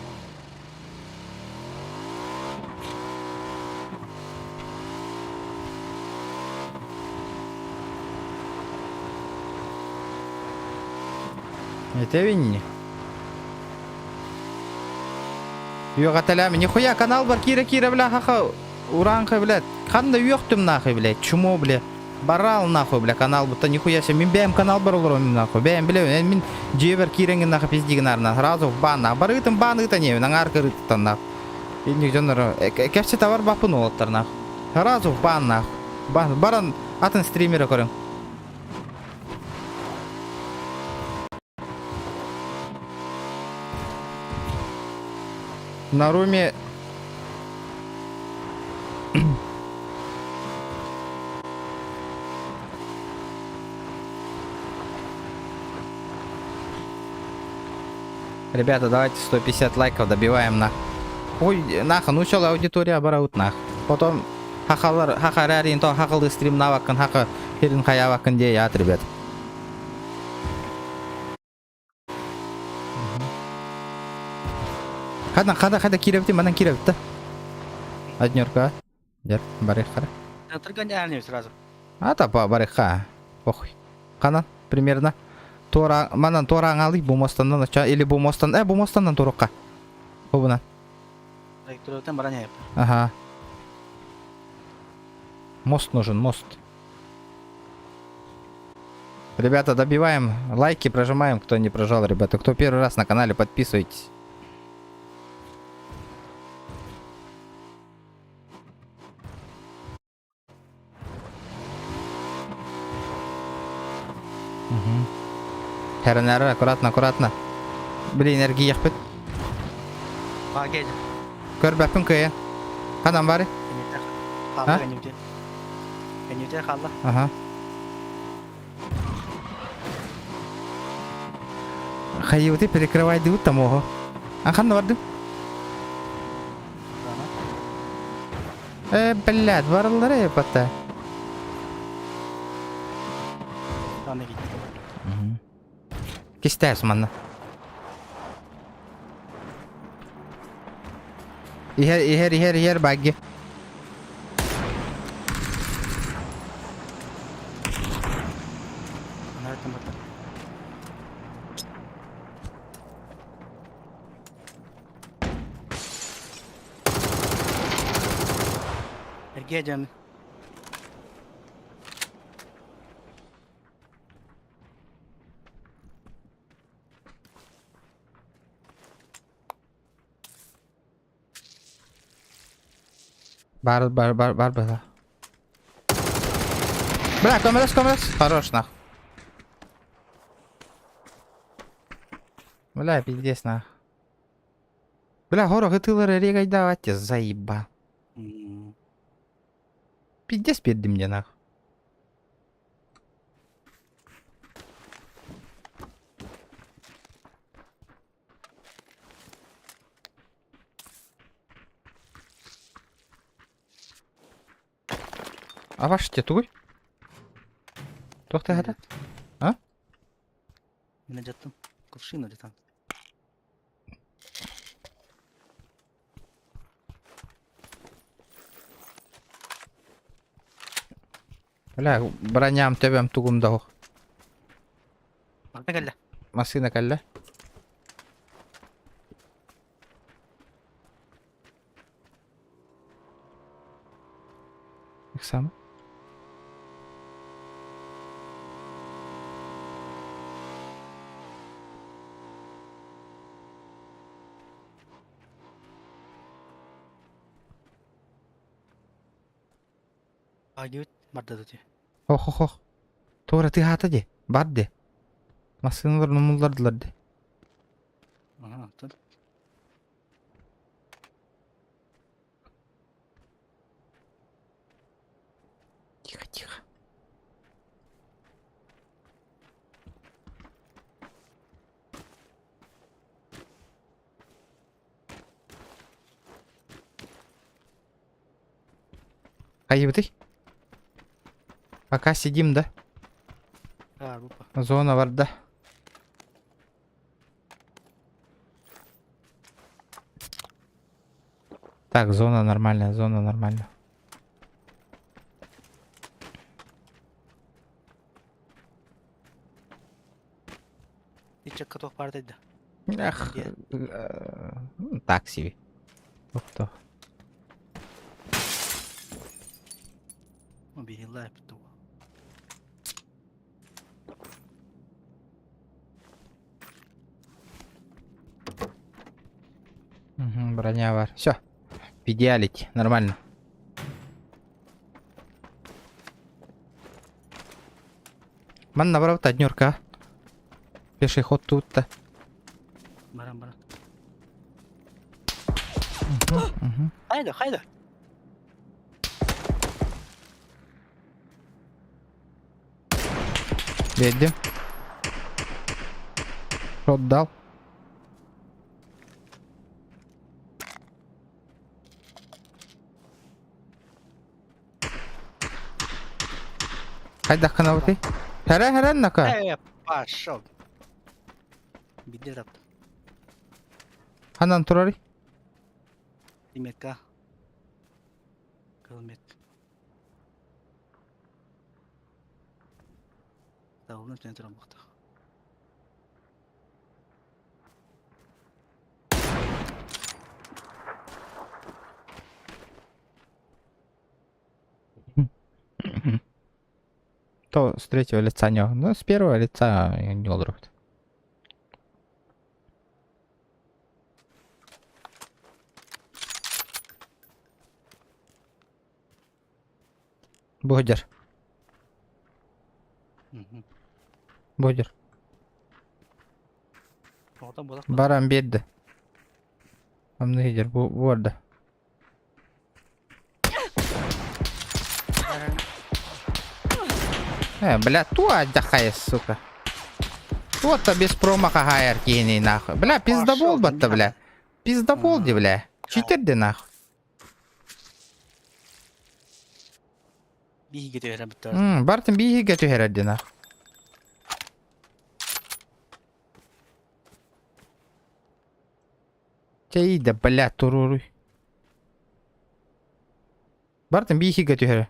Это винни. Yok atalam, нихуя канал бар, кира, бля, хаха, уранка, блядь. Қанда уйоқтым, нахуй, блядь, чумо, бля. Барал, нахуй, бля, канал, бұта, нихуя се, мен бәйім канал бар олар, нахуй, бәйім, бля, мен жебер киренген, нахуй, пиздеген арна, разов, бан, нахуй, бар ұйтым, бан ұйта не, нан арка ұйтыптан, нахуй. Ендік жонлар, кәпсе тавар бапын олаттар, нахуй. Разов, бан, нахуй, баран, атын стримері көрің. На руме... Ребята, давайте 150 лайков добиваем на. Ой, наха, ну чё, аудитория бараут нах. Потом хахарарин то хахалды стрим навакан, хаха херин хаявакан де ят, ребят. Хада киревти, манан киревти. Однёрка. Дер, барыхара. Торгоняли сразу. Та барыха. Похуй. Канан, примерно. Тора, манан тора аңалы бумостандан ача, или бумостандан турукка. Хубуна. Турутан бараняев. Ага. Мост нужен, мост. Ребята, добиваем лайки, прожимаем, кто не прожал, ребята. Кто первый раз на канале, подписывайтесь. Херенері, аккуратно. Блин, энергия яқпет. Багель. Көр бәпін көйе. Қадан бары? Халла ганюте. Ганюте халла. Ага. Хайюты перекрывай дыут там ого. Қанды барды? Блядь, барылдар епатта. Таны гит. Кистәс манна. Ихер, багги. Нарком это. Эргеден. Бар была. Бля, комрас. Хорош, нах. Бля, пиздец, нах. Бля, горох, тылары регай давайте, заеба. Пиздец берди мне, нах. А ваш тетуй? Тоқтай хата? А? Мен жаттым. Кувшина жатам. Бля, броням төбем тугумда ох. Макна келе. Машина кәллә. Иксам. Агют марда дути. Ох. Тура ты хата де. Бар де. Машиналар нумулдардылар де. Ага, тут. Тихо. Кайып ты? Пока сидим, да? Группа. Зона бар, да? Так, зона нормальная. Ичек котов бар дейді. Ах, Где? так себе. Кто? Убери лайп ту. Броня бар. Все. В идеалити. Нормально. Ман наоборот однерка. Пеший ход тут-то. Барам. Мгм. Хайда. Вердим. Шот дал. Хайда канавты. Херен нака. Пошел. Биде рапты. Ханан турары. Иметка. Кылмет. Дауылын тен тұрам бұқты. То с третьего лица не. Ну, с первого лица не олдрует. Бодер. Ота болақ. Барам берді. Амнегер борда. Бля, туа отдыхай, сука. Вот-то без промаха хайер кини, нахуй. Бля, пиздобол батта, бля. Пиздобол, бля. Читерди, нахуй. Биги кеті өрі бітті. Бартын бииге түйерді, нахуй. Тейді, бля, туруруй. Бартын бихи götühere.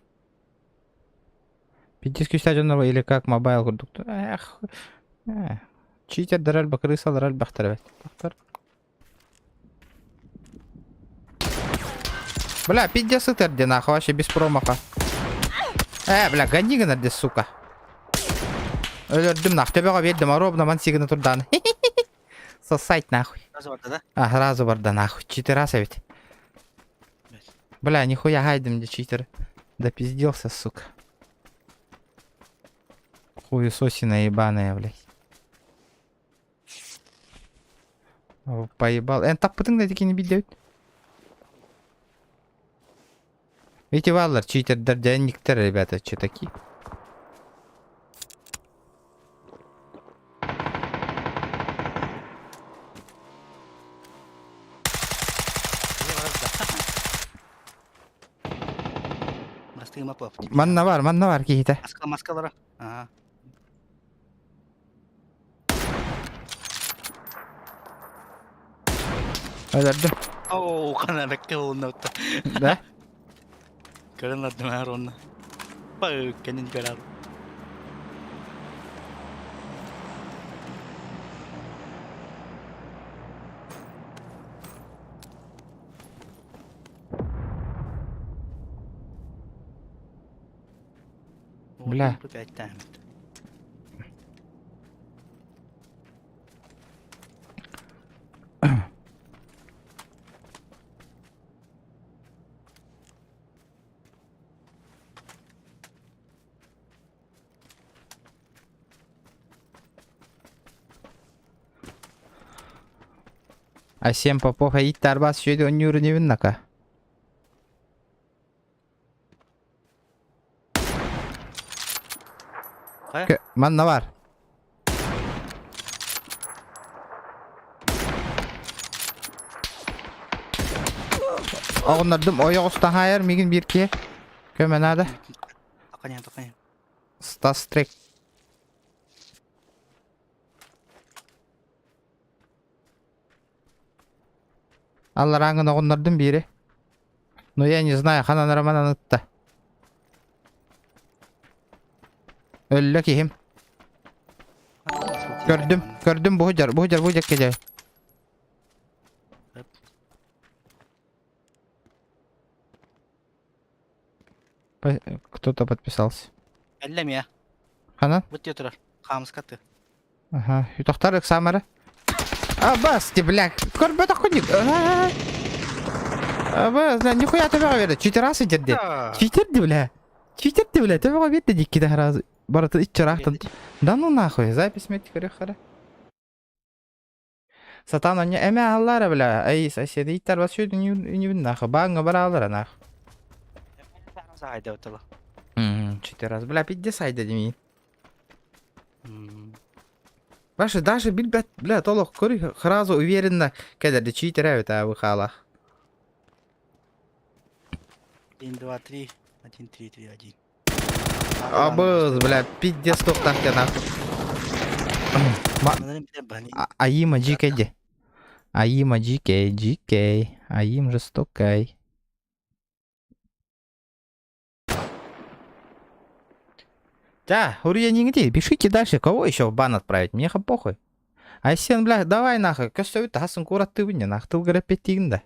Пиддиски стадионного или как мобайл курдук. Эх. Читер дарал бакрыса дарал бахтарбет. Бля, пиздец ытырды нахуй, вообще без промаха. Бля, гони гынарды, сука. Өлөрдүм нах, төбөгө бердим, ровно мансигini турдан. Сосать нахуй. Сразу var да? Сразу бар да нахуй, читер аса ведь. Бля, нихуя хайдем, где читер. Допиздился, сука. Хуесосина ебаная, блядь. Поебал. Так пытыңда такие не бидеют. Эти валлар, читердер, денниктер, ребята, че такие? Бастыгыма плав. Манна var кейті. Маскалары. Ага. Öldürdüm. Оу, канаракка оннаута. Да? Көрөнөрдүм аронна. Бай, кенин көрөр. Бля. Асем Попов иттер бас жүйді өнюрі невін нака. Манна var. Oğunlardım oya usta hayır migin bir ki. Kömen hadi. Таканя. Stas Trek. Allah rangın oğunlardım biri. Но я не знаю, хана нараман ытта. Öllü kihim. Gördüm bu hıcar gece. Кто-то подписался. Әлләм я. Хана? Бүт тұрар. Қамыс катты. Ага, ютақтар эксамары. Басти, бля, көрбөт охуник. Бля, нихуя төбеға берді. Читерасы жерде. Читерді, бля, төбеға берді дикки да разы. Бараты итчарақтын. Да ну нахуй, запись мети көрек Сатана не эме аллары, бля, ай соседи иттер бас шөйді не бін нахуй. Бағыңа бара алыра нахуй. Айда өтілі. Читерас, бля, 50 айда демейін. Ваши даже билбет, бля, толық көрі сразу уверенно кәдерді читер әуіт әуі қала. 1, 2, 3. 1, 3, 3, 1. Абыз, бля, пиздец тоқтақты нахуй. Аима джикейде. Аима джикей. Аим жестокой. Да, Урия нигде, пишите дальше, кого еще в бан отправить, мне похуй. Айсен, бля, давай нахуй, көстөбүт хасын курат тыбыне, нах тыл грапет тигинда.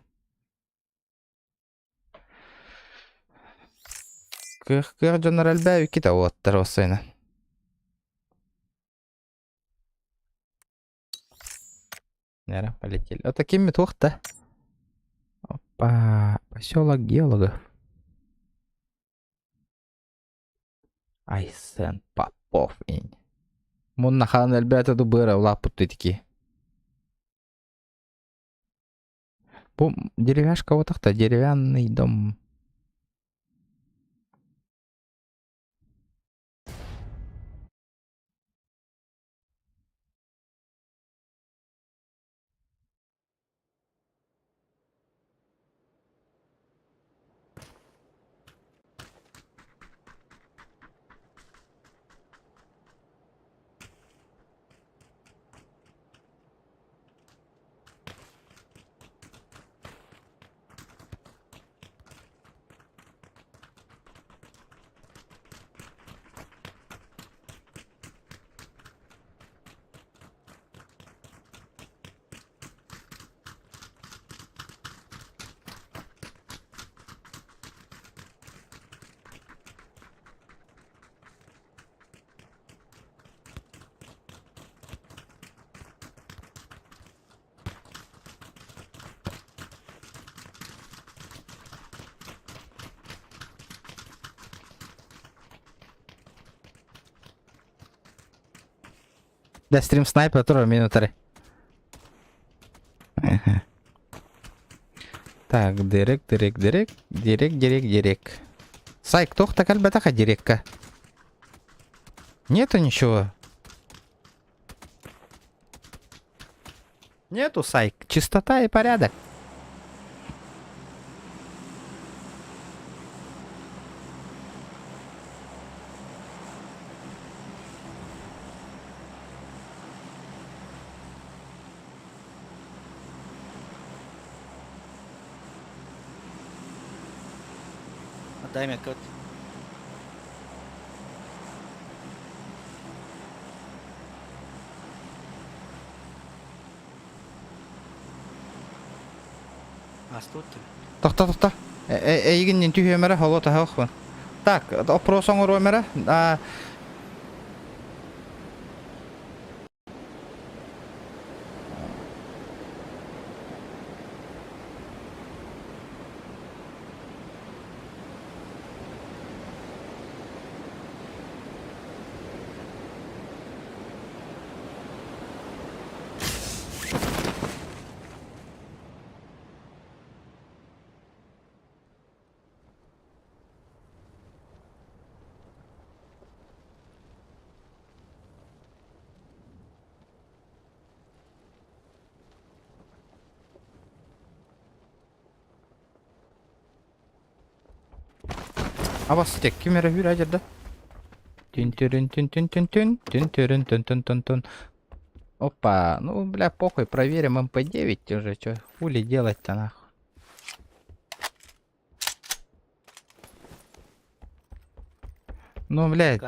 Кых жонор албай кита оттар осайна. Нера, полетели. Вот такими тухта. Опа, поселок геологов. Айсен Попов. Мунна хан әлбәті дубыра лапутты таки. Бу деревяшка вот так-то, деревянный дом. Да, стрим снайпер тоже минутары. Ага. Так, дирек. Сайк, тохта кальбатаха дирекка. Нету ничего. Нету, Сайк. Чистота и порядок. Отдай мне код. Астут. Тохта. Эйгиннен түйемере холота хохван. Так, опрос оңоромере. Абастек, кемере хүрә жерде. Тин-тирин-тин-тин-тин-тин. Опа, ну, бля, похуй, проверим МП-9 уже, чё, хули делать-то, нахуй. Ну, блядь,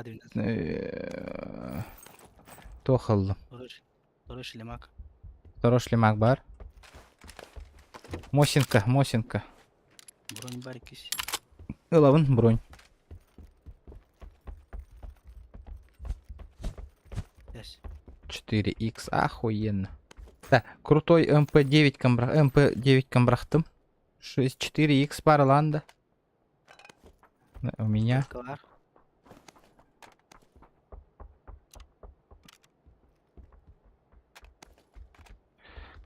тохал. Второй шлемак. Второй шлемак бар. Мосинка. Бронь барикись. Ылавын, бронь. Здесь. 4х, охуенно. Да, крутой МП-9 комбрахтым. 4х парланда. У меня. Ковар.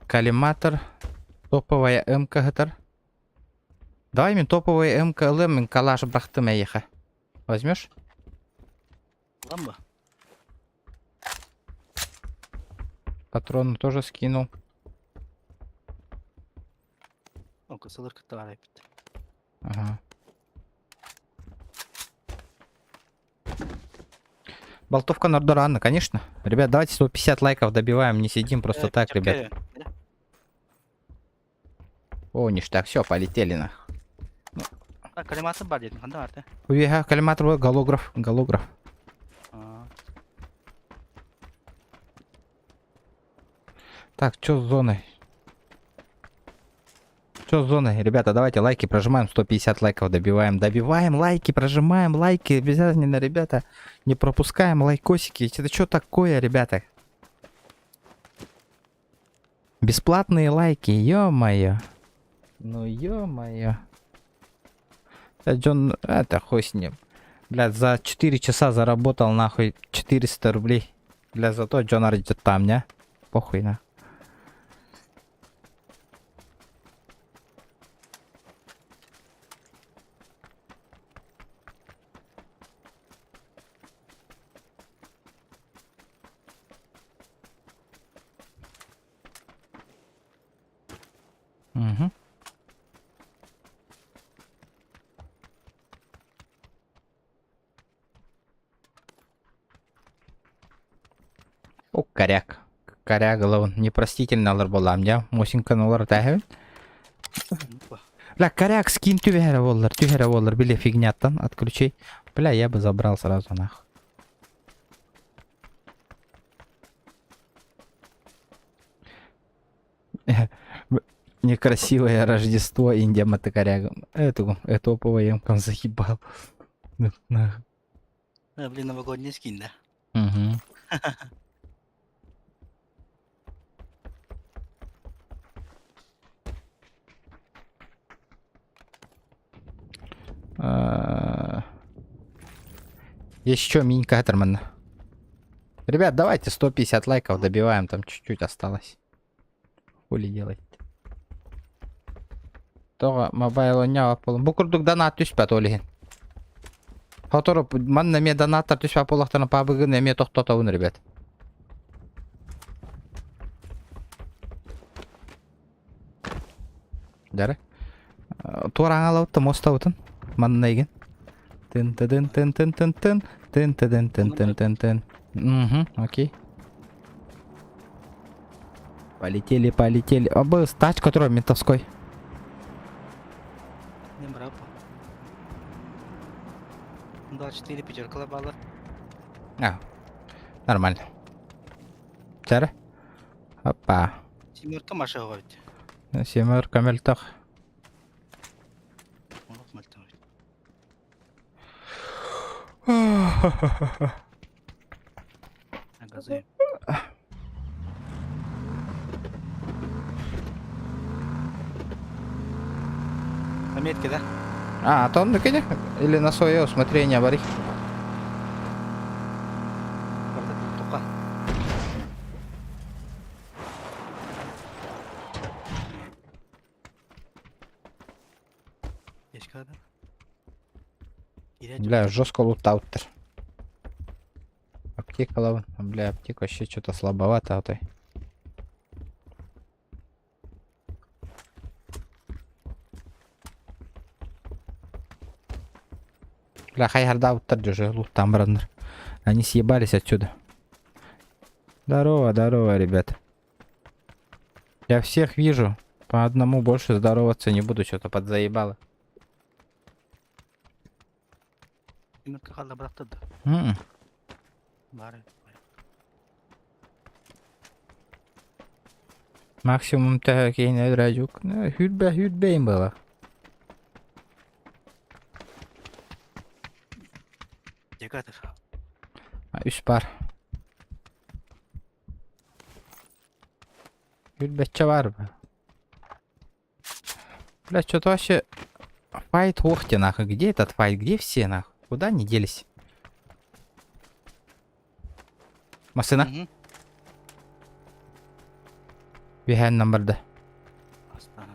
Коллиматор. Топовая МК гатар. Давай мне топовая МК лем калаш брахтым эйха. Возьмешь? Ламба. Патроны тоже скинул. О, косылырка товар айпит. Ага. Болтовка Нордорана, конечно. Ребят, давайте 150 лайков добиваем, не сидим просто так, ребят. О, ништяк, все, полетели нах. Коллиматор бар дедің, қандай бар, Уега, коллиматор, голограф. Так, что с зоной? Что с зоной? Ребята, давайте лайки прожимаем, 150 лайков добиваем. Добиваем лайки, прожимаем лайки. Обязательно, ребята, не пропускаем лайкосики. Это что такое, ребята? Бесплатные лайки, ё-моё. Ну, ё-моё. Джон, это хуй с ним. Блядь, за 4 часа заработал нахуй 400 рублей. Блядь, зато Джон ордит там, не? Похуй на. Угу. О, коряк. Корягылы он непростительно алар болам, я. Мосинканы олар тәһәбен. Бля, коряк, скин тюгәрә болар, биле фигняттан от ключей. Бля, я бы забрал сразу нахуй. Некрасивое Рождество, Индия мотокоряга. Эту ПВМ-ком заебал. Блин, новогодний скин, да? Угу. Есть еще минька Атермана. Ребят, давайте 150 лайков добиваем, там чуть-чуть осталось. Хули делать? Тога мобайл ойнап болом. Бу курдук донат түспөт олеген. Хотороп манна ме донаттар түспөп болактан пабыгын эме токтотобун, ребят. Дары. Тураң алабыты мостабытын. Манна еген. Тын тын тын тын тын тын тын тын тын тын тын тын. Окей. Полетели, полетели. Оба, стач, который ментовской. Не брал. Да, 4 пятерка баллар. Нормально. Чары? Опа. Семерка маша говорит. Семер камельтах. Вот мальта. Газы. Пометки, да? А то он накине? Или на свое усмотрение вари? Тука. Есть когда? Бля, жестко лутаутер. Аптека, ладно. Бля, аптека вообще что-то слабовато, а то. Бля, хайхардаутер же лутам, браннер. Они съебались отсюда. Здорово, здорово, ребят. Я всех вижу. По одному больше здороваться не буду, что-то подзаебало. Семерка халда бырактырды. Бары. Максимум кейін әдірәжук. Хүтбейін бала. Декатор. Үш бар. Хүтбәтче бар ба. Бля, что-то вообще... Файт охте, нахуй. Где этот файт? Где все, нахуй? Куда они делись? Масына? Behind number'da. Астана.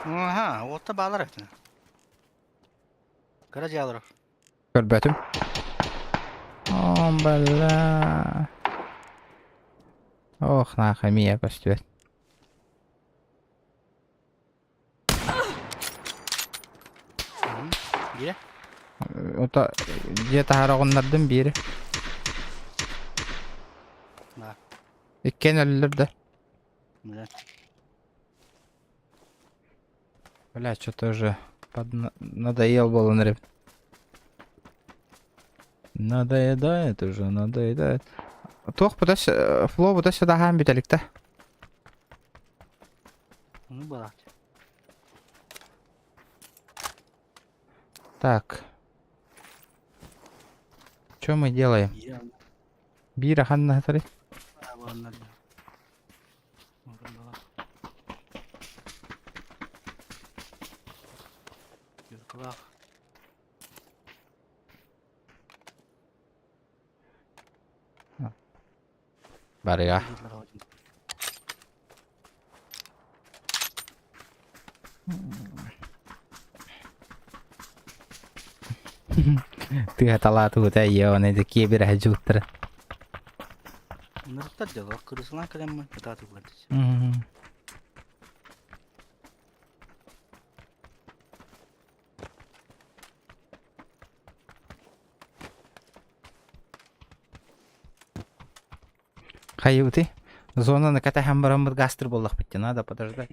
Ага, вот та балар этine. Garaj alır. Көрбәтім. О, бля. Ох, нахуй, мия көстүбет. Где? Ота, где-то харағынлардың бері. Да. Иккен өлілерді. Да. Бля, что-то уже надоел был он, ребят. Надоедает уже, надоедает. Тох, подожди, флоу, подожди, сюда гам биталик-то. Ну, была. Так. Что мы делаем? Я. Бира ханна хатари. А, вон надо. Вот была. Юркалах. Барыга. Ты طلعت وتأيون إذا كي بيرح جوتر. Ныртар дела, кырысына калем мы пытаты платить. Хаюты. Зона на ката хамбарамбар гастр боллах битти, надо подождать.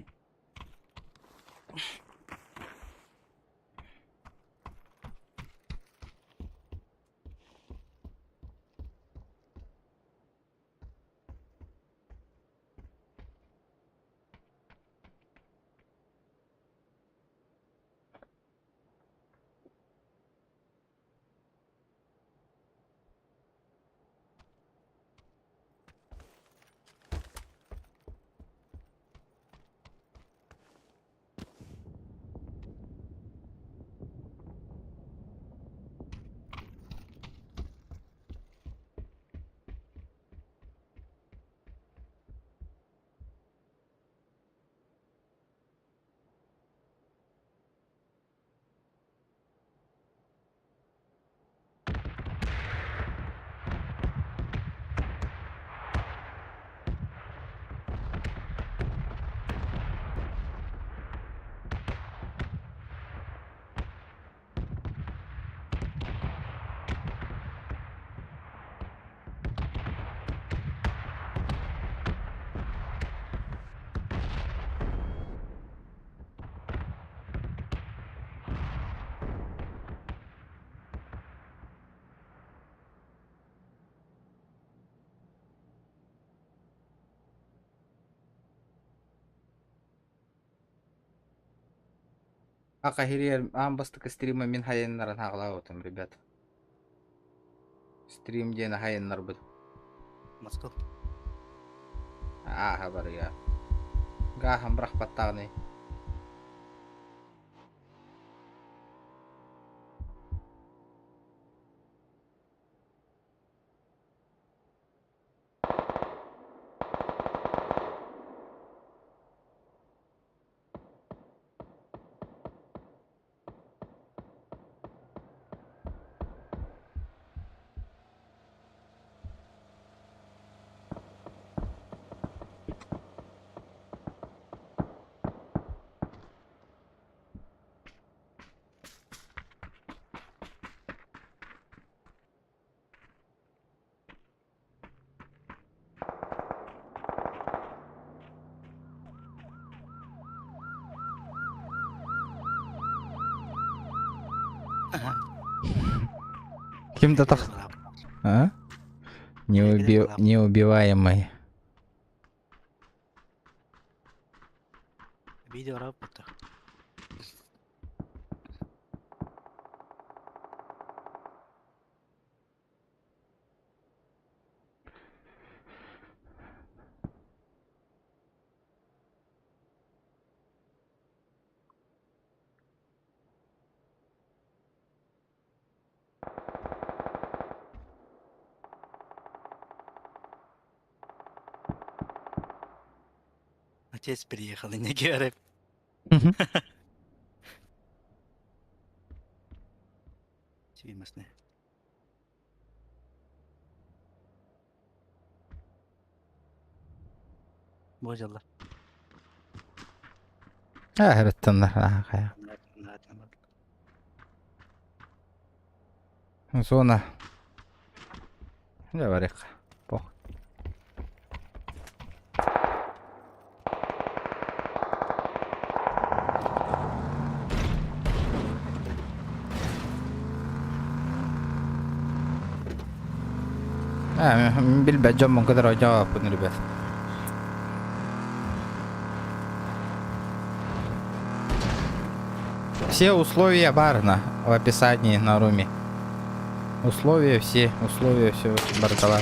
Акахирер амбастык стрима мен хайыннарын хагыла отым, ребят. Стрим дені хайыннар бұл. Москва. Аха бар я. Гахам бірақ баттағыны. Кем-то так. А? Неубиваемый. Видео работа. Отец приехал, и не говорит. Симасне. Божалла. Ахырыттандар. Зона. Не варик. Пох. بالبجام من كده رجع بن البيت. Все условия барна в описании на руме. Условия все бардала.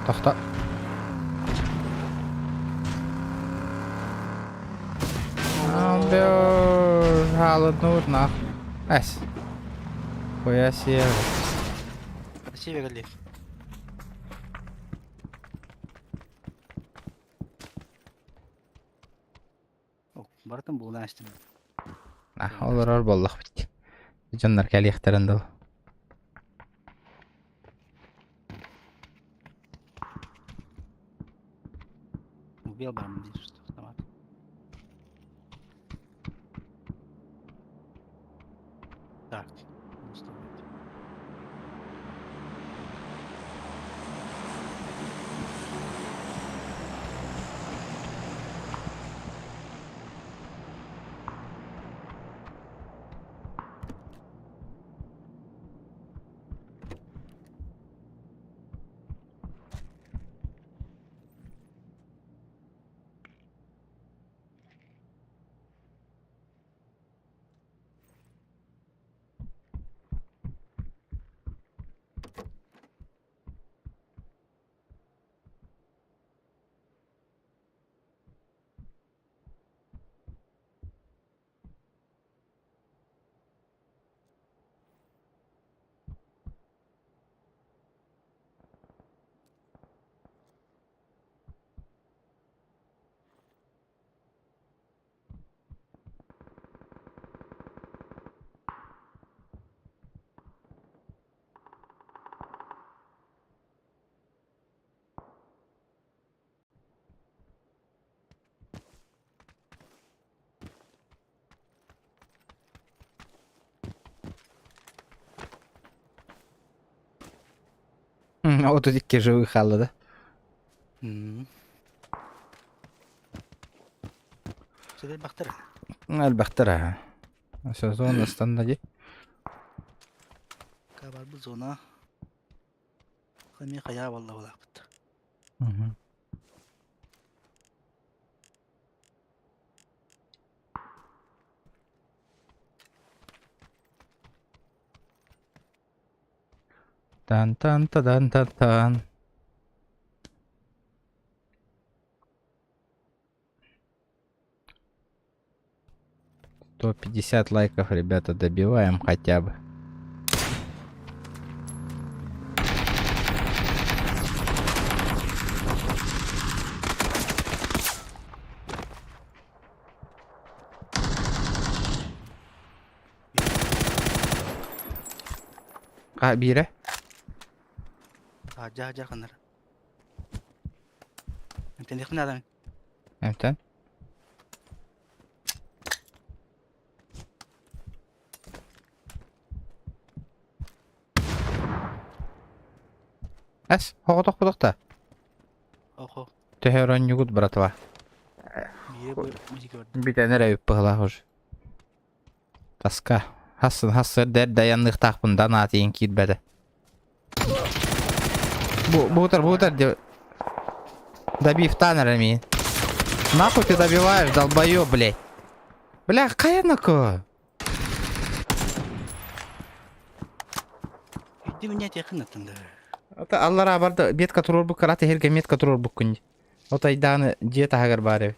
Тахта. Халыднур нах. Ась. Хуя себе. Север или? Бартын бұл настым. Олар боллах бит. Жаннар кәли ихтарандыл. Убил бы мне что автомат. Так. ну, стоит. Вот тут такі живі хали, да? Мгм. Сидер бактар. Әлбәттә. Все зона стандади. Кабар бу зона. Хами кая валла вала бит. Тан-тан-та-дан-тан-тан. То 50 лайков, ребята, добиваем хотя бы. Бире. Ажа канар. Энтен якын адам. Әмтән. Әс, хоғытық бұдықта. Охо. Төхерон югут, братва. Бие бу музыка var. Bir tane revip bıhla hoş. Таска. Хасын дәр даянлық тақпындан атыйын китбәді. Бутер, добив танера мин. Нахуй ты добиваешь, долбоёб, блядь. Бля, какая нако? Иди меня якын аттында. Ата аллара барды бетка турор бу карата херге метка турор бу күн. Ота иданы диета хагар бары.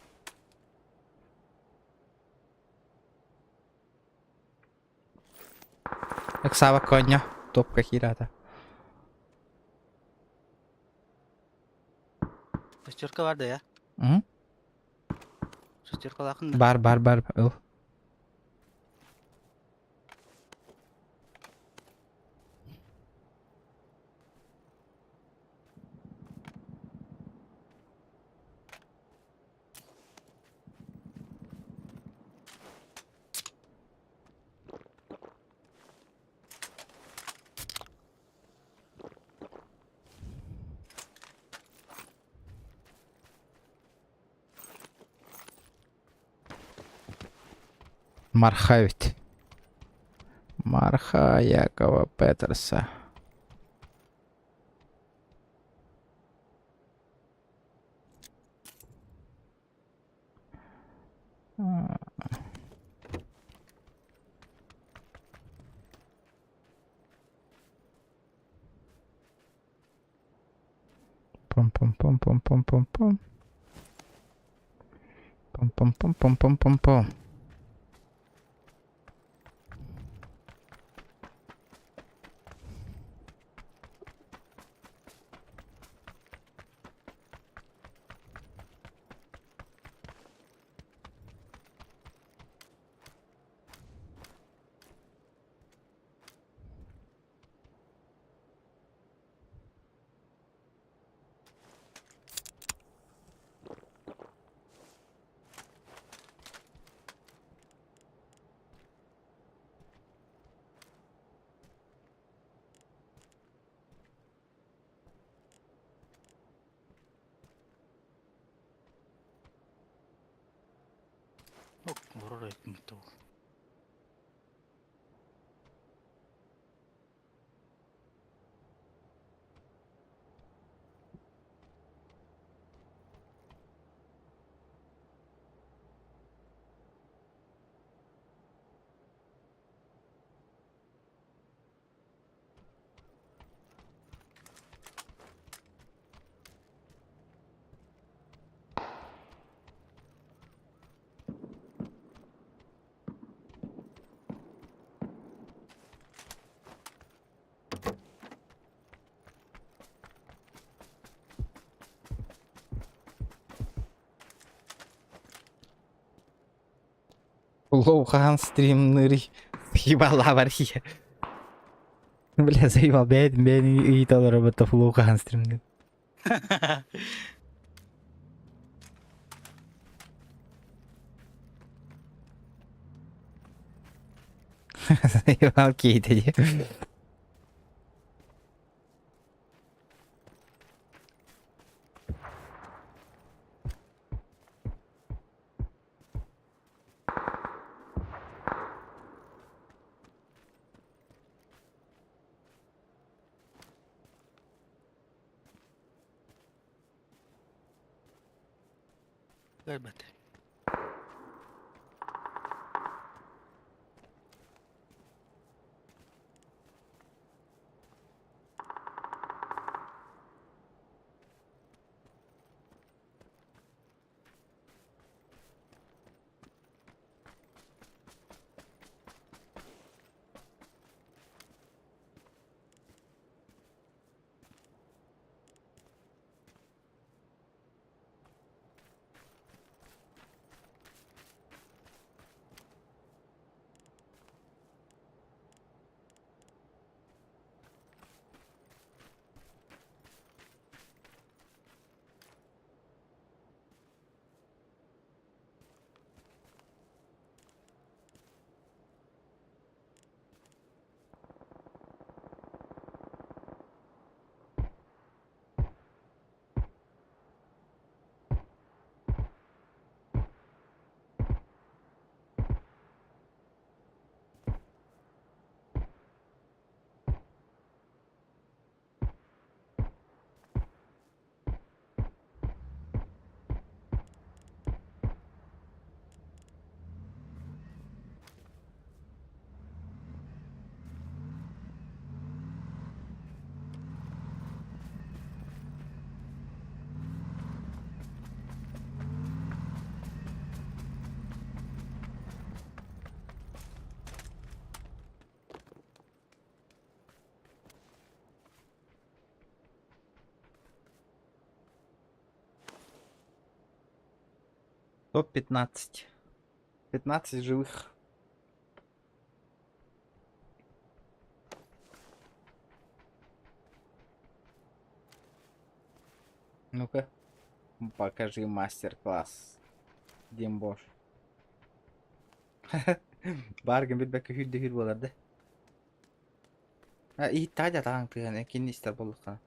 Эксава коня, топка хирата. Шестерка var da ya. Hı? Шестерка yakın da. Бар. Ыл. Мархавит. Марха Якова Петерса. Пом-пом-пом-пом-пом-пом-пом. Пом-пом-пом-пом-пом-пом-пом. Ок, vurur ekmek to. Лоухан стримнери. Ебала вархия. Бля, заебал, бен и то работа в Лоухан стримнери. Заебал кейтеди. Elbette. Топ-15. 15 живых. Ну-ка, покажи мастер-класс. Дембош. Баргын билбекке хүрдө хүр боларды. И тадя таң тыган кинистер болдука.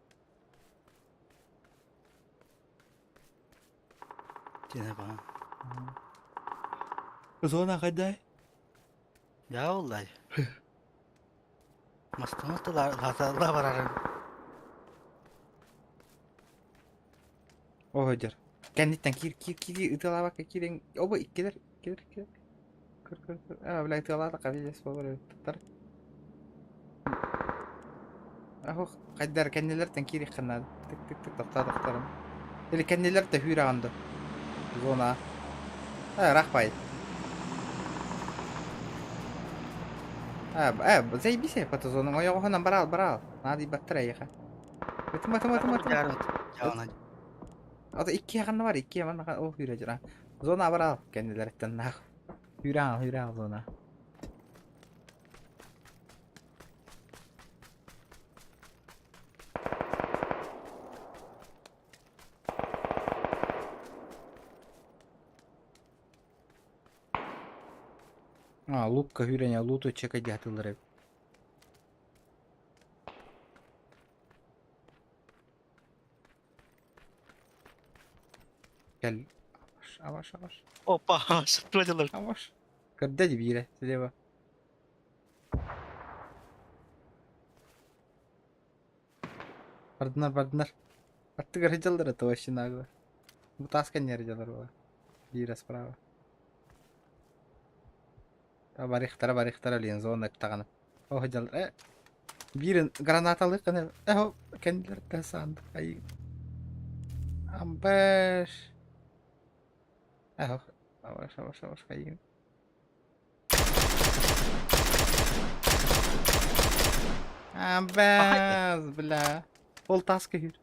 Tiene bana. Зона кандай? Ya vallahi. Mastı la bararım. Ojder. Кәнниттен кир ытыла бака кирен. Оба келер. Кир. Бля, ытыла да кабелес болор. Туттар. Ахо, кайдар кәннелерден кири ханнад. Тик токтарым. Или кәннелер де хүрә анды. Зона. Рахпай. Заебись я по ту зону. Я его набрал. Надо и батарея. Тыма. Яна. Ata 2 yakında var 2 yakında oh yürüyecek ha. Zona var al kendilerden nah. Yürü al zona. Lukka hürene lutu çekedi hatırlar hep. Gel. Avaş. Опа, sıkıldılar. Avaş. Kırda gibi yere. Слева. Бардынар. Атты горжалдар это вообще нагло. Мутаска не горжалдар было. Бира справа. Барихтара лен зона таганы. О горжалдар. Бирин гранаталы кана. О кендер тасанд. Ай. Амбаш. Аваш кайын. Амбаз, бля. Пол таска хир.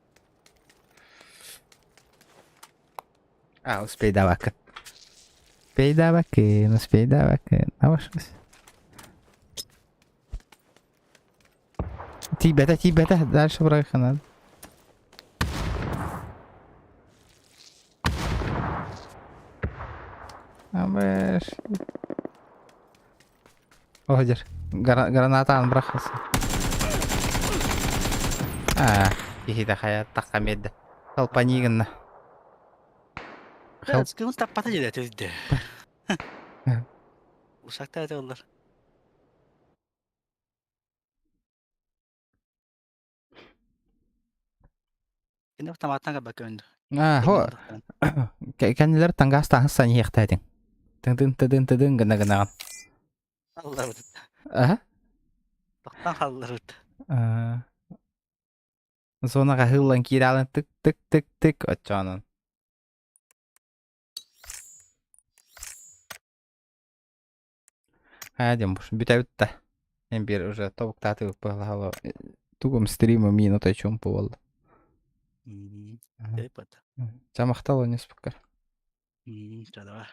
Успей давака. Успей давака. Аваш. Тибета, дальше врага надо. Амбаш. Охдер. Гранатаны брахасы. Ихида хая такамедді. Қалпанигінна. Evet, sıkılmış tapata geliyor tezde. Uşakta ediyorlar. Şimdi bu tamattan kabak öndü. Хо, кәнелер таңғастағын сани еқтәдің. Тың гына. Аллар бит. Аха. Тоқтан халлар бит. Зонаға хыллан киралын тык отчанын. Дем, бүті өтті. Мен бір уже тобуктаты выпало. Тугум стрима минута чум болды. Тепат. Жамақтал не спокар. Чадава.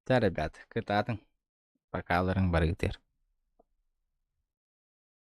Да, ребят, кытатын. Покалырың бар кетер.